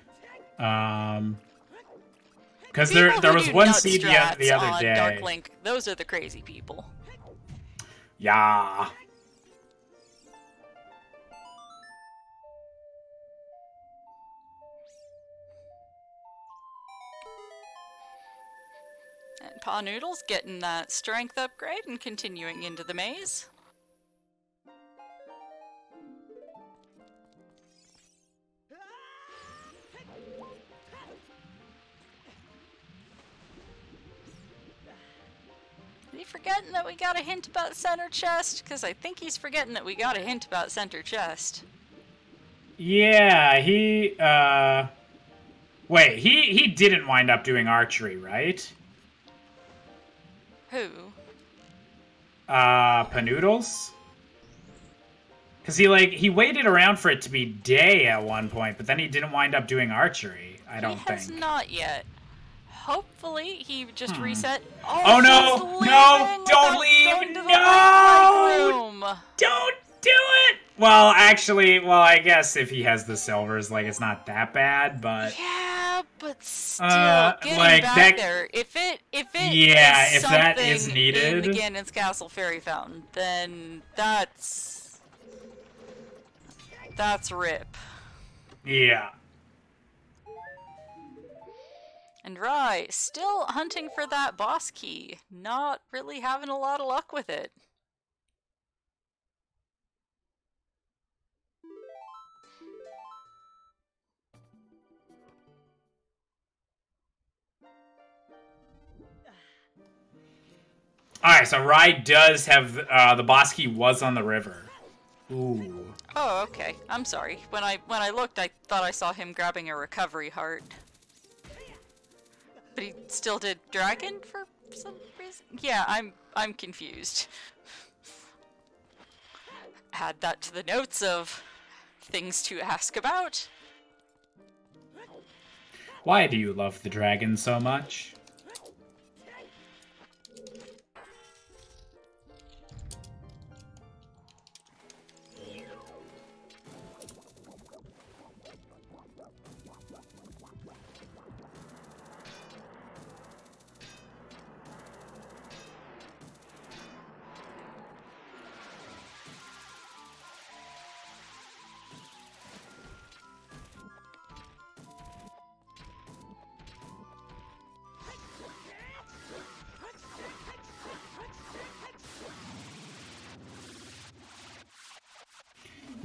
Because there was one seed the other day. Dark Link, those are the crazy people. Yeah. And Panoodles getting that strength upgrade and continuing into the maze. Is he forgetting that we got a hint about center chest? Because I think he's forgetting that we got a hint about center chest. Yeah, wait, he didn't wind up doing archery, right? Who? Panoodles? Because he waited around for it to be day at one point, but then he didn't wind up doing archery, I don't think. He has not yet. Hopefully he just reset. Oh no! No! Don't leave! No! Don't do it! Well, actually, I guess if he has the silvers, it's not that bad, but... Yeah, but still, getting back there. If it yeah, is if that is needed... in the Ganon's Castle Fairy Fountain, then that's rip. Yeah. And Rai, still hunting for that boss key. Not really having a lot of luck with it. Alright, so Rai does have, the boss key was on the river. Ooh. Oh, okay. I'm sorry. When I looked, I thought I saw him grabbing a recovery heart. But he still did dragon for some reason? Yeah, I'm confused. Add that to the notes of things to ask about. Why do you love the dragon so much?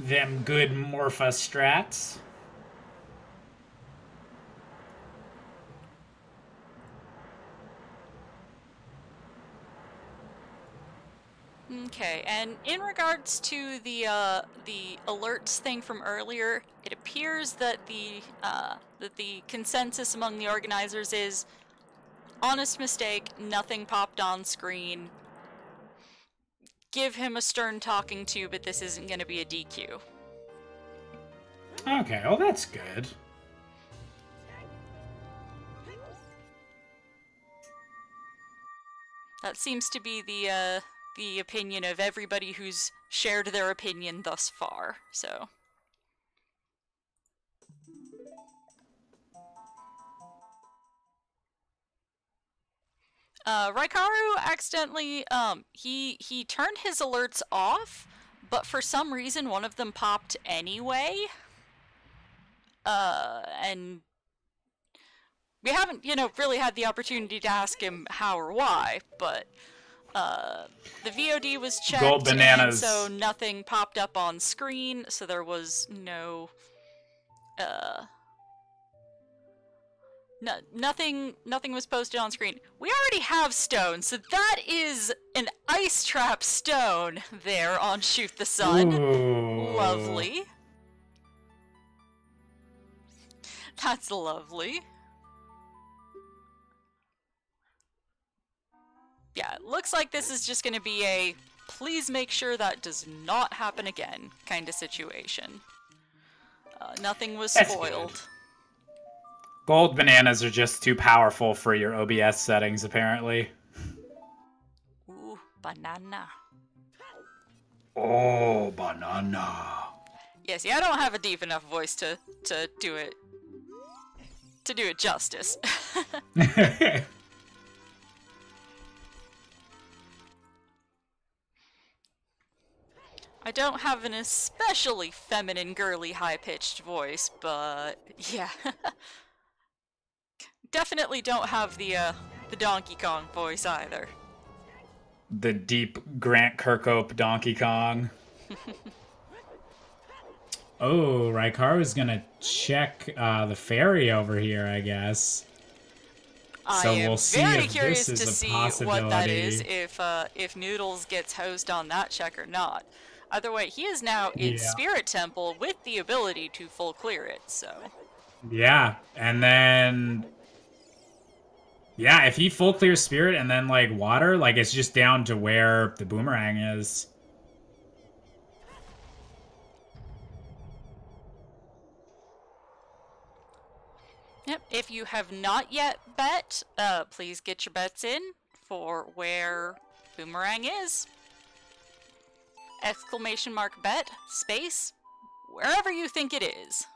Them good Morpha strats. Okay, and in regards to the alerts thing from earlier, it appears that the consensus among the organizers is honest mistake, nothing popped on screen. Give him a stern talking to, but this isn't going to be a DQ. Okay, well that's good. That seems to be the opinion of everybody who's shared their opinion thus far, so... Raikaru accidentally, he turned his alerts off, but for some reason one of them popped anyway. And we haven't, really had the opportunity to ask him how or why, but the VOD was checked, Gold bananas. And so nothing popped up on screen, so there was no, nothing was posted on screen. We already have stone, so that is an ice trap stone there on Shoot the Sun. Ooh. Lovely. That's lovely. Yeah, it looks like this is just going to be a please make sure that does not happen again kind of situation. Nothing was spoiled. Gold bananas are just too powerful for your OBS settings, apparently. Ooh, banana. Oh, banana. Yeah, see, I don't have a deep enough voice to do it justice. I don't have an especially feminine, girly, high-pitched voice, but yeah. Definitely don't have the Donkey Kong voice either. The deep Grant Kirkhope Donkey Kong. Oh, Raikaru's gonna check the ferry over here, I guess. So we'll see if this is a possibility. What that is, if Noodles gets hosed on that check or not. Either way, he is now in Spirit Temple with the ability to full clear it, so... Yeah, and then... Yeah, if he full clears Spirit and then, like, water, like, it's just down to where the boomerang is. Yep, if you have not yet bet, please get your bets in for where boomerang is. Exclamation mark bet, space, wherever you think it is.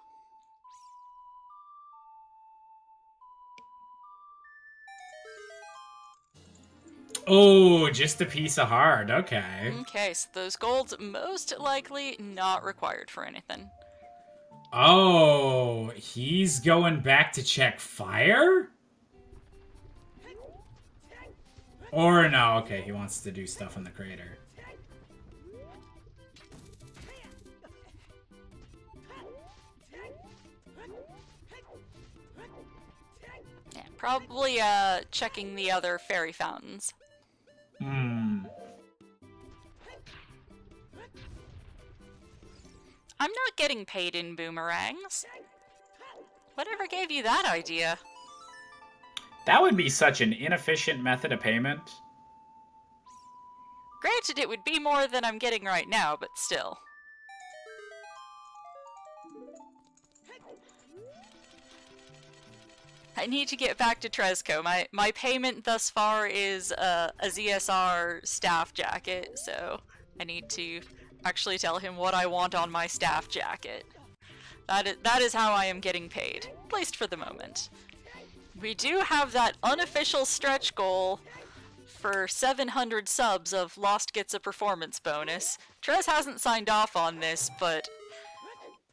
Oh, just a piece of heart, okay. Okay, so those golds most likely not required for anything. Oh, he's going back to check fire? Or no, okay, he wants to do stuff in the crater. Yeah, probably checking the other fairy fountains. I'm not getting paid in boomerangs. Whatever gave you that idea? That would be such an inefficient method of payment. Granted, it would be more than I'm getting right now, but still. I need to get back to Tresco. My payment thus far is a ZSR staff jacket, so I need to actually tell him what I want on my staff jacket. That is how I am getting paid, at least for the moment. We do have that unofficial stretch goal for 700 subs of Lost gets a performance bonus. Trez hasn't signed off on this, but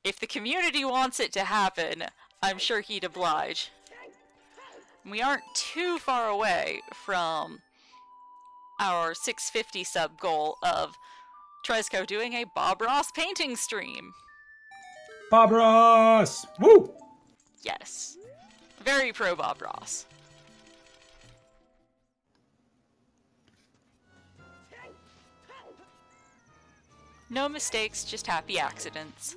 if the community wants it to happen, I'm sure he'd oblige. We aren't too far away from our 650 sub goal of Tresco doing a Bob Ross painting stream. Bob Ross! Woo! Yes. Very pro Bob Ross. No mistakes, just happy accidents.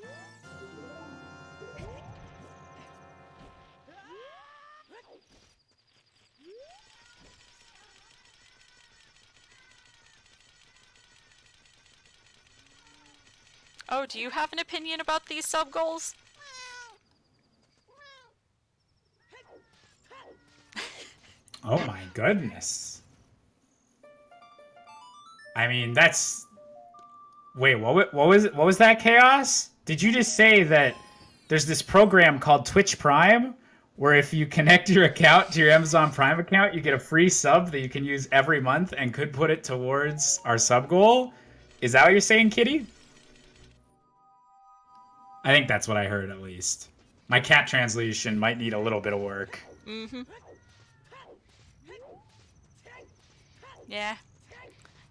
Oh, do you have an opinion about these sub-goals? Oh my goodness. I mean, that's... Wait, what was that, Chaos? Did you just say that there's this program called Twitch Prime, where if you connect your account to your Amazon Prime account, you get a free sub that you can use every month and could put it towards our sub goal? Is that what you're saying, Kitty? I think that's what I heard, at least. My cat translation might need a little bit of work. Mm-hmm. Yeah.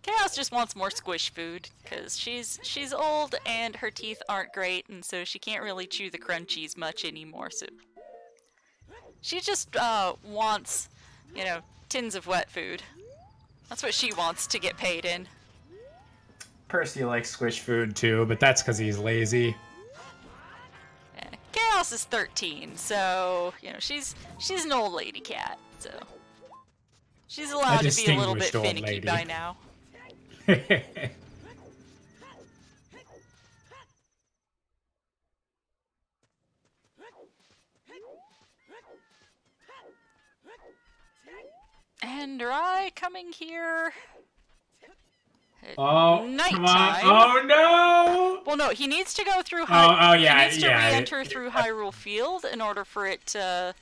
Chaos just wants more squish food, because she's old and her teeth aren't great, and so she can't really chew the crunchies much anymore, so... She just, wants, you know, tins of wet food. That's what she wants to get paid in. Percy likes squish food, too, but that's because he's lazy. Yeah. Chaos is 13, so, you know, she's an old lady cat, so... She's allowed to be a little bit finicky by now. And Rai coming here. Oh, nighttime. Come on. Oh, no! Well, no, he needs to go through yeah, he needs to re-enter through Hyrule Field in order for it to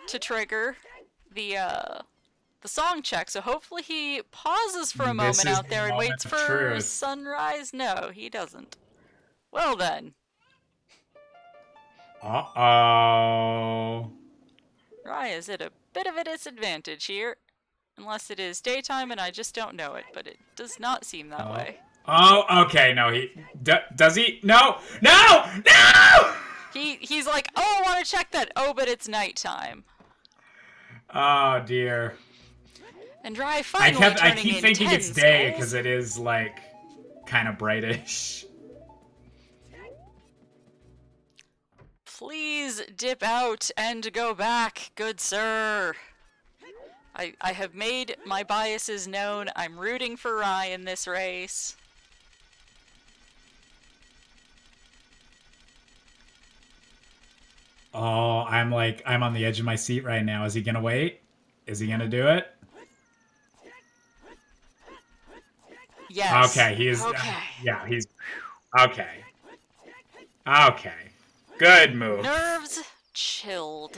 trigger the song check. So hopefully he pauses for a moment out there and waits for sunrise. No, he doesn't. Well then. Uh-oh. Rai is at a bit of a disadvantage here. Unless it is daytime and I just don't know it, but it does not seem that way. Oh, okay, no, does he? No! No! No! He's like, oh, I want to check that. Oh, but it's nighttime. Oh, dear. And Rai finally I keep thinking it's day, because it is, like, kind of brightish. Please dip out and go back, good sir. I have made my biases known. I'm rooting for Rai in this race. Oh, I'm on the edge of my seat right now. Is he gonna wait? Is he gonna do it? Yes. Okay, he's... Okay. Yeah, he's... Okay. Okay. Good move. Nerves chilled.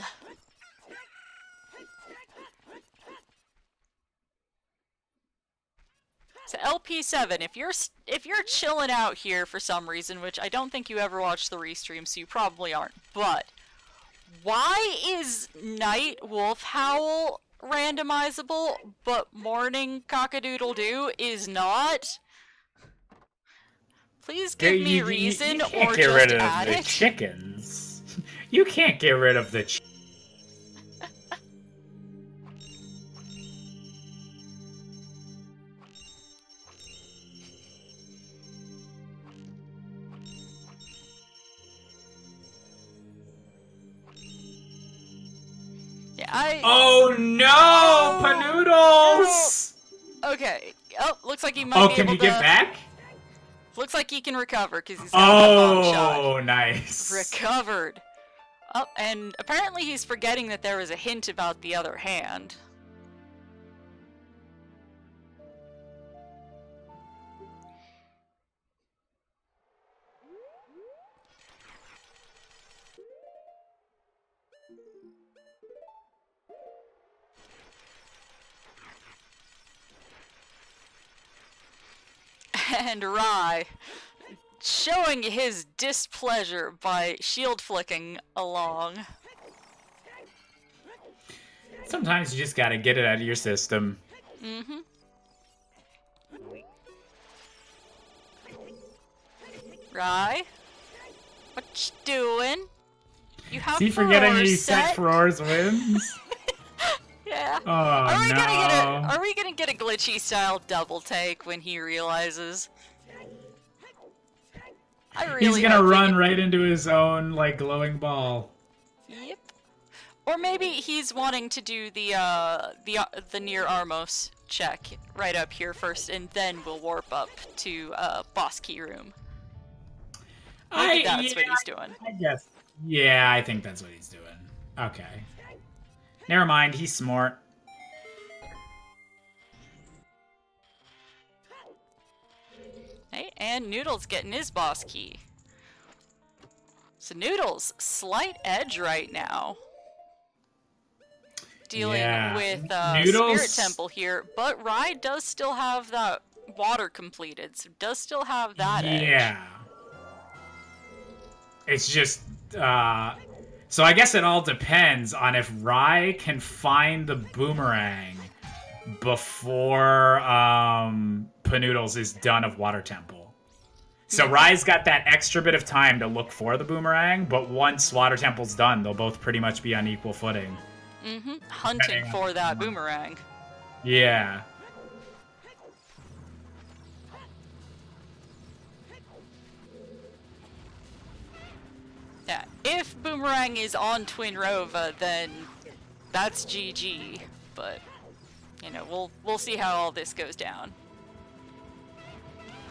So LP7, if you're chilling out here for some reason, which I don't think you ever watched the restream, so you probably aren't, but why is Night Wolf Howl randomizable, but Morning Cockadoodle-Doo is not? Please give me a reason, or just add it. You can't get rid of the chickens. You can't get rid of the chickens. Oh no! Panoodles! Okay. Oh, looks like he might be able to... can he get back? Looks like he can recover, because he's got a long shot. Oh, nice. Recovered. Oh, and apparently he's forgetting that there was a hint about the other hand. And Rai, showing his displeasure by shield flicking along. Sometimes you just gotta get it out of your system. Mm-hmm. Rai, what you doing? You have Is he forgetting he set Frore's wins? Yeah. Oh, Are we gonna get a glitchy style double take when he realizes? He's gonna run right into his own, like, glowing ball. Yep. Or maybe he's wanting to do the near Armos check right up here first, and then we'll warp up to boss key room. Maybe that's what he's doing. I guess. Yeah, I think that's what he's doing. Okay. Never mind, he's smart. Hey, and Noodle's getting his boss key. So Noodle's slight edge right now. Dealing with Spirit Temple here, but Rai does still have that water completed, so does still have that edge. Yeah. It's just, so I guess it all depends on if Rai can find the boomerang before Panoodles is done of Water Temple. So Rai's got that extra bit of time to look for the boomerang, but once Water Temple's done, they'll both pretty much be on equal footing. Hunting for that boomerang. Yeah. Yeah, if Boomerang is on Twinrova, then that's GG. But, you know, we'll see how all this goes down.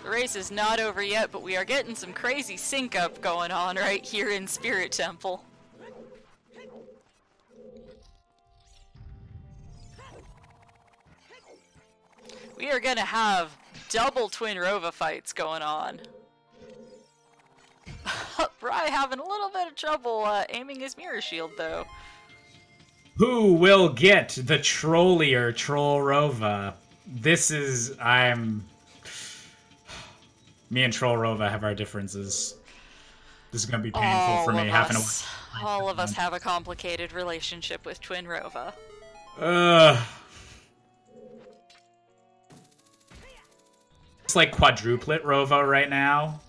The race is not over yet, but we are getting some crazy sync up going on right here in Spirit Temple. We are gonna have double Twinrova fights going on. Rai having a little bit of trouble aiming his mirror shield, though. Who will get the trollier Trollrova? This is... Me and Trollrova have our differences. This is going to be painful for me. All of us have a complicated relationship with Twinrova. It's like quadruplet Rova right now.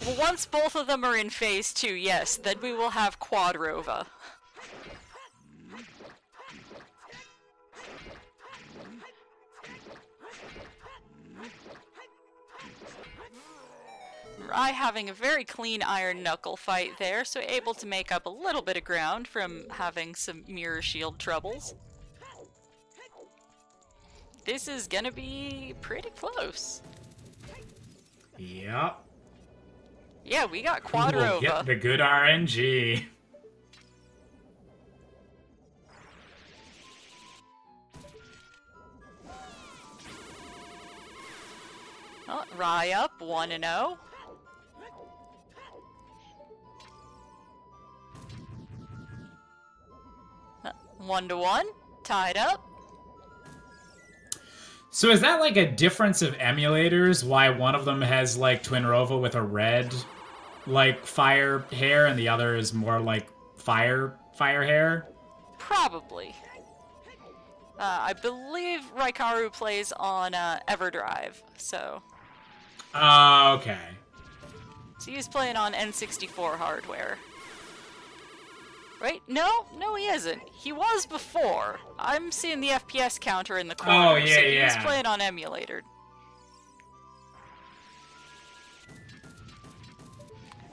Well, once both of them are in phase 2, yes, then we will have Quad Rova. Rai having a very clean Iron Knuckle fight there, so able to make up a little bit of ground from having some mirror shield troubles. This is gonna be pretty close. Yep. Yeah, we got Quad Rova. Get the good RNG. Oh, Rai up, 1-0. Uh, 1-1, tied up. So is that like a difference of emulators? Why one of them has like Twinrova with a red, like fire hair, and the other is more like fire hair? Probably. I believe Raikaru plays on Everdrive, so. Okay. So he's playing on N64 hardware. Right? No, he isn't. He was before. I'm seeing the FPS counter in the corner. Oh, yeah, so yeah. He's playing on emulator.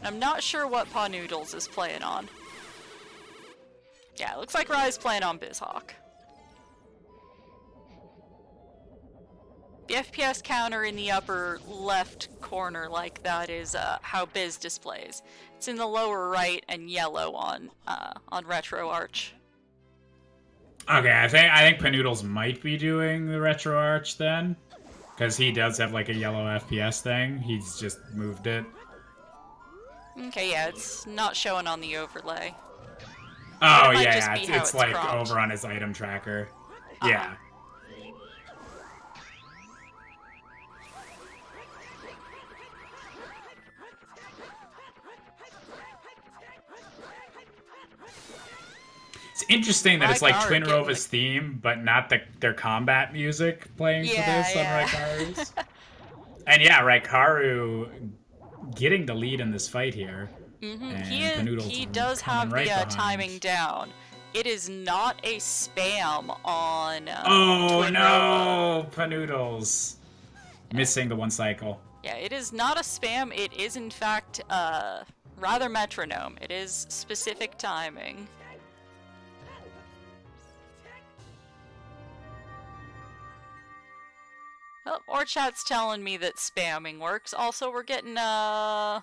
I'm not sure what Panoodles is playing on. Yeah, it looks like Rai's playing on BizHawk. The FPS counter in the upper left corner like that is how Biz displays. It's in the lower right and yellow on RetroArch. Okay, I think Panoodles might be doing the RetroArch then, because he does have like a yellow FPS thing. He's just moved it. Okay, yeah, it's not showing on the overlay. Oh yeah, it's like cropped over on his item tracker. Yeah. It's interesting that it's like Twinrova's theme, but not their combat music playing for this on Raikaru's. And yeah, Raikaru getting the lead in this fight here. He does have the timing down. It is not a spam on Oh no, Panoodles. Missing the one cycle. Yeah, it is not a spam. It is in fact rather metronome. It is specific timing. Oh, or chat's telling me that spamming works. Also, we're getting little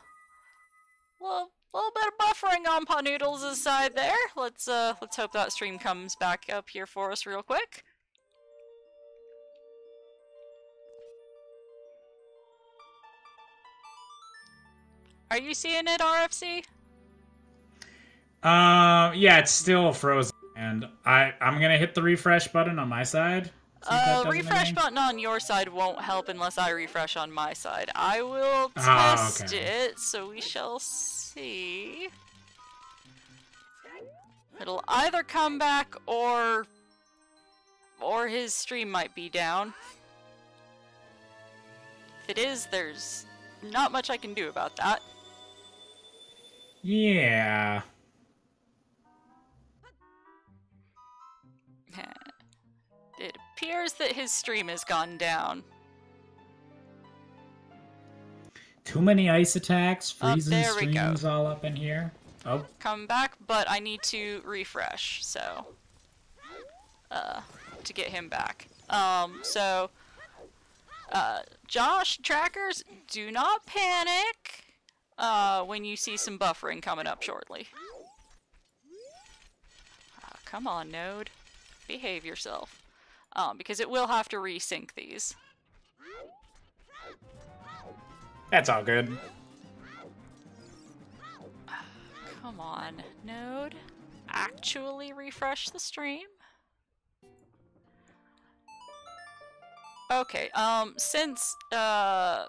bit of buffering on Panoodles' side there. Let's hope that stream comes back up here for us real quick. Are you seeing it, RFC? Yeah, it's still frozen, and I'm gonna hit the refresh button on my side. See if that does refresh anything? button on your side won't help unless I refresh on my side. I will Oh, test okay. it, so we shall see. It'll either come back or his stream might be down. If it is, there's not much I can do about that. Yeah. It appears that his stream has gone down. Too many ice attacks, freezing there we go. streams all up in here. Oh. Come back, but I need to refresh, so to get him back. Josh, trackers, do not panic when you see some buffering coming up shortly. Come on, Node. Behave yourself. Because it will have to resync these. That's all good. Come on, Node. Actually refresh the stream? Okay, since, Rai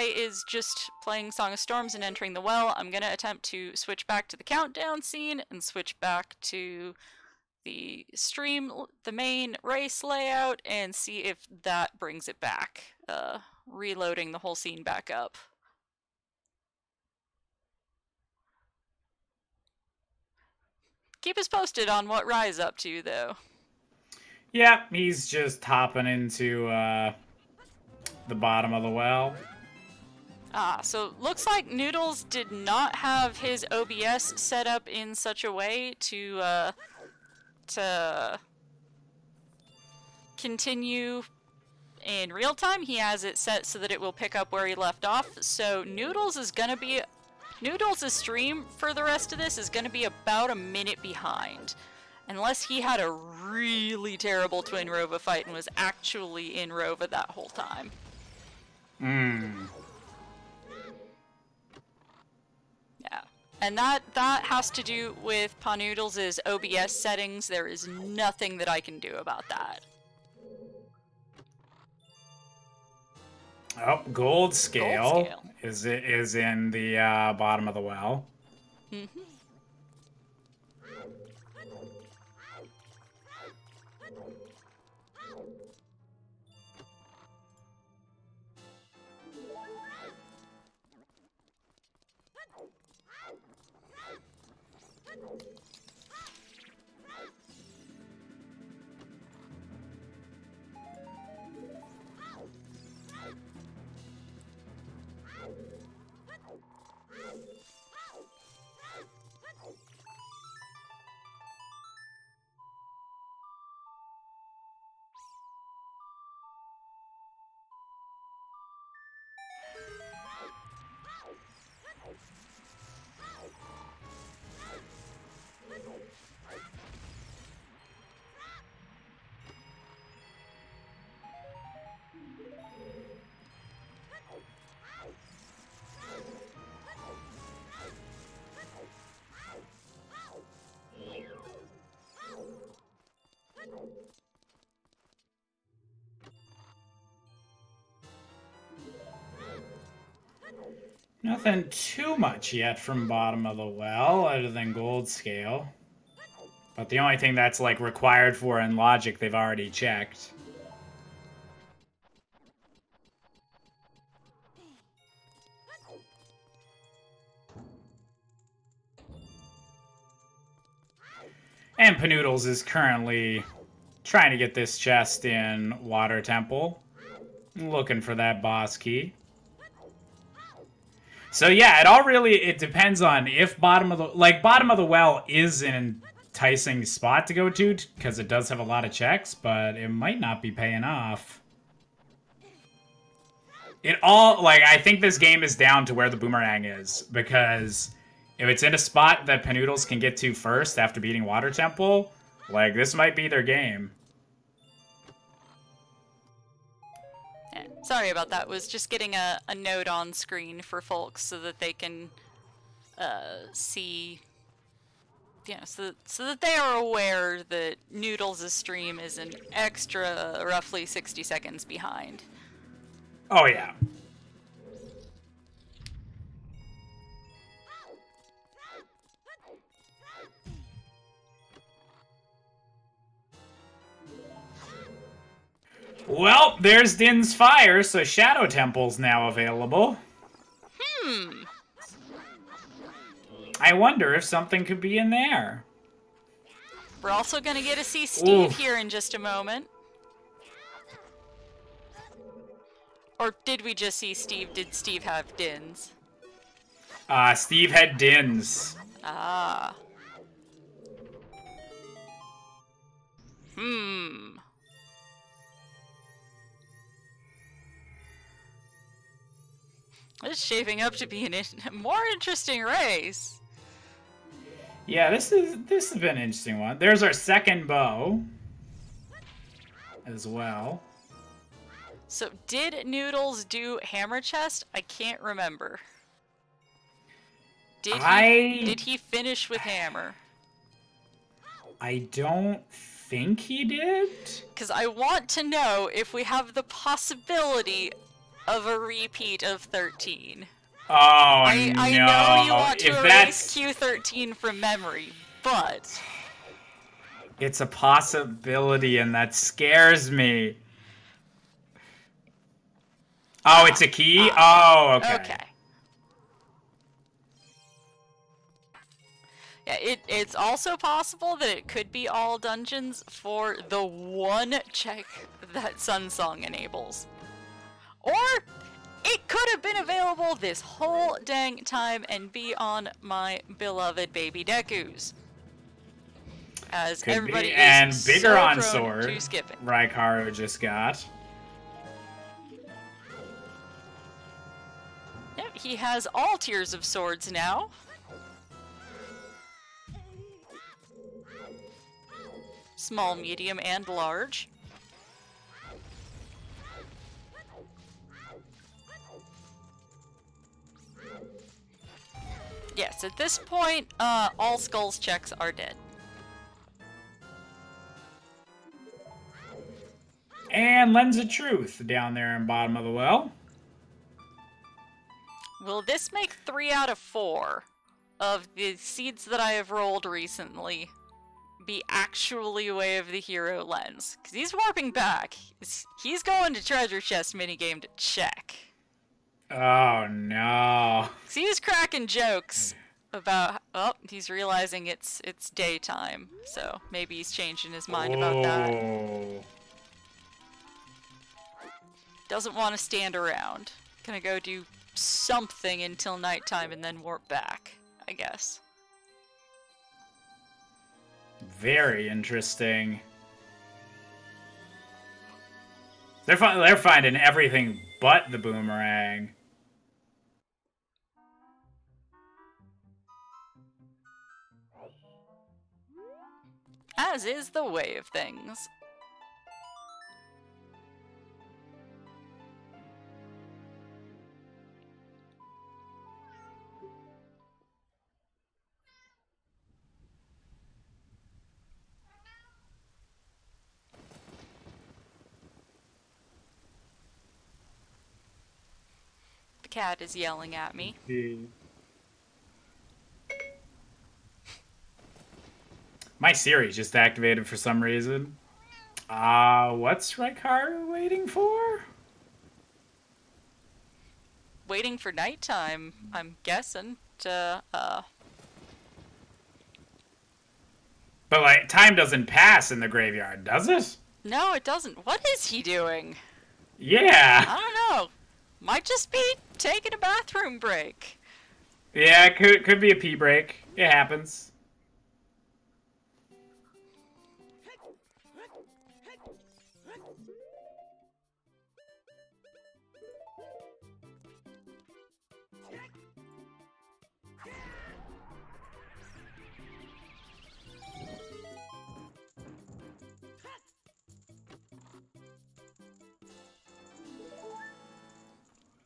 is just playing Song of Storms and entering the well, I'm gonna attempt to switch back to the countdown scene and switch back to the stream, the main race layout, and see if that brings it back. Reloading the whole scene back up. Keep us posted on what Rai's up to, though. Yeah, he's just hopping into the bottom of the well. So looks like Noodles did not have his OBS set up in such a way to continue in real time. He has it set so that it will pick up where he left off. So Noodles' stream for the rest of this is gonna be about a minute behind. Unless he had a really terrible Twin Rova fight and was actually in Rova that whole time. Yeah. And that has to do with Panoodles' OBS settings. There is nothing that I can do about that. Oh, gold scale, Gold scale. is in the bottom of the well. Mm-hmm. Nothing too much yet from bottom of the well, other than gold scale. But the only thing that's like required for in logic, they've already checked. And Panoodles is currently trying to get this chest in Water Temple. Looking for that boss key. So yeah, it depends on if bottom of the well is an enticing spot to go to, because it does have a lot of checks, but it might not be paying off. I think this game is down to where the boomerang is, because if it's in a spot that Panoodles can get to first after beating Water Temple, like, this might be their game. Yeah, sorry about that. Was just getting a note on screen for folks so that they can see Yeah, so that they are aware that Noodles' stream is an extra roughly 60 seconds behind. Oh, yeah. Well, there's Din's Fire, so Shadow Temple's now available. I wonder if something could be in there. We're also going to get to see Steve here in just a moment. Or did we just see Steve? Did Steve have Dins? Steve had Dins. Ah. This is shaping up to be a more interesting race. Yeah, this has been an interesting one. There's our second bow as well. So did Noodles do Hammer Chest? I can't remember. Did he finish with Hammer? I don't think he did. Because I want to know if we have the possibility of a repeat of 13. Oh, I no. know you want to if erase Q13 from memory, but... It's a possibility, and that scares me. Oh, it's a key? Oh, okay. Okay. Yeah, it's also possible that it could be all dungeons for the one check that Sun Song enables. Or it could have been available this whole dang time and be on my beloved baby Deku's. As Could everybody be. is And so bigger on prone sword, to skipping. Raikaru just got. Yep, he has all tiers of swords now. Small, medium, and large. Yes, at this point, all Skull's checks are dead. And Lens of Truth down there in bottom of the well. Will this make 3 out of 4 of the seeds that I have rolled recently be actually Way of the Hero Lens? Because he's warping back. He's going to treasure chest minigame to check. Oh, no. So he was cracking jokes about, oh, he's realizing it's daytime. So maybe he's changing his mind about that. Doesn't want to stand around. Gonna go do something until nighttime and then warp back, I guess. Very interesting. They're finding everything but the boomerang. As is the way of things. The cat is yelling at me. My Siri's just activated for some reason. What's Raikaru waiting for? Waiting for nighttime, I'm guessing. But, like, time doesn't pass in the graveyard, does it? No, it doesn't. What is he doing? Yeah. I don't know. Might just be taking a bathroom break. Yeah, it could be a pee break. It happens.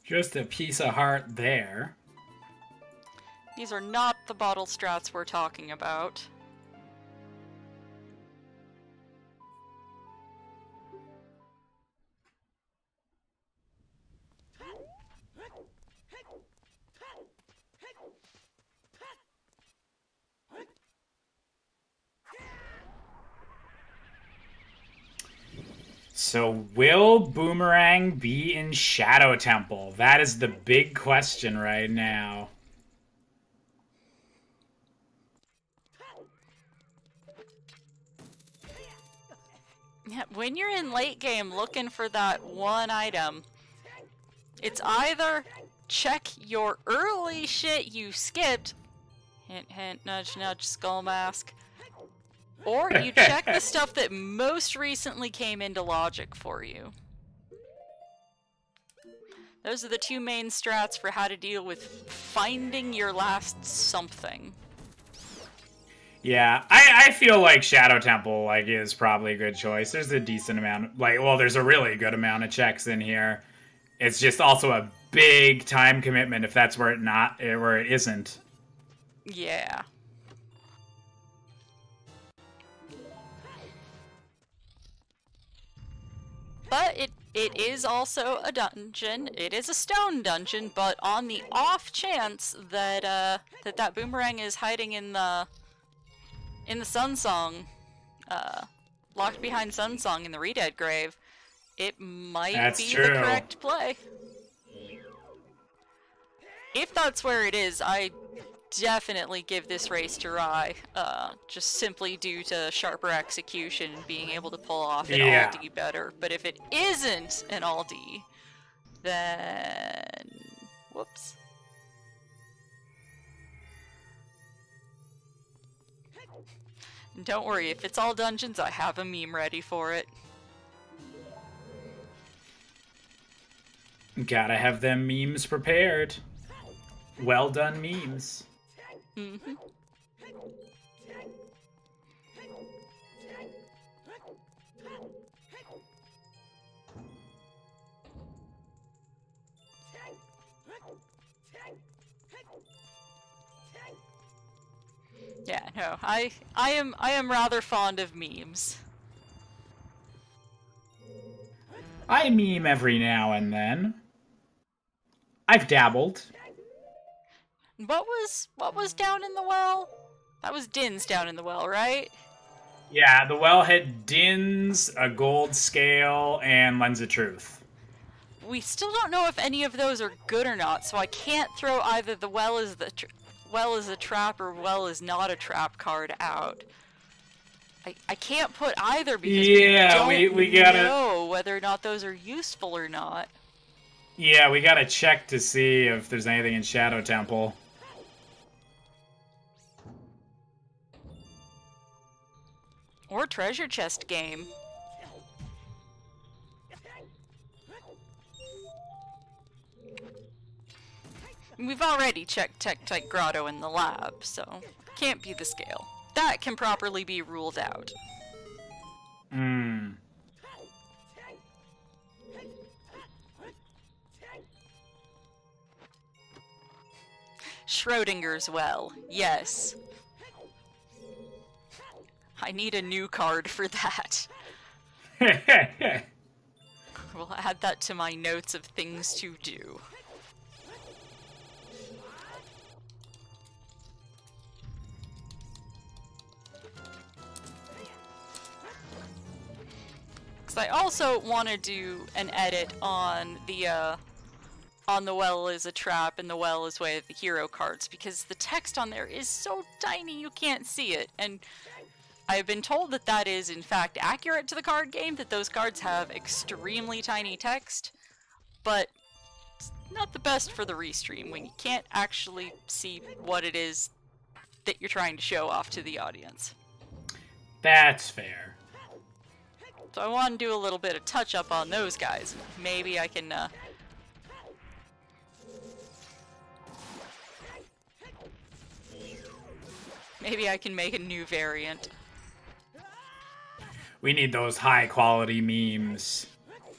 Just a piece of heart there. These are not the bottle strats we're talking about. So, will Boomerang be in Shadow Temple? That is the big question right now. Yeah, when you're in late game looking for that one item, it's either check your early shit you skipped, hint hint, nudge nudge, skull mask, or you check the stuff that most recently came into logic for you. Those are the two main strats for how to deal with finding your last something. Yeah, I feel like Shadow Temple is probably a good choice. There's a decent amount, there's a really good amount of checks in here. It's just also a big time commitment if that's where it isn't. Yeah. But it is also a dungeon. It is a stone dungeon, but on the off chance that that boomerang is hiding in the Sunsong, locked behind Sunsong in the Redead grave, it might be the correct play. If that's where it is, I definitely give this race to Rai, just simply due to sharper execution and being able to pull off an all-D better. But if it isn't an all-D, then... whoops. Don't worry, if it's all dungeons, I have a meme ready for it. Gotta have them memes prepared. Well done memes. Mm-hmm. Yeah, no, I am rather fond of memes. I meme every now and then. I've dabbled. What was down in the well? That was Din's down in the well, right? Yeah, the well had Din's, a gold scale, and Lens of Truth. We still don't know if any of those are good or not, so I can't throw either the well is a trap or well is not a trap card out. I can't put either because we gotta know whether or not those are useful or not. Yeah, we gotta check to see if there's anything in Shadow Temple. Or treasure chest game. We've already checked Tektite Grotto in the lab, so can't be the scale. That can properly be ruled out. Schrodinger's well, yes. I need a new card for that. We'll add that to my notes of things to do. Because I also want to do an edit on the well is a trap and the well is way of the hero cards, because the text on there is so tiny you can't see it, and I've been told that that is in fact accurate to the card game, that those cards have extremely tiny text, but it's not the best for the restream when you can't actually see what it is that you're trying to show off to the audience. That's fair. So I want to do a little bit of touch-up on those guys. Maybe I can, maybe I can make a new variant. We need those high-quality memes.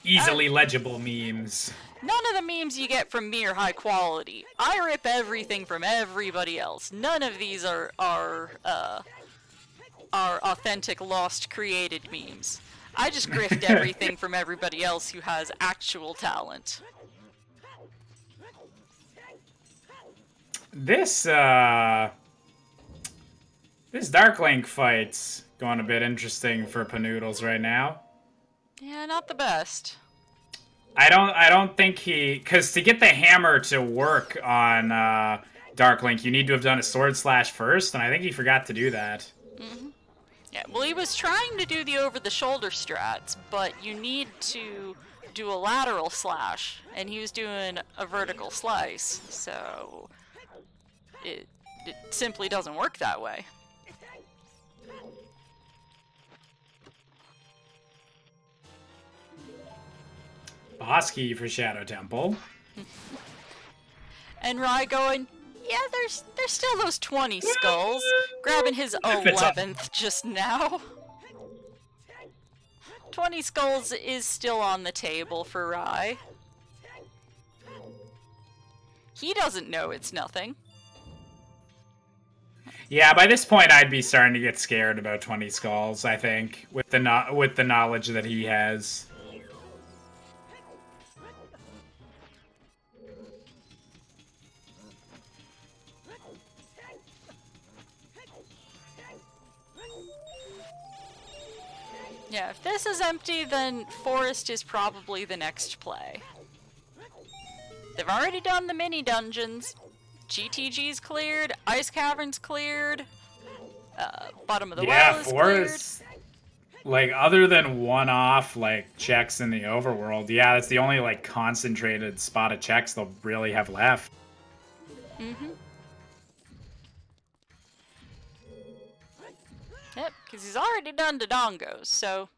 Easily legible memes. None of the memes you get from me are high quality. I rip everything from everybody else. None of these are authentic, lost, created memes. I just grift everything from everybody else who has actual talent. This Dark Link fight's going a bit interesting for Panoodles right now. Yeah, not the best. I don't think because to get the hammer to work on Dark Link, you need to have done a sword slash first, and I think he forgot to do that. Mm-hmm. Yeah, well, he was trying to do the over-the-shoulder strats, but you need to do a lateral slash, and he was doing a vertical slice, so it simply doesn't work that way. Boss key for Shadow Temple. And Rai going, yeah, there's still those 20 skulls, grabbing his 11th just now. 20 skulls is still on the table for Rai. He doesn't know it's nothing. Yeah, by this point I'd be starting to get scared about 20 skulls, I think, with the knowledge that he has. Yeah, if this is empty, then Forest is probably the next play. They've already done the mini dungeons. GTG's cleared, Ice Cavern's cleared, Bottom of the Well is Forest, cleared. Like, other than one-off, like, checks in the overworld, yeah, that's the only, like, concentrated spot of checks they'll really have left. Mm-hmm. Yep, because he's already done Dodongos, so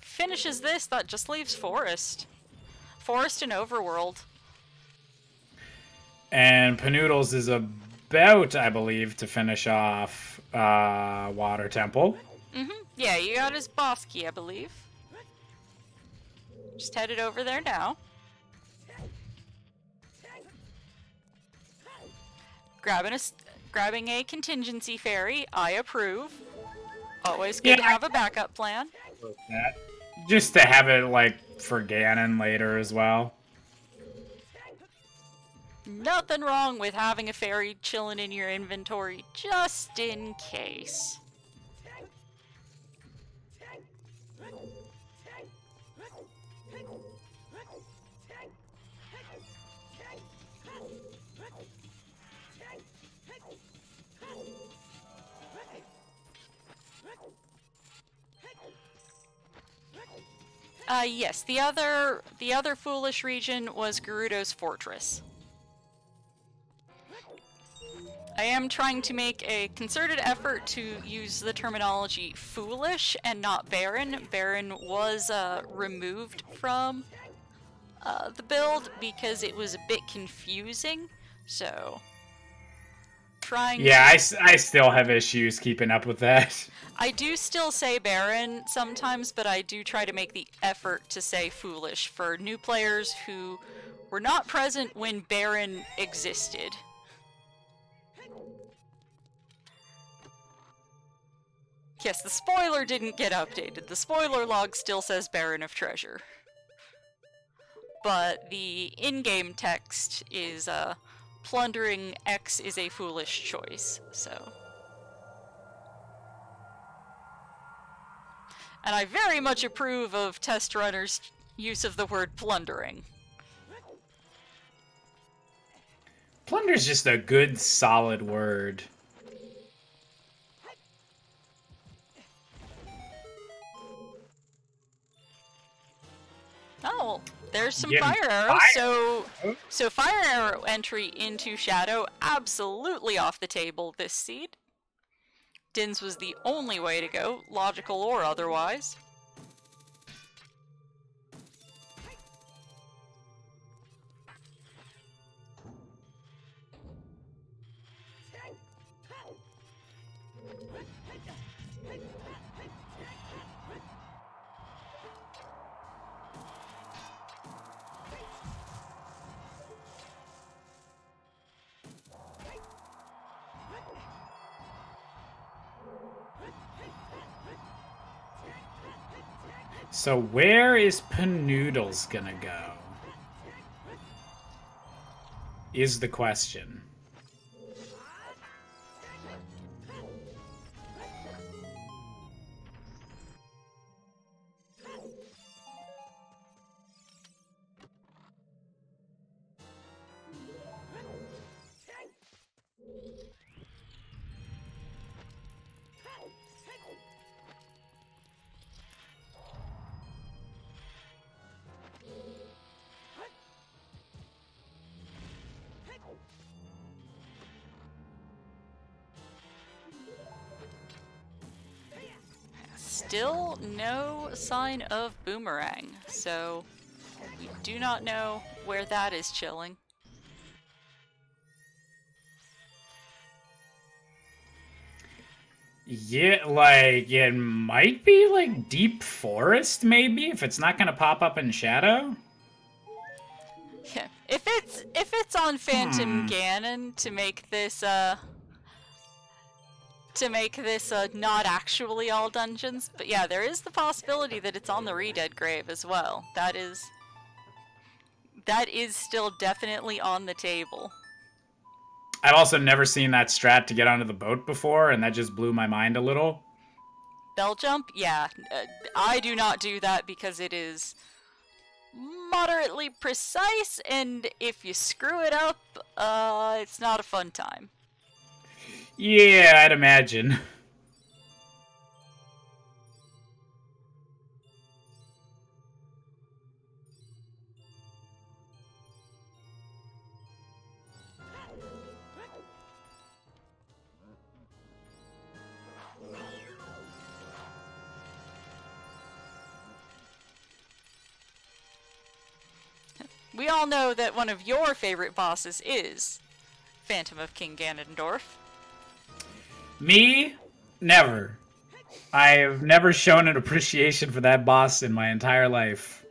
finishes this, that just leaves Forest. Forest and Overworld. And Panoodles is about, I believe, to finish off Water Temple. Mm-hmm. Yeah, you got his boss key, I believe. Just headed over there now. Grabbing a contingency fairy, I approve. Always good to have a backup plan. Just to have it, like, for Ganon later as well. Nothing wrong with having a fairy chilling in your inventory, just in case. Yes, the other foolish region was Gerudo's Fortress. I am trying to make a concerted effort to use the terminology foolish and not barren. Barren was removed from the build because it was a bit confusing, so trying Yeah, I still have issues keeping up with that. I do still say barren sometimes, but I do try to make the effort to say foolish for new players who were not present when barren existed. Yes, the spoiler didn't get updated. The spoiler log still says Baron of Treasure. But the in-game text is, plundering X is a foolish choice, so. And I very much approve of test runners' use of the word plundering. Plunder's just a good, solid word. Oh, there's some fire arrows. So fire arrow entry into Shadow, absolutely off the table this seed. Din's was the only way to go, logical or otherwise. So where is Panoodles gonna go? Is the question. still no sign of Boomerang, so we do not know where that is chilling. Yeah, like, it might be, like, deep forest, maybe, if it's not gonna pop up in shadow? Yeah, if it's on Phantom Ganon to make this, not actually all dungeons, but yeah, there is the possibility that it's on the Redead Grave as well. That is still definitely on the table. I've also never seen that strat to get onto the boat before, and that just blew my mind a little. Bell jump? Yeah. I do not do that because it is moderately precise, and if you screw it up, it's not a fun time. Yeah, I'd imagine. We all know that one of your favorite bosses is Phantom of King Ganondorf. Me? Never. I've never shown an appreciation for that boss in my entire life.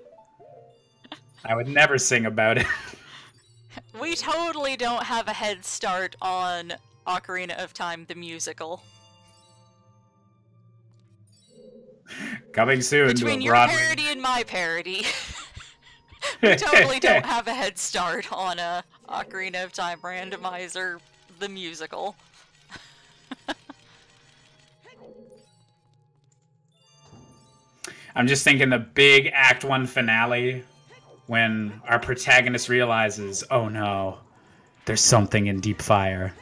I would never sing about it. We totally don't have a head start on Ocarina of Time the musical. Coming soon Between to a your Broadway. parody and my parody, we totally don't have a head start on Ocarina of Time Randomizer the musical. I'm just thinking the big Act 1 finale when our protagonist realizes, oh no, there's something in deep fire.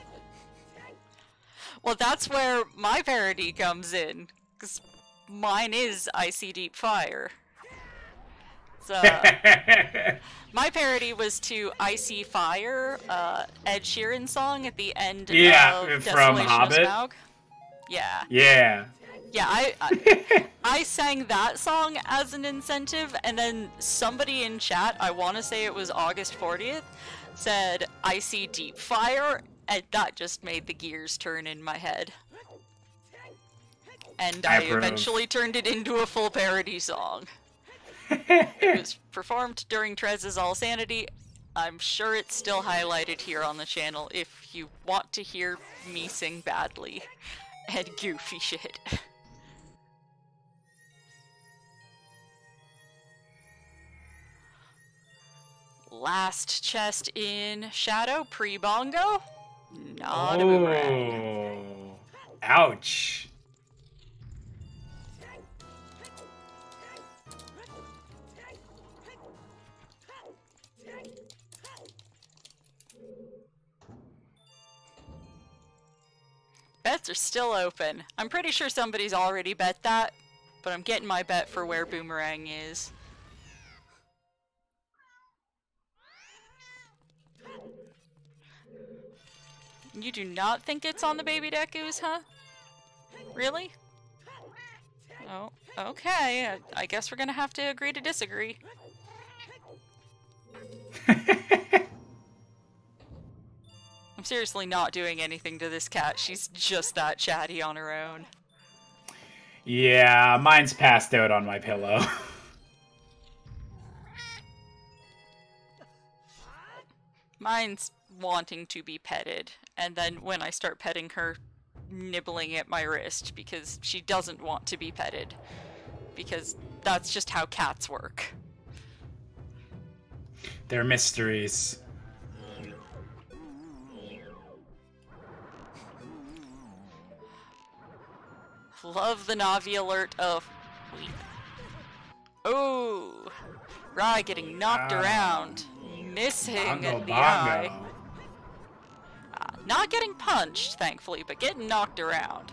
Well, that's where my parody comes in, because mine is Icy Deep Fire. So, my parody was to Icy Fire, Ed Sheeran song at the end of from Desolation Hobbit. of Smaug. Yeah. Yeah. Yeah, I sang that song as an incentive, and then somebody in chat, I want to say it was August 40th, said Icy Deep Fire, and that just made the gears turn in my head. And I eventually turned it into a full parody song. It was performed during Trez's All Sanity. I'm sure it's still highlighted here on the channel if you want to hear me sing badly and goofy shit. Last chest in Shadow, pre-bongo. Not a boomerang. Ouch. Bets are still open. I'm pretty sure somebody's already bet that, but I'm getting my bet for where Boomerang is. You do not think it's on the baby Dekus, huh? Really? Oh, okay. I guess we're gonna have to agree to disagree. I'm seriously not doing anything to this cat. She's just that chatty on her own. Yeah, mine's passed out on my pillow. Mine's wanting to be petted, and then when I start petting her, nibbling at my wrist because she doesn't want to be petted. Because that's just how cats work. They're mysteries. Love the Navi alert of... Wait. Oh! Rai getting knocked around. Missing the eye. Not getting punched, thankfully, but getting knocked around.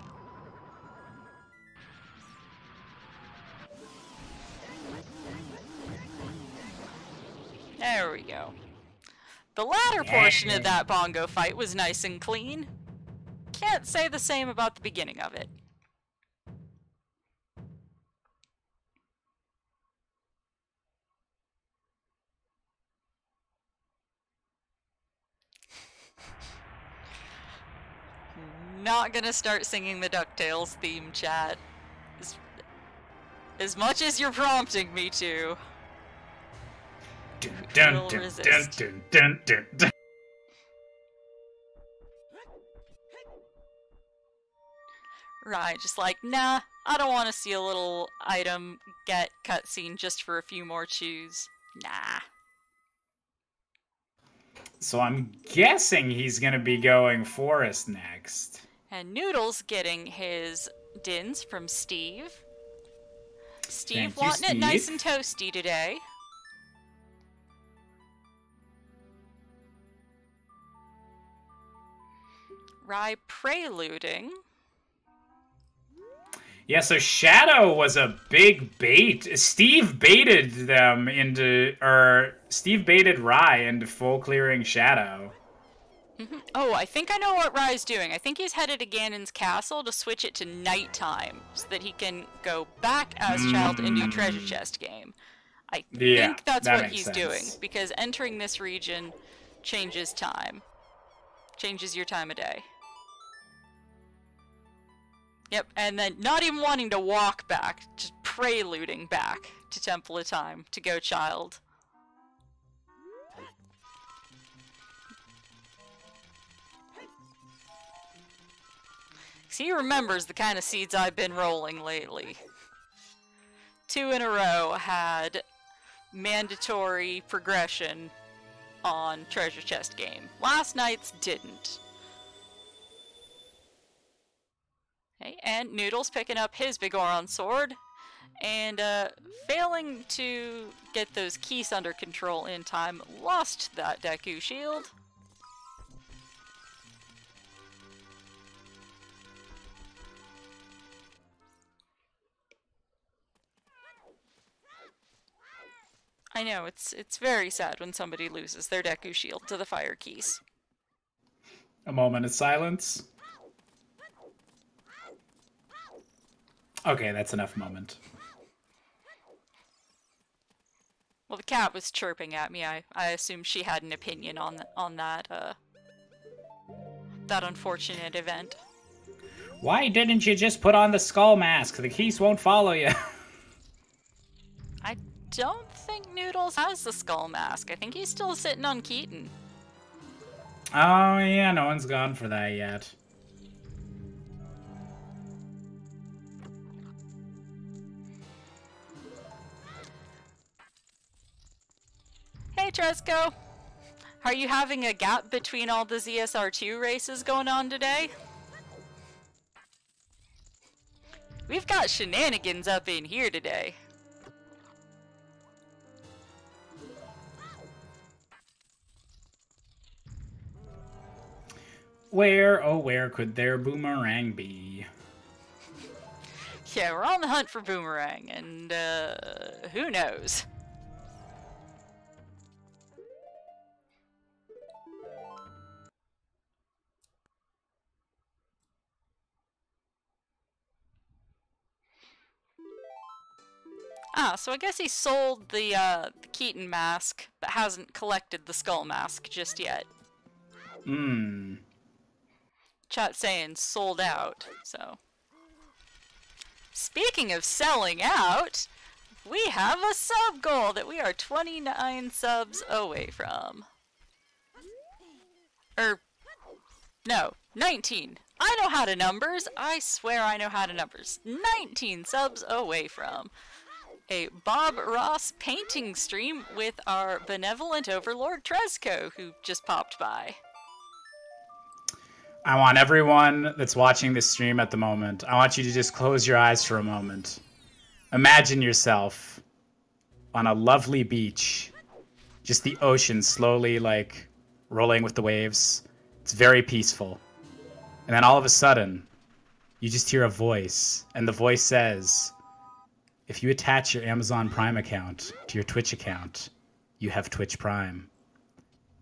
There we go. The latter portion of that bongo fight was nice and clean. Can't say the same about the beginning of it. Not gonna start singing the DuckTales theme, chat. As much as you're prompting me to. Dun, dun, dun, dun, dun, dun, dun. Right, just like, nah, I don't want to see a little item get cutscene just for a few more chews. Nah. So I'm guessing he's gonna be going forest next. And Noodles getting his dins from Steve. Steve wanting it nice and toasty today. Rai preluding. Yeah, so Shadow was a big bait. Steve baited them into, or Steve baited Rai into full clearing Shadow. Oh, I think I know what Rai's doing. I think he's headed to Ganon's castle to switch it to nighttime so that he can go back as Child and do treasure chest game. I think that's what he's doing, because entering this region changes time. Changes your time of day. Yep, and then not even wanting to walk back, just preluding back to Temple of Time to go Child. He remembers the kind of seeds I've been rolling lately. 2 in a row had mandatory progression on treasure chest game. Last night's didn't. Okay, and Noodles picking up his Vigoron sword and failing to get those keys under control in time, lost that Deku shield. I know, it's very sad when somebody loses their Deku shield to the fire keys. A moment of silence. Okay, that's enough moment. Well, the cat was chirping at me. I assume she had an opinion on that that unfortunate event. Why didn't you just put on the skull mask? The keys won't follow you. I don't think Noodles has the skull mask. I think he's still sitting on Keaton. Oh yeah, no one's gone for that yet. Hey Tresco! Are you having a gap between all the ZSR2 races going on today? We've got shenanigans up in here today. Where, oh where could their boomerang be? Yeah, we're on the hunt for Boomerang, and who knows? Ah, so I guess he sold the Keaton mask, but hasn't collected the skull mask just yet. Hmm. Chat saying sold out, so. Speaking of selling out, we have a sub goal that we are 29 subs away from. No, 19. I know how to numbers. I swear I know how to numbers. 19 subs away from a Bob Ross painting stream with our benevolent overlord Tresco, who just popped by. I want everyone that's watching this stream at the moment, I want you to just close your eyes for a moment. Imagine yourself on a lovely beach. Just the ocean slowly, like, rolling with the waves. It's very peaceful. And then all of a sudden, you just hear a voice, and the voice says, if you attach your Amazon Prime account to your Twitch account, you have Twitch Prime.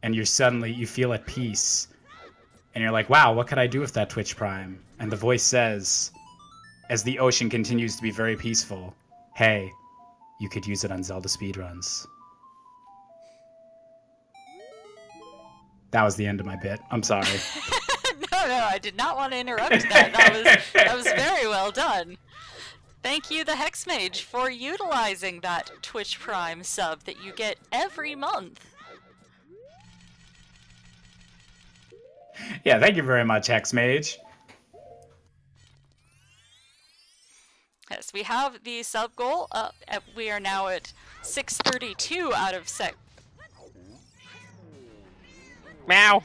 And you feel at peace. And you're like, wow, what could I do with that Twitch Prime? And the voice says, as the ocean continues to be very peaceful, hey, you could use it on Zelda speedruns. That was the end of my bit. I'm sorry. No, I did not want to interrupt that. That was very well done. Thank you, the Hex Mage, for utilizing that Twitch Prime sub that you get every month. Yeah, thank you very much, Hex Mage. Yes, we have the sub goal. We are now at 632 out of sec. Meow.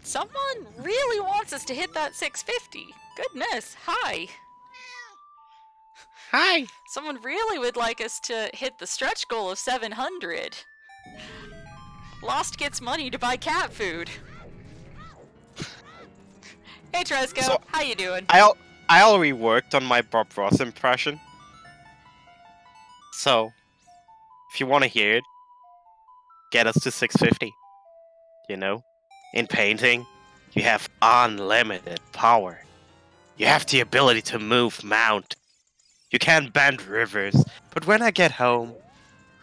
Someone really wants us to hit that 650. Goodness, hi. Hi. Someone really would like us to hit the stretch goal of 700. Lost gets money to buy cat food. Hey Tresco, So, how you doing? I already worked on my Bob Ross impression. So, if you want to hear it, get us to 650. You know? In painting, you have unlimited power. You have the ability to move mount. You can bend rivers, but when I get home,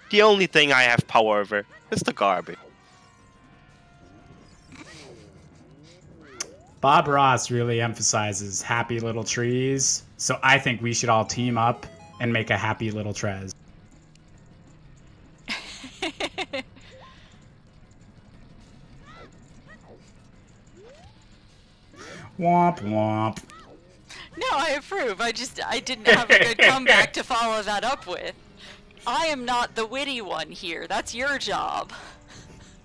the only thing I have power over is the garbage. Bob Ross really emphasizes happy little trees, so I think we should all team up and make a happy little Trez. Womp womp. No, I approve. I didn't have a good comeback to follow that up with. I am not the witty one here. That's your job.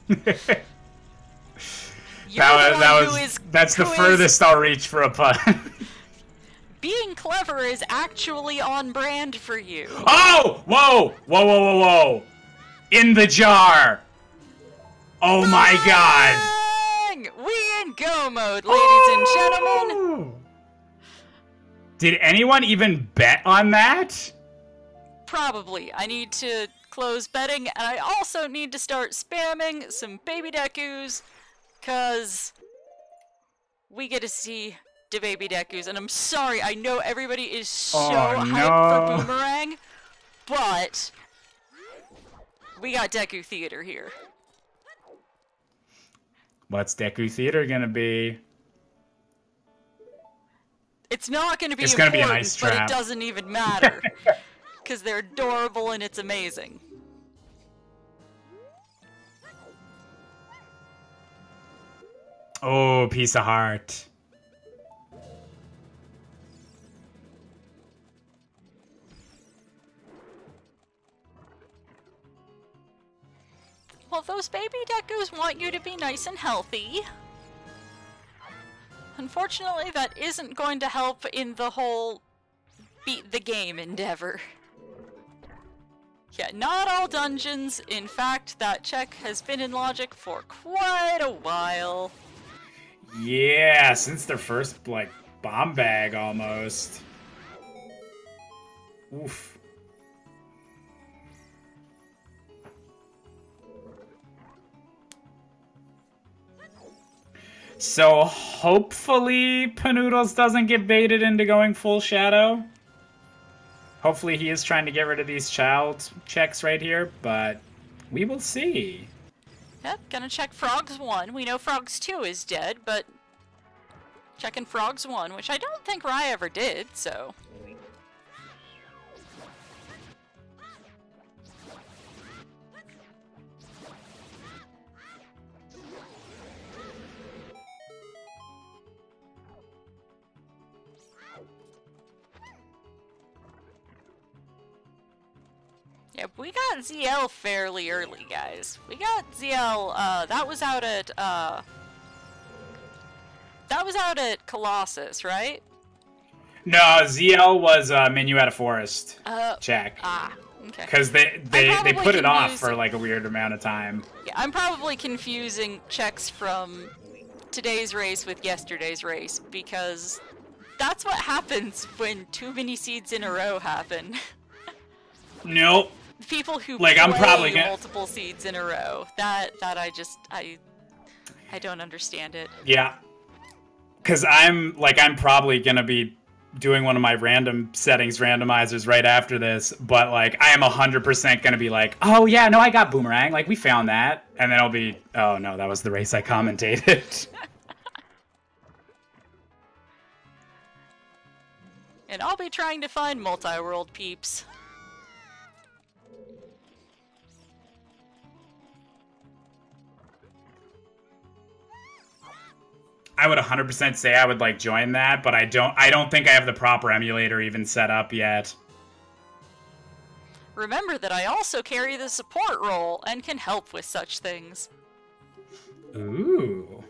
That's the furthest I'll reach for a pun. Being clever is actually on brand for you. Oh! Whoa! Whoa, whoa, whoa, whoa! In the jar! Oh my god! We in go mode, ladies and gentlemen! Did anyone even bet on that? Probably. I need to close betting, and I also need to start spamming some baby Dekus, cause we get to see the baby Dekus, and I'm sorry, I know everybody is so hyped for Boomerang, but we got Deku Theater here. What's Deku Theater gonna be? It's not gonna be it's important, gonna be a nice trap. But it doesn't even matter, because they're adorable and it's amazing. Oh, piece of heart. Well, those baby Dekus want you to be nice and healthy. Unfortunately, that isn't going to help in the whole beat the game endeavor. Yeah, not all dungeons. In fact, that check has been in Logic for quite a while. Yeah, since their first, like, bomb bag almost. Oof. So hopefully Panoodles doesn't get baited into going full shadow. Hopefully he is trying to get rid of these child checks right here, but we will see. Yep, gonna check Frogs 1. We know Frogs 2 is dead, but checking Frogs 1, which I don't think Rai ever did, so... Yep, we got ZL fairly early, guys. We got ZL, that was out at Colossus, right? No, ZL was Minuet of Forest check. Okay. Because they put it off for like a weird amount of time. Yeah, I'm probably confusing checks from today's race with yesterday's race, because that's what happens when too many seeds in a row happen. Nope. People who like, play I'm probably multiple seeds in a row. That I don't understand it. Yeah. Because I'm probably gonna be doing one of my random settings randomizers right after this, but like I am 100% gonna be like, oh yeah, no, I got Boomerang, like we found that, and then I'll be, oh no, that was the race I commentated. And I'll be trying to find multi-world peeps. I would 100% say I would like join that, but I don't think I have the proper emulator even set up yet. Remember that I also carry the support role and can help with such things. Ooh.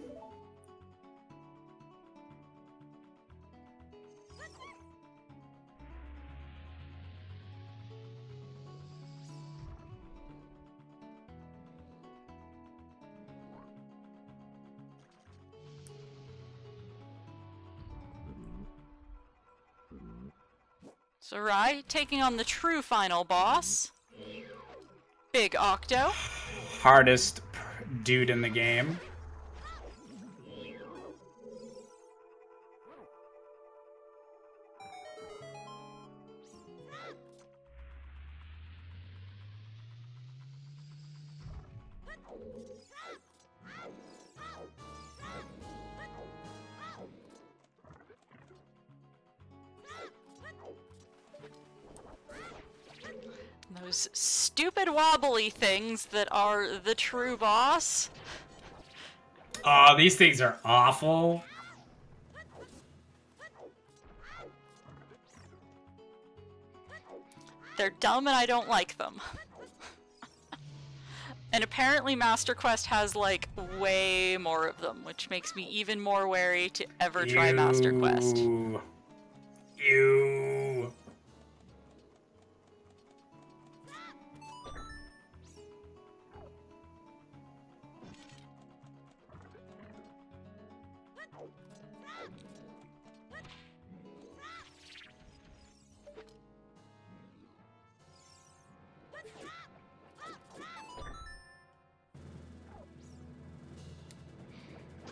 So Rai, taking on the true final boss, Big Octo. Hardest dude in the game. Those stupid wobbly things that are the true boss. Oh, these things are awful. They're dumb and I don't like them. And apparently Master Quest has, like, way more of them, which makes me even more wary to ever try Master Quest. Ew.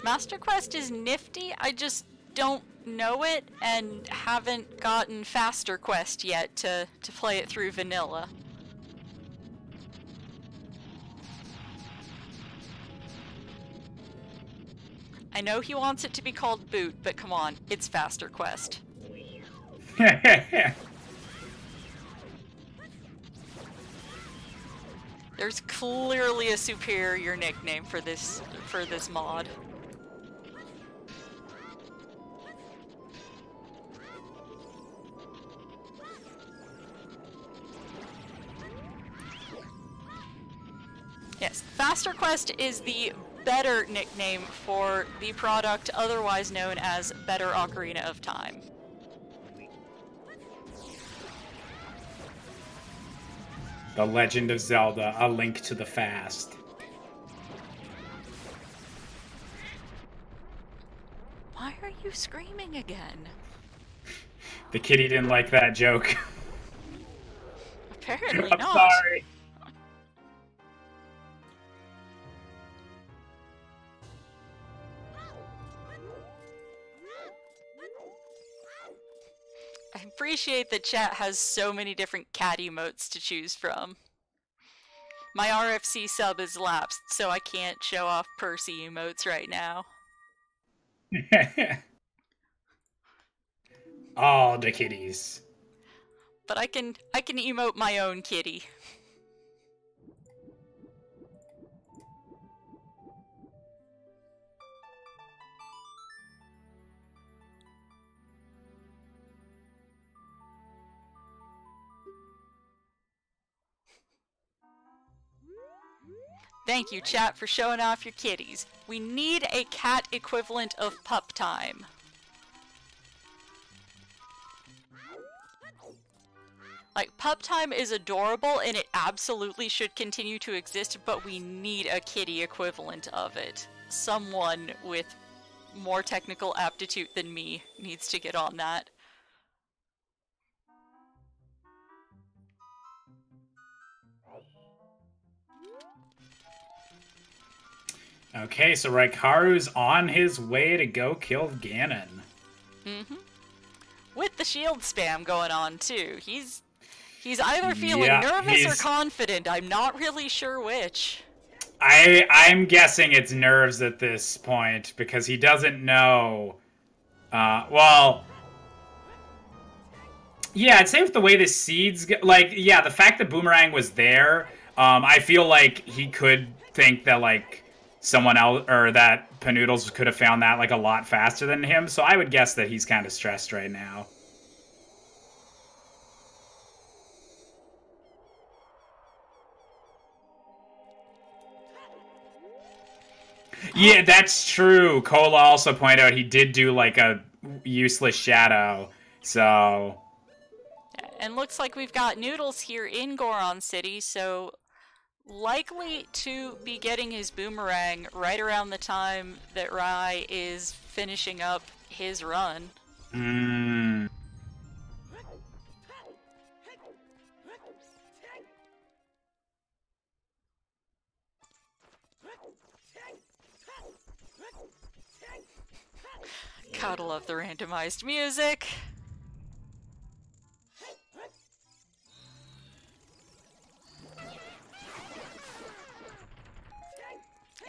Master Quest is nifty, I just don't know it and haven't gotten Faster Quest yet to play it through vanilla. I know he wants it to be called Boot, but come on, it's Faster Quest. There's clearly a superior nickname for this mod. Yes, Faster Quest is the better nickname for the product otherwise known as Better Ocarina of Time. The Legend of Zelda: A Link to the Past. Why are you screaming again? The kitty didn't like that joke. Apparently I'm not. sorry. I appreciate that chat has so many different cat emotes to choose from. My RFC sub is lapsed, so I can't show off Percy emotes right now. All the kitties. But I can emote my own kitty. Thank you, chat, for showing off your kitties. We need a cat equivalent of pup time. Like, pup time is adorable and it absolutely should continue to exist, but we need a kitty equivalent of it. Someone with more technical aptitude than me needs to get on that. Okay, so Raikaru's on his way to go kill Ganon. Mm-hmm. With the the shield spam going on too. He's either feeling Yeah, nervous or confident. I'm not really sure which. I'm guessing it's nerves at this point because he doesn't know. Well, yeah, I'd say with the way the seeds, like, yeah, the fact that Boomerang was there, I feel like he could think that like someone else or that Panoodles could have found that like a lot faster than him. So I would guess that he's kind of stressed right now. Yeah, that's true. Cola also pointed out he did do like a useless shadow, so. And looks like we've got Noodles here in Goron City, so likely to be getting his boomerang right around the time that Rai is finishing up his run. Gotta love the randomized music.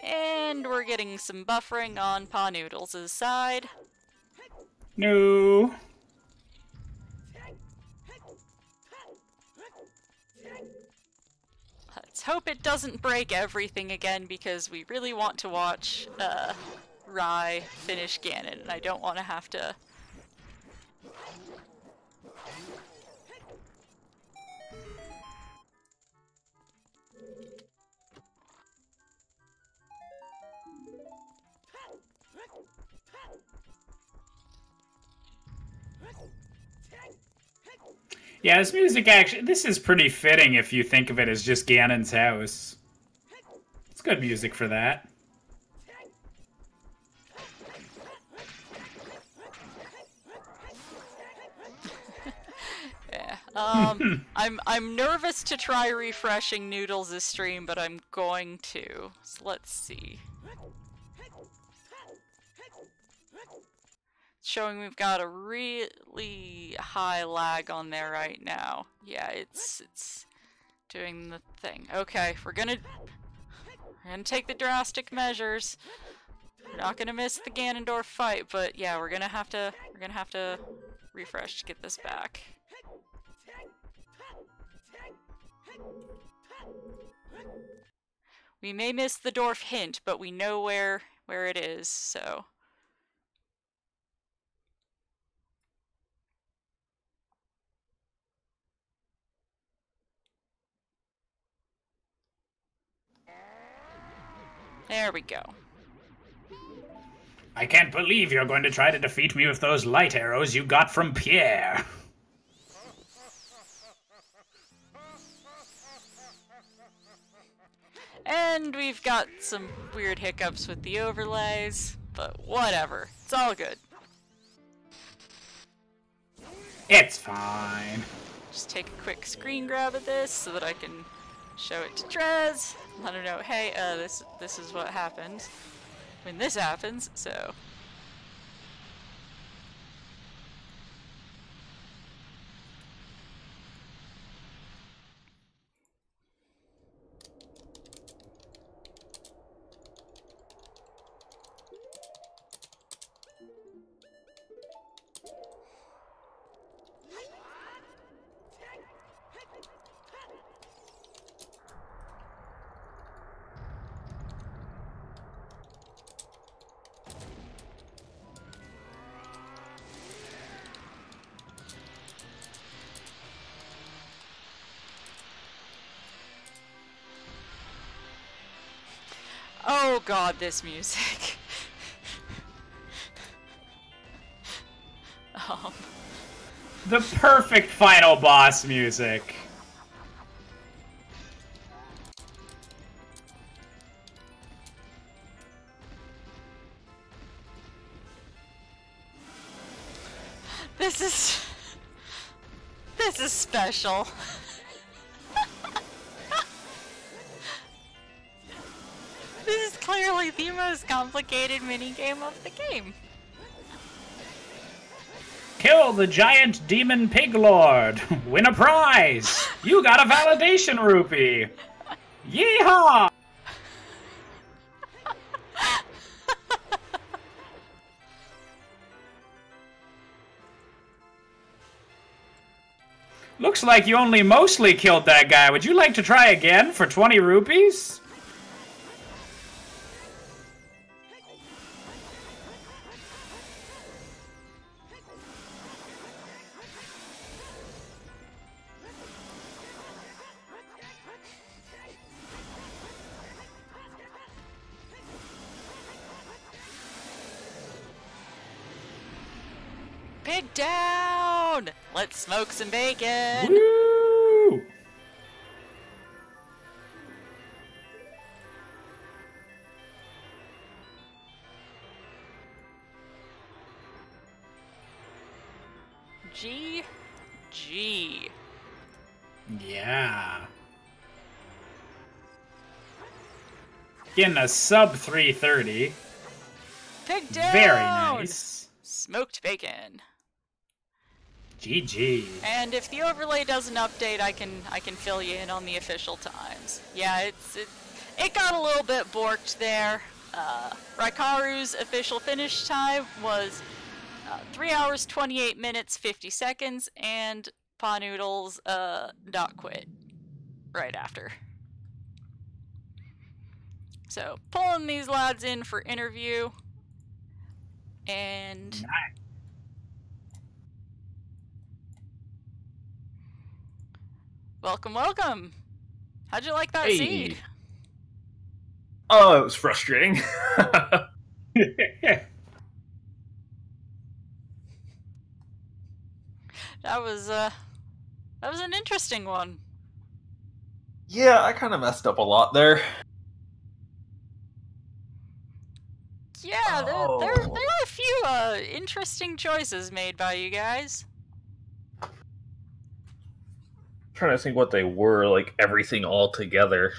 And we're getting some buffering on Panoodles' side. No. Let's hope it doesn't break everything again because we really want to watch Rai finish Ganon, and I don't want to have to... Yeah, this music actually, this is pretty fitting if you think of it as just Ganon's house. It's good music for that. Yeah. I'm nervous to try refreshing Noodles' stream, but I'm going to. So let's see. It's showing we've got a really high lag on there right now. Yeah, it's doing the thing. Okay, we're gonna take the drastic measures. We're not gonna miss the Ganondorf fight, but yeah, we're gonna have to refresh to get this back. We may miss the Dorf hint, but we know where it is, so. There we go. I can't believe you're going to try to defeat me with those light arrows you got from Pierre. And we've got some weird hiccups with the overlays, but whatever. It's all good. It's fine. Just take a quick screen grab of this so that I can show it to Trez. Let her know, hey, this is what happens when this happens, so. Oh god, this music. The perfect final boss music. This is special. This is clearly the most complicated minigame of the game. Kill the giant demon pig lord. Win a prize. You got a validation rupee. Yeehaw! Looks like you only mostly killed that guy. Would you like to try again for 20 rupees? Pig down! Let's smoke some bacon! Woo! GG. Yeah. Getting a sub 330. Pig down! Very nice. Smoked bacon. GG. And if the overlay doesn't update, I can fill you in on the official times. Yeah, it got a little bit borked there. Raikaru's official finish time was 3 hours 28 minutes 50 seconds, and Panoodles not quit right after. So pulling these lads in for interview, and Nice. welcome. How'd you like that seed? Oh, it was frustrating. That was an interesting one. Yeah, I kind of messed up a lot there. Yeah, there were a few interesting choices made by you guys. Trying to think what they were, like everything all together.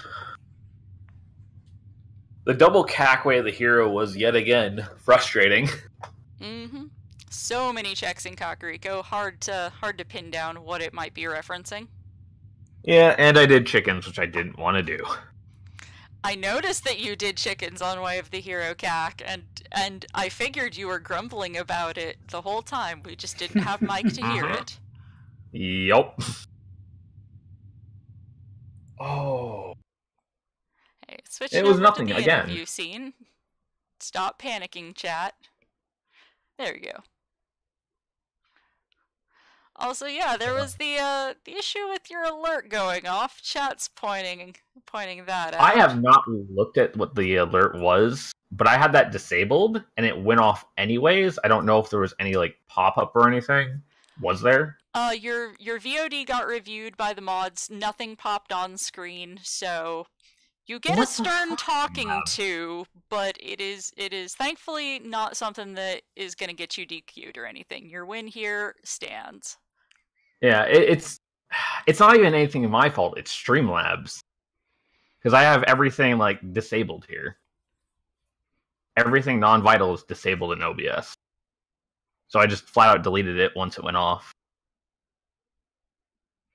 The double cack way of the hero was yet again frustrating. Mm-hmm. So many checks in Kakariko, hard to pin down what it might be referencing. Yeah, and I did chickens, which I didn't want to do. I noticed that you did chickens on Way of the Hero Cack, and I figured you were grumbling about it the whole time. We just didn't have Mike to hear it. Yup. Oh. Hey, switching It was over nothing to the again. interview scene. Stop panicking, chat. There you go. Also, yeah, there was the issue with your alert going off. Chat's pointing that out. I have not looked at what the alert was, but I had that disabled, and it went off anyways. I don't know if there was any like pop-up or anything. Was there? Your VOD got reviewed by the mods. Nothing popped on screen, so you get a stern talking to, but it is thankfully not something that is going to get you DQ'd or anything. Your win here stands. Yeah, it's not even anything my fault. It's Streamlabs, because I have everything like disabled here. Everything non-vital is disabled in OBS, so I just flat out deleted it once it went off.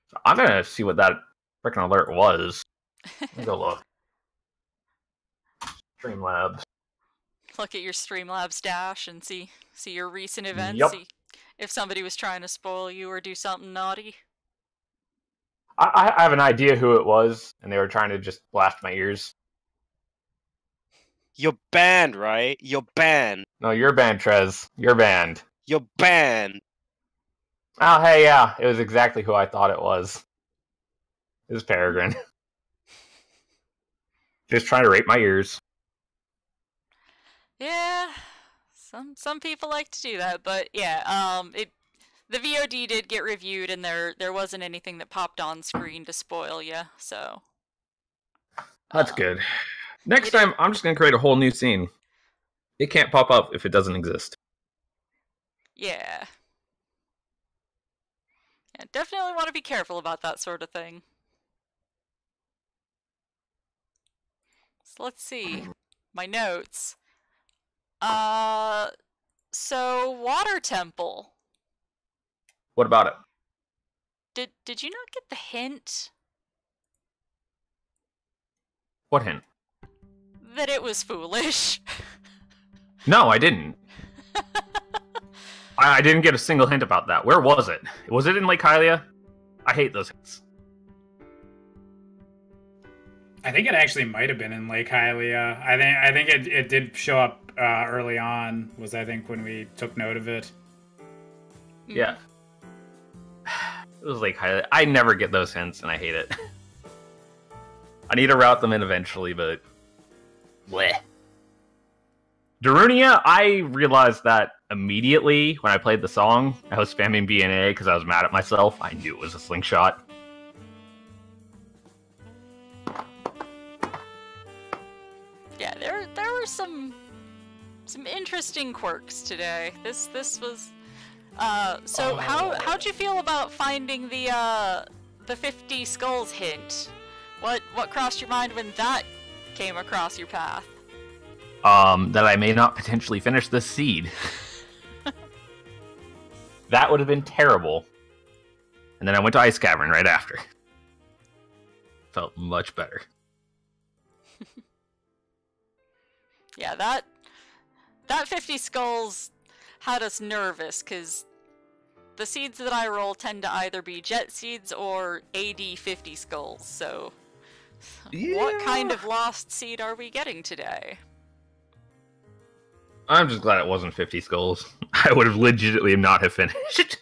So I'm gonna see what that freaking alert was. Let me go look. Streamlabs. Look at your Streamlabs dash and see your recent events. Yep. See if somebody was trying to spoil you or do something naughty. I have an idea who it was, and they were trying to just blast my ears. You're banned, right? You're banned. No, you're banned, Trez. You're banned. You're banned. Oh, hey, yeah. It was exactly who I thought it was. It was Peregrine. Just trying to rape my ears. Yeah, some people like to do that, but yeah, the VOD did get reviewed, and there wasn't anything that popped on screen to spoil you, so That's good. Next time, I'm just going to create a whole new scene. It can't pop up if it doesn't exist. yeah. Yeah, definitely want to be careful about that sort of thing. So let's see. My notes. So Water Temple. What about it? Did you not get the hint What hint? that it was foolish? No, I didn't. I didn't get a single hint about that. Where was it? Was it in Lake Hylia? I hate those hints. I think it actually might have been in Lake Hylia. I think it did show up early on. Was I think when we took note of it. Yeah. It was Lake Hylia. I never get those hints, and I hate it. I need to route them in eventually, but bleh. Darunia, I realized that immediately when I played the song. I was spamming BNA because I was mad at myself. I knew it was a slingshot. Yeah, there were some interesting quirks today. This was so how'd you feel about finding the 50 skulls hint? What crossed your mind when that came across your path? That I may not potentially finish this seed. That would have been terrible. And then I went to Ice Cavern right after. Felt much better. Yeah, that 50 skulls had us nervous, because the seeds that I roll tend to either be jet seeds or AD 50 skulls, so Yeah. what kind of lost seed are we getting today? I'm just glad it wasn't 50 skulls. I would have legitimately not have finished.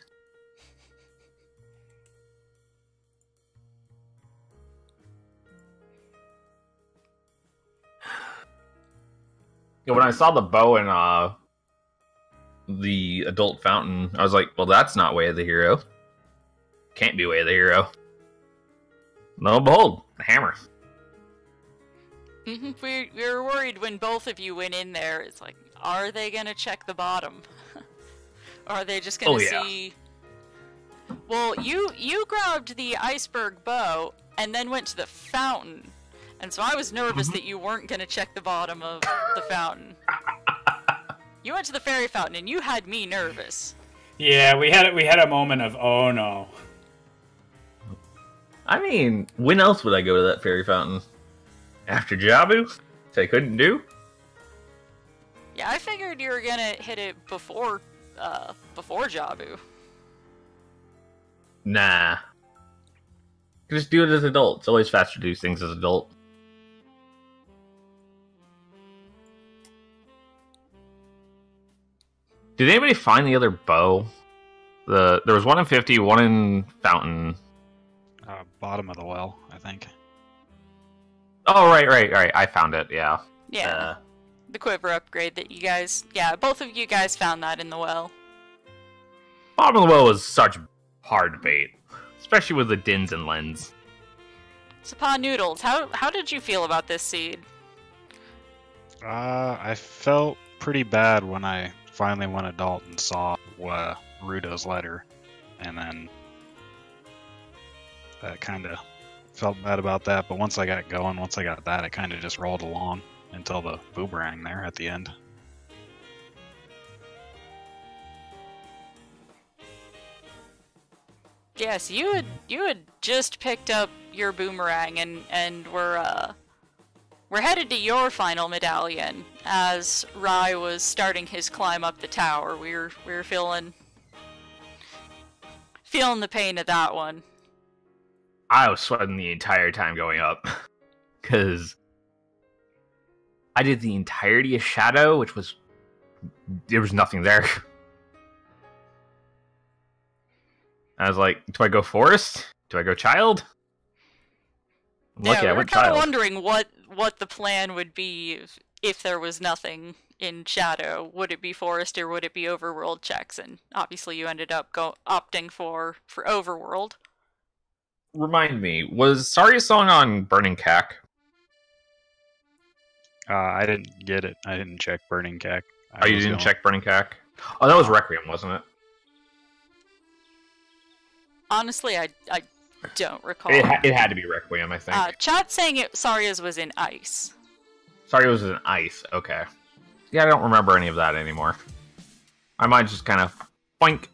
Yeah, when I saw the bow and the adult fountain, I was like, well, that's not Way of the Hero. Can't be Way of the Hero. Lo and behold, the hammer. We were worried when both of you went in there. It's like, are they gonna check the bottom? Or are they just gonna see... Well, you grabbed the iceberg bow and then went to the fountain. And so I was nervous that you weren't gonna check the bottom of the fountain. You went to the fairy fountain and you had me nervous. Yeah, we had a moment of, oh no. I mean, when else would I go to that fairy fountain? After Jabu? Which I couldn't do? Yeah, I figured you were gonna hit it before Jabu. Nah. Just do it as adult. It's always faster to do things as adult. Did anybody find the other bow? There was one in 50, one in Fountain. Bottom of the well, I think. Oh, right. I found it, yeah. Yeah. The quiver upgrade that you guys... Yeah, both of you guys found that in the well. Bottom of the well was such hard bait. Especially with the Dins and Lens. So, Panoodles, how did you feel about this seed? I felt pretty bad when I finally went adult and saw Rudo's letter. And then... I kind of felt bad about that, but once I got going, once I got that, it kind of just rolled along until the boomerang there at the end. Yes, you had just picked up your boomerang and we're headed to your final medallion as Rai was starting his climb up the tower. We were feeling the pain of that one. I was sweating the entire time going up. Because I did the entirety of Shadow, which was... There was nothing there. I was like, do I go Forest? Do I go Child? Yeah, we were kind of wondering what the plan would be if there was nothing in Shadow. Would it be Forest or would it be Overworld checks? And obviously you ended up opting for Overworld. Remind me, was Saria's song on Burning Cack? I didn't get it. I didn't check Burning Cack. Oh, you didn't check Burning Cack? Oh, that was Requiem, wasn't it? Honestly, I don't recall. It had to be Requiem, I think. Chat's saying Saria's was in Ice. Saria was in Ice, okay. Yeah, I don't remember any of that anymore. My mind just kind of boink.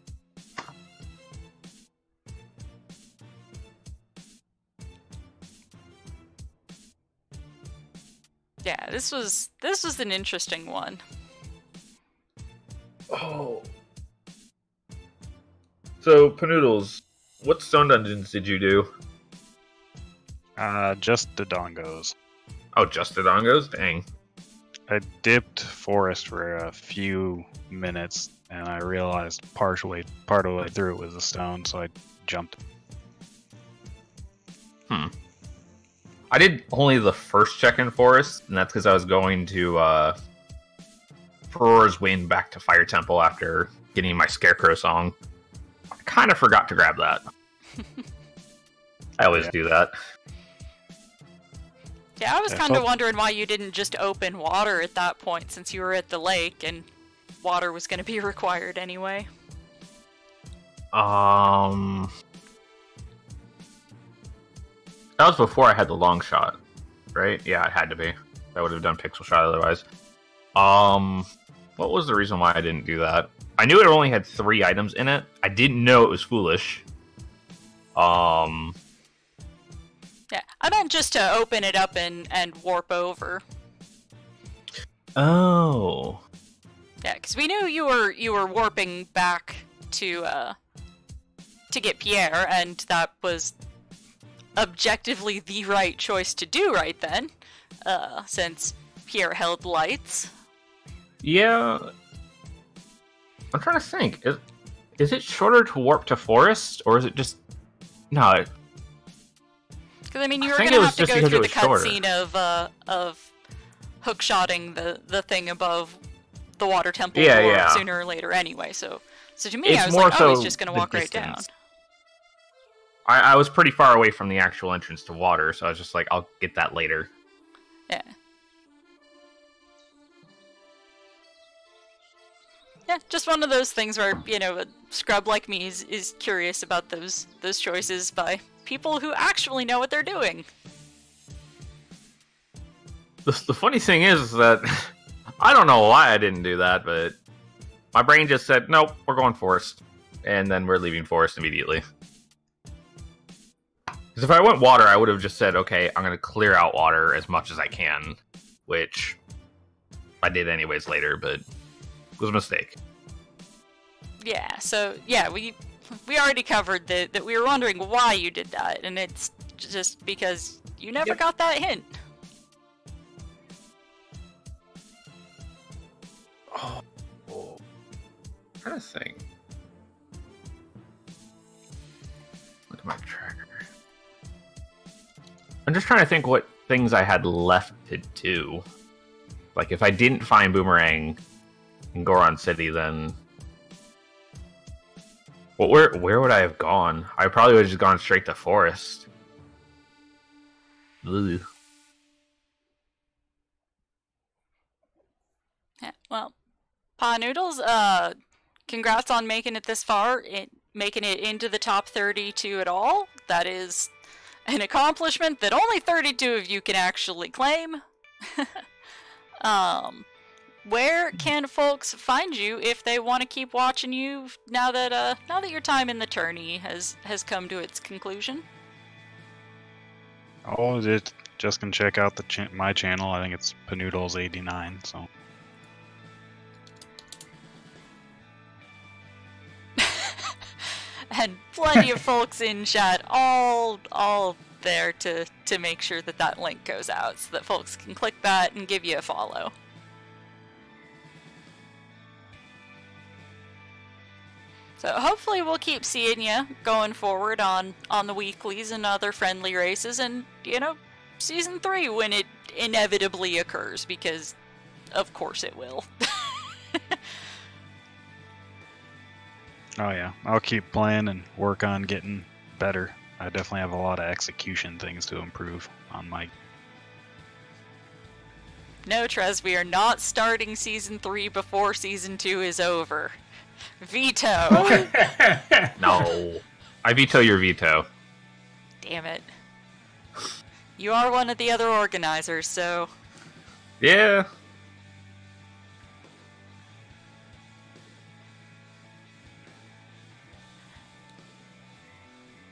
Yeah, this was an interesting one. Oh. So, Panoodles, what stone dungeons did you do? Just the dongos. Oh, just the dongos? Dang. I dipped forest for a few minutes, and I realized part of the way through it was a stone, so I jumped. I did only the first check in forest, and that's because I was going to Ferora's Wind back to Fire Temple after getting my Scarecrow song. I kind of forgot to grab that. I always do that. Yeah, I was kind of wondering why you didn't just open water at that point, since you were at the lake and water was going to be required anyway. That was before I had the long shot, right? Yeah, it had to be. I would have done pixel shot otherwise. What was the reason why I didn't do that? I knew it only had 3 items in it. I didn't know it was foolish. Yeah, I meant just to open it up and warp over. Oh. Yeah, because we knew you were warping back to get Pierre, and that was objectively the right choice to do right then, since Pierre held lights. Yeah. I'm trying to think. Is it shorter to warp to forest, or is it just... No. Because, I mean, you were going to have to go through the cutscene of hookshotting the thing above the water temple sooner or later anyway, so to me, I was like, oh, he's just going to walk right down. I was pretty far away from the actual entrance to water, so I was just like, I'll get that later. Yeah. Yeah, just one of those things where, you know, a scrub like me is curious about those choices by people who actually know what they're doing. The funny thing is that I don't know why I didn't do that, but my brain just said, nope, we're going forest. And then we're leaving forest immediately. Because if I went water, I would have just said, okay, I'm going to clear out water as much as I can, which I did anyways later, but it was a mistake. Yeah, so, yeah, we already covered that we were wondering why you did that, and it's just because you never got that hint. Oh. I'm trying to think. Look at my tracker. I'm just trying to think what things I had left to do. Like, if I didn't find Boomerang in Goron City, then... Well, where would I have gone? I probably would have just gone straight to forest. Ugh. Yeah, well, Panoodles, congrats on making it this far, making it into the top 32 at all. That is an accomplishment that only 32 of you can actually claim. Where can folks find you if they want to keep watching you now that your time in the tourney has come to its conclusion? Oh, just can check out my channel. I think it's Panoodles89. So. And plenty of folks in chat, all there to make sure that link goes out so that folks can click that and give you a follow. So hopefully we'll keep seeing you going forward on the weeklies and other friendly races, and, you know, Season 3 when it inevitably occurs, because of course it will. Oh yeah, I'll keep playing and work on getting better. I definitely have a lot of execution things to improve on my... No, Trez, we are not starting Season 3 before Season 2 is over. Veto! No. I veto your veto. Damn it. You are one of the other organizers, so... Yeah.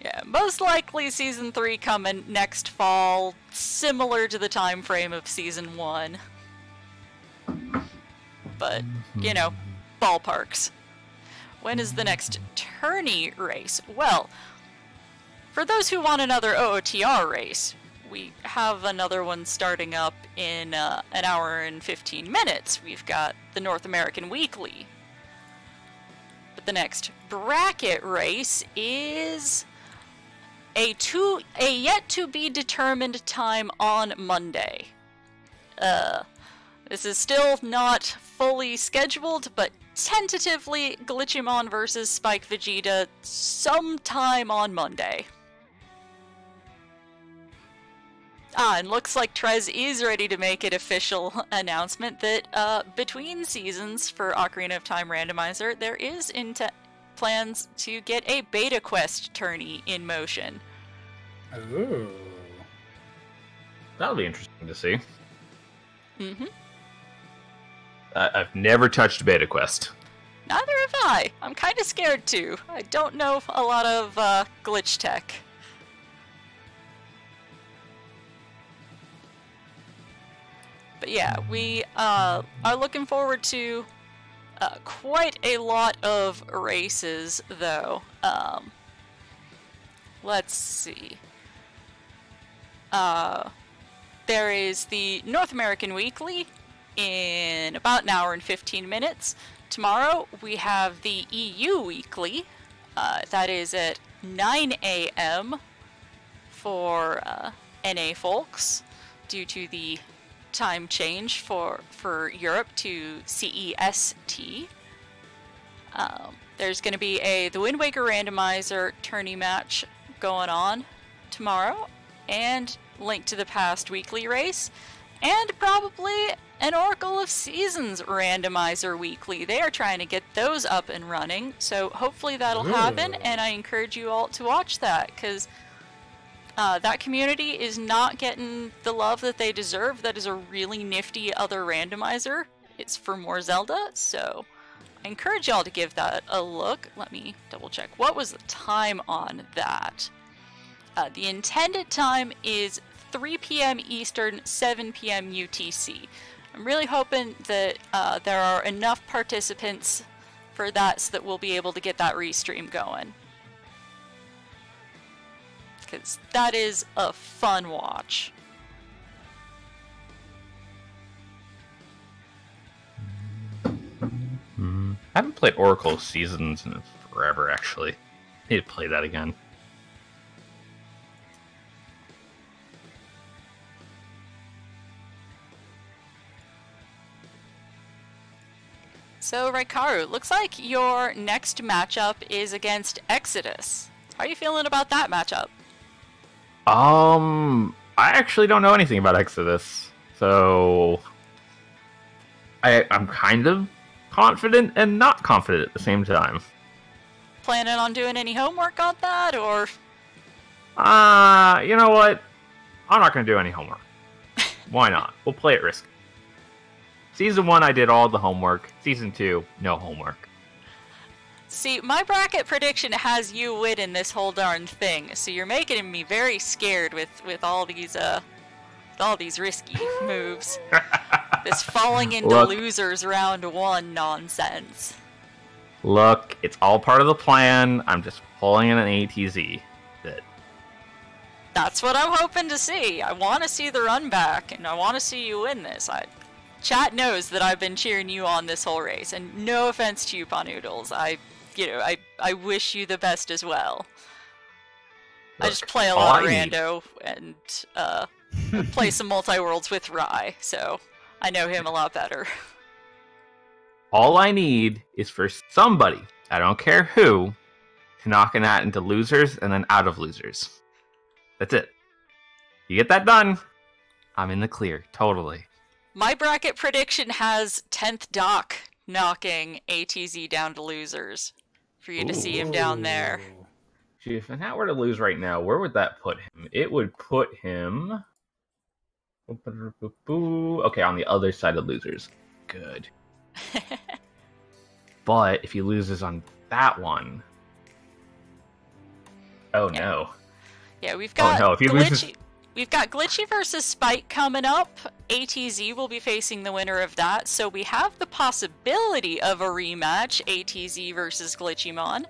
Yeah, most likely Season 3 coming next fall, similar to the time frame of Season 1. But, you know, ballparks. When is the next tourney race? Well, for those who want another OoTR race, we have another one starting up in an hour and 15 minutes. We've got the North American Weekly. But the next bracket race is a yet to be determined time on Monday. This is still not fully scheduled, but tentatively Glitchimon versus Spike Vegeta sometime on Monday. And looks like Trez is ready to make an official announcement that between seasons for Ocarina of Time Randomizer, there is plans to get a beta quest tourney in motion. Ooh. That'll be interesting to see. Mm-hmm. I've never touched Beta Quest. Neither have I. I'm kind of scared too. I don't know a lot of glitch tech. But yeah, we are looking forward to quite a lot of races, though. Let's see. There is the North American Weekly in about an hour and 15 minutes. Tomorrow we have the EU Weekly. That is at 9 a.m. for NA folks due to the time change for Europe to CEST. There's going to be the Wind Waker Randomizer tourney match going on tomorrow, and Link to the Past weekly race, and probably an Oracle of Seasons Randomizer weekly. They are trying to get those up and running, so hopefully that'll happen, and I encourage you all to watch that, because that community is not getting the love that they deserve. That is a really nifty other randomizer. It's for more Zelda, so I encourage y'all to give that a look. Let me double check. What was the time on that? The intended time is 3 p.m. Eastern, 7 p.m. UTC. I'm really hoping that there are enough participants for that so that we'll be able to get that restream going. Because that is a fun watch. I haven't played Oracle Seasons in forever, actually. Need to play that again. So, Raikaru, looks like your next matchup is against Exodus. How are you feeling about that matchup? I actually don't know anything about Exodus, so I'm kind of confident and not confident at the same time. Planning on doing any homework on that, or? You know what? I'm not going to do any homework. Why not? We'll play it risky. Season 1, I did all the homework. Season 2, no homework. See, my bracket prediction has you winning this whole darn thing, so you're making me very scared with all these risky moves. This falling into losers round 1 nonsense. Look, it's all part of the plan. I'm just pulling in an ATZ. That's what I'm hoping to see. I want to see the run back, and I want to see you win this. Chat knows that I've been cheering you on this whole race, and no offense to you, Panoodles. I wish you the best as well. Look, I just play a lot of rando and play some multi-worlds with Rai, so I know him a lot better. All I need is for somebody, I don't care who, to knock that into losers and then out of losers. That's it. You get that done, I'm in the clear, totally. My bracket prediction has 10th Doc knocking ATZ down to losers. For you to see him down there. Gee, if Nat were to lose right now, where would that put him? It would put him... Okay, on the other side of losers. Good. But if he loses on that one... Oh, yeah. No. Yeah, we've got no, if he Glitchy. loses- We've got Glitchy versus Spike coming up. ATZ will be facing the winner of that, so we have the possibility of a rematch, ATZ versus Glitchymon.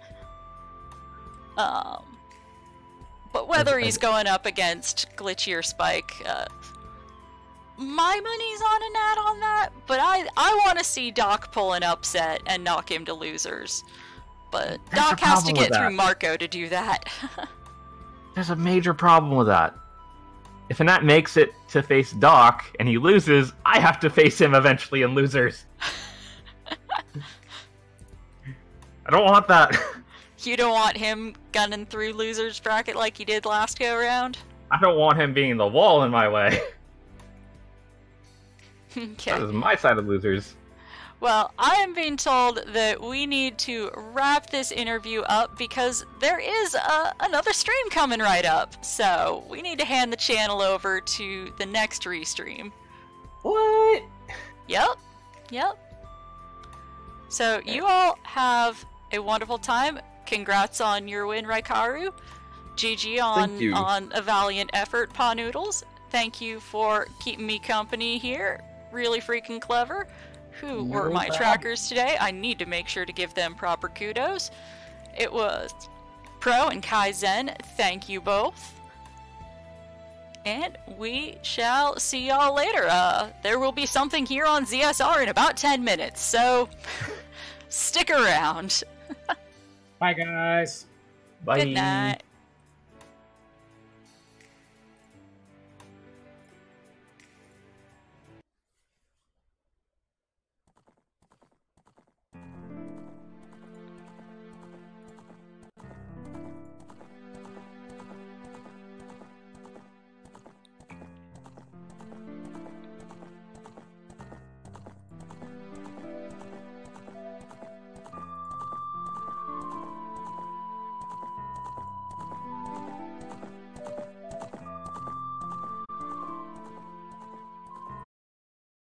But whether he's going up against Glitchy or Spike, my money's on an ad on that, but I want to see Doc pull an upset and knock him to losers. But There's Doc a has to problem with get through that. Marco to do that. There's a major problem with that. If Anat makes it to face Doc and he loses, I have to face him eventually in losers. I don't want that. You don't want him gunning through losers bracket like he did last go around? I don't want him being the wall in my way. Okay. That is my side of losers. Well, I am being told that we need to wrap this interview up because there is another stream coming right up. So we need to hand the channel over to the next restream. What? Yep. So you all have a wonderful time. Congrats on your win, Raikaru. GG Thank you. on a valiant effort, Panoodles. Thank you for keeping me company here. Really freaking clever. Who were my trackers today? I need to make sure to give them proper kudos. It was Pro and Kaizen. Thank you both. And we shall see y'all later. There will be something here on ZSR in about 10 minutes, so stick around. Bye, guys. Bye. Good night.